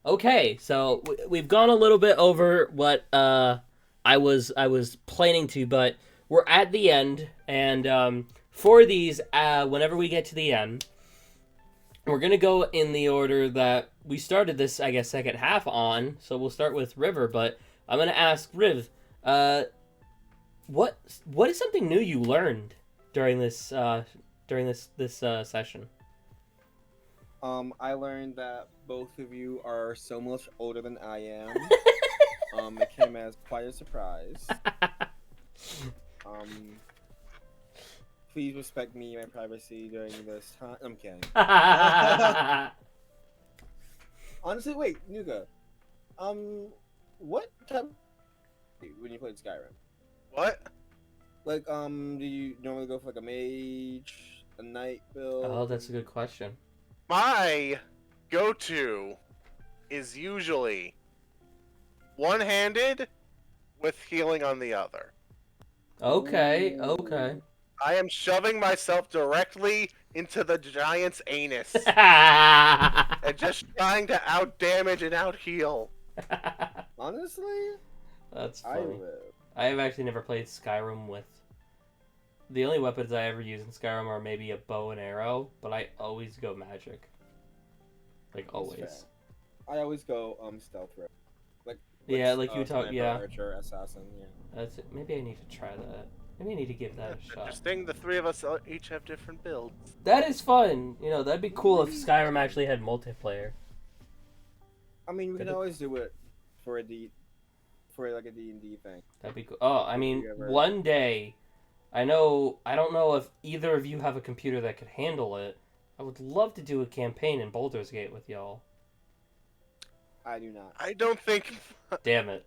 Okay, so we've gone a little bit over what I was planning to, but we're at the end, and for these, whenever we get to the end, we're gonna go in the order that we started this, I guess, second half on. So we'll start with River, but I'm gonna ask Riv, what is something new you learned during this session? I learned that both of you are so much older than I am. It came as quite a surprise. Please respect me and my privacy during this time. I'm kidding. Honestly, wait, Nuka. What type when you played Skyrim? What? Like, do you normally go for like a mage, a knight build? Oh, that's a good question. My go-to is usually one-handed with healing on the other. Okay, okay. I am shoving myself directly into the giant's anus and just trying to out-damage and out-heal. Honestly, That's I funny. live. I have actually never played Skyrim with. The only weapons I ever use in Skyrim are maybe a bow and arrow, but I always go magic. Like always. Fair. I always go stealth route. Like Yeah, like you talk. sniper, Yeah, archer, assassin. Yeah. that's it. Maybe I need to try that. Maybe I need to give that a shot. Interesting, the three of us each have different builds. That is fun. You know, that'd be cool if Skyrim actually had multiplayer. I mean, we can That'd- always do it for a like a D&D thing. That'd be cool. Oh, I mean, you ever- one day. I don't know if either of you have a computer that could handle it. I would love to do a campaign in Baldur's Gate with y'all. I do not. I don't think... Damn it.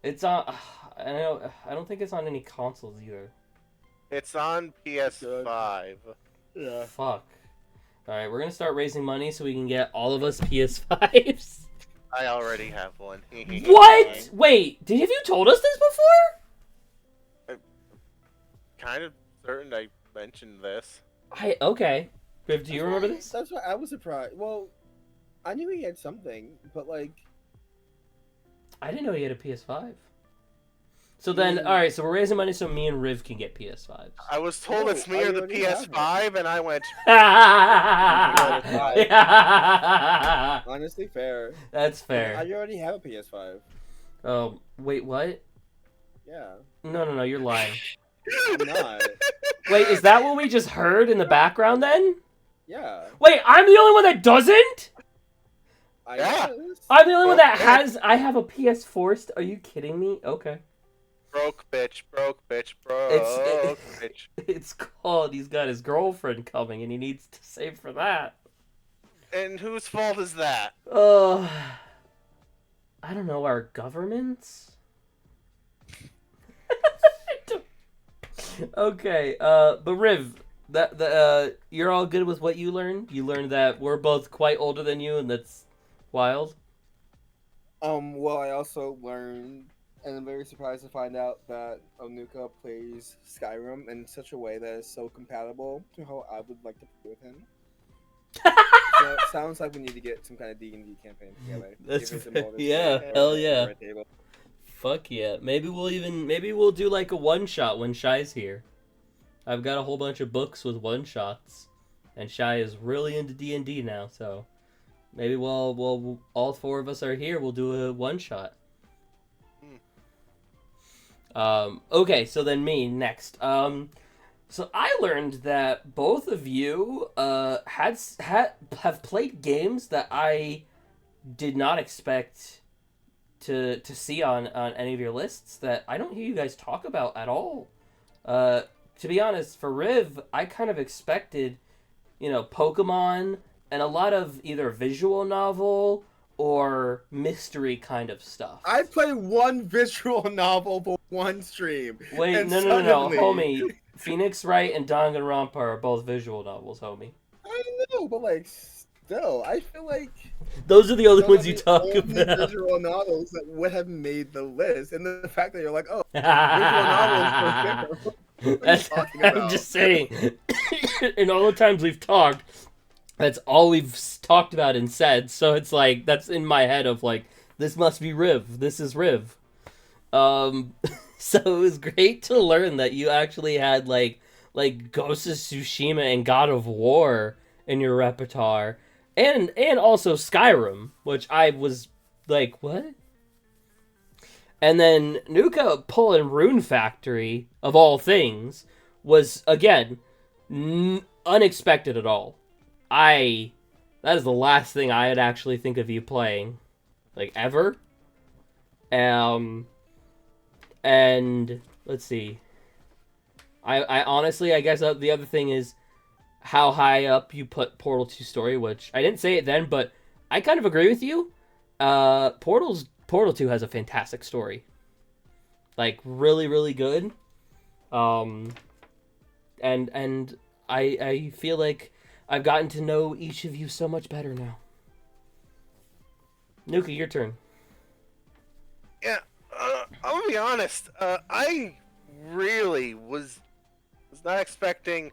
It's on. I don't think it's on any consoles either. It's on PS5. Yeah. Fuck. All right, we're gonna start raising money so we can get all of us PS5s. I already have one. What? Wait, have you told us this before? Kind of certain I mentioned this. Okay. Viv, do you remember this? That's why I was surprised. Well, I knew he had something, but like, I didn't know he had a PS5. So then, all right, so we're raising money so me and Riv can get PS5s. I was told No, it's me I or the already have PS5, and I went, honestly, fair. That's fair. I already have a PS5. Oh, wait, what? Yeah. No, you're lying. I'm not. Wait, is that what we just heard in the background then? Yeah. Wait, I'm the only one that doesn't? I Yeah. guess. I'm the only one that Okay. has... I have a PS4... Are you kidding me? Okay. Broke bitch, broke bitch, broke bitch. It's called... He's got his girlfriend coming and he needs to save for that. And whose fault is that? I don't know, our governments? Okay, but Riv, you're all good with what you learned? You learned that we're both quite older than you, and that's wild? Well, I also learned, and I'm very surprised to find out that Onuka plays Skyrim in such a way that is so compatible to how I would like to play with him. So it sounds like we need to get some kind of D&D campaign together. That's Give it some fair. bonus Yeah, points hell for yeah. our table. Fuck yeah. Maybe we'll do like a one-shot when Shy's here. I've got a whole bunch of books with one-shots, and Shy is really into D&D now, so maybe we'll all four of us are here, we'll do a one-shot. Okay, so then me next. So I learned that both of you have played games that I did not expect to see on any of your lists that I don't hear you guys talk about at all. To be honest, for Riv, I kind of expected, Pokemon and a lot of either visual novel or mystery kind of stuff. I played one visual novel for one stream. Wait, and no, suddenly- homie. Phoenix Wright and Danganronpa are both visual novels, homie. I know, but still, I feel like Those are the only those ones are you the talk only about. visual novels that would have made the list, and the fact that you're like, oh, visual novels for I'm just saying. In all the times we've talked, that's all we've talked about and said. So it's like that's in my head of like this must be Riv. This is Riv. So it was great to learn that you actually had like Ghost of Tsushima and God of War in your repertoire, and also Skyrim, which I was like, what? And then Nuka pulling Rune Factory, of all things, was, again, unexpected at all. That is the last thing I'd actually think of you playing. Ever. And, let's see. I honestly, I guess the other thing is how high up you put Portal 2 story, which I didn't say it then, but I kind of agree with you. Portal 2 has a fantastic story. Really, really good. And I feel like I've gotten to know each of you so much better now. Nuka, your turn. Yeah, I'm gonna be honest. I really was not expecting.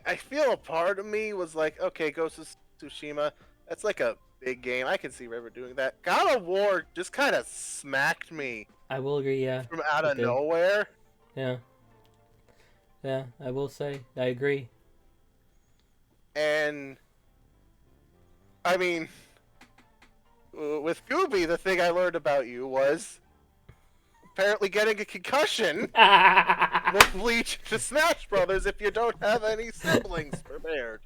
I feel a part of me was like, okay, Ghost of Tsushima. That's like a big game. I can see River doing that. God of War just kind of smacked me I will agree, yeah. from out of Okay. nowhere. Yeah. Yeah, I will say. I agree. And I mean, with Gooby, the thing I learned about you was apparently getting a concussion will lead to Smash Brothers if you don't have any siblings prepared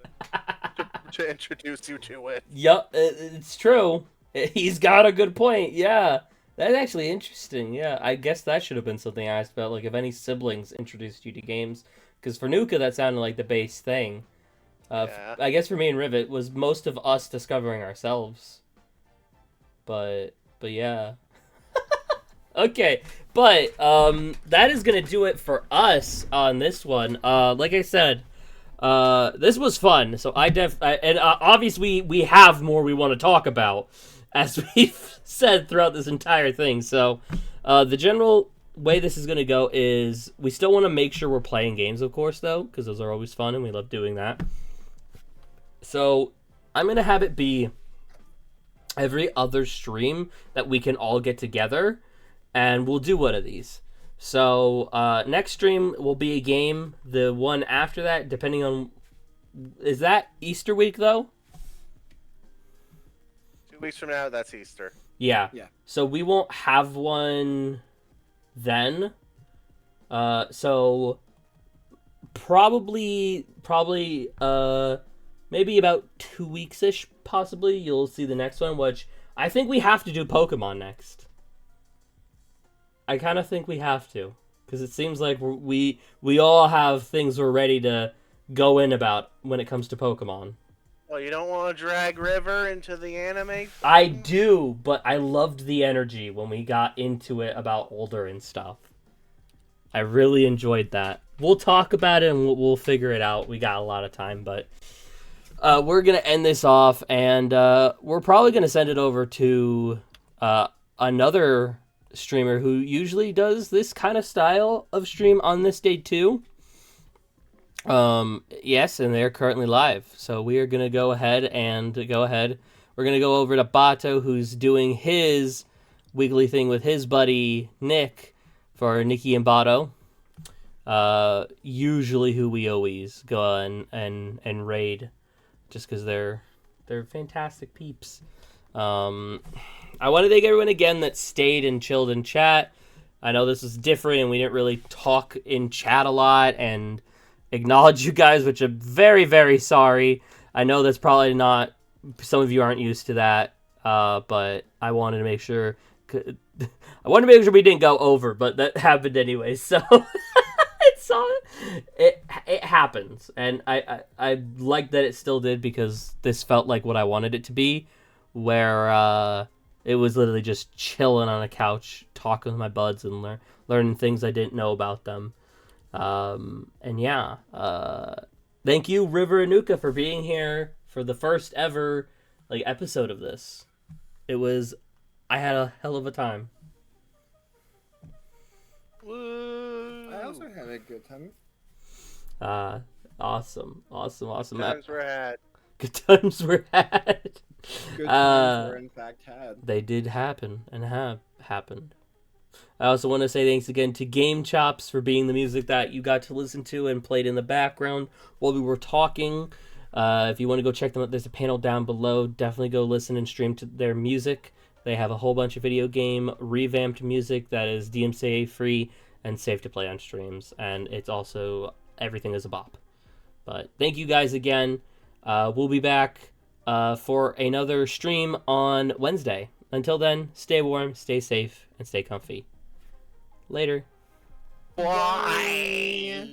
to introduce you to it. Yup, it's true. He's got a good point, yeah. That's actually interesting, yeah. I guess that should have been something I asked about, if any siblings introduced you to games. Because for Nuka, that sounded like the base thing. Yeah. I guess for me and Rivet, was most of us discovering ourselves. But yeah. Okay, but that is gonna do it for us on this one. Like I said, this was fun. So obviously we have more we want to talk about, as we've said throughout this entire thing. So the general way this is gonna go is we still want to make sure we're playing games, of course, though, because those are always fun and we love doing that. So I'm gonna have it be every other stream that we can all get together, and we'll do one of these. So next stream will be a game. The one after that, depending on... Is that Easter week, though? 2 weeks from now, that's Easter. Yeah. Yeah. So we won't have one then. So probably maybe about 2 weeks ish, possibly you'll see the next one, which I think we have to do Pokemon next. I kind of think we have to, because it seems like we all have things we're ready to go in about when it comes to Pokemon. Well, you don't want to drag River into the anime? I do, but I loved the energy when we got into it about older and stuff. I really enjoyed that. We'll talk about it and we'll figure it out. We got a lot of time, but we're going to end this off, and we're probably going to send it over to another streamer who usually does this kind of style of stream on this day too. Yes, and they're currently live. So we are going to go ahead. We're going to go over to Bato, who's doing his weekly thing with his buddy Nick for Nikki and Bato. Usually who we always go and raid just because they're fantastic peeps. I want to thank everyone again that stayed and chilled in chat. I know this is different and we didn't really talk in chat a lot and acknowledge you guys, which I'm very, very sorry. I know that's probably not, some of you aren't used to that, but I wanted to make sure, we didn't go over, but that happened anyway, so it happens, and I like that it still did, because this felt like what I wanted it to be, where it was literally just chilling on a couch, talking with my buds and learning things I didn't know about them. And yeah, thank you, River and Nuka, for being here for the first ever episode of this. I had a hell of a time. I also had a good time. Awesome. Times were had. Good times were had. Good times were in fact had. They did happen and have happened. I also want to say thanks again to Game Chops for being the music that you got to listen to and played in the background while we were talking. If you want to go check them out, there's a panel down below. Definitely go listen and stream to their music. They have a whole bunch of video game revamped music that is DMCA free and safe to play on streams. And it's also, everything is a bop. But thank you guys again. We'll be back for another stream on Wednesday. Until then, stay warm, stay safe, and stay comfy. Later. Why?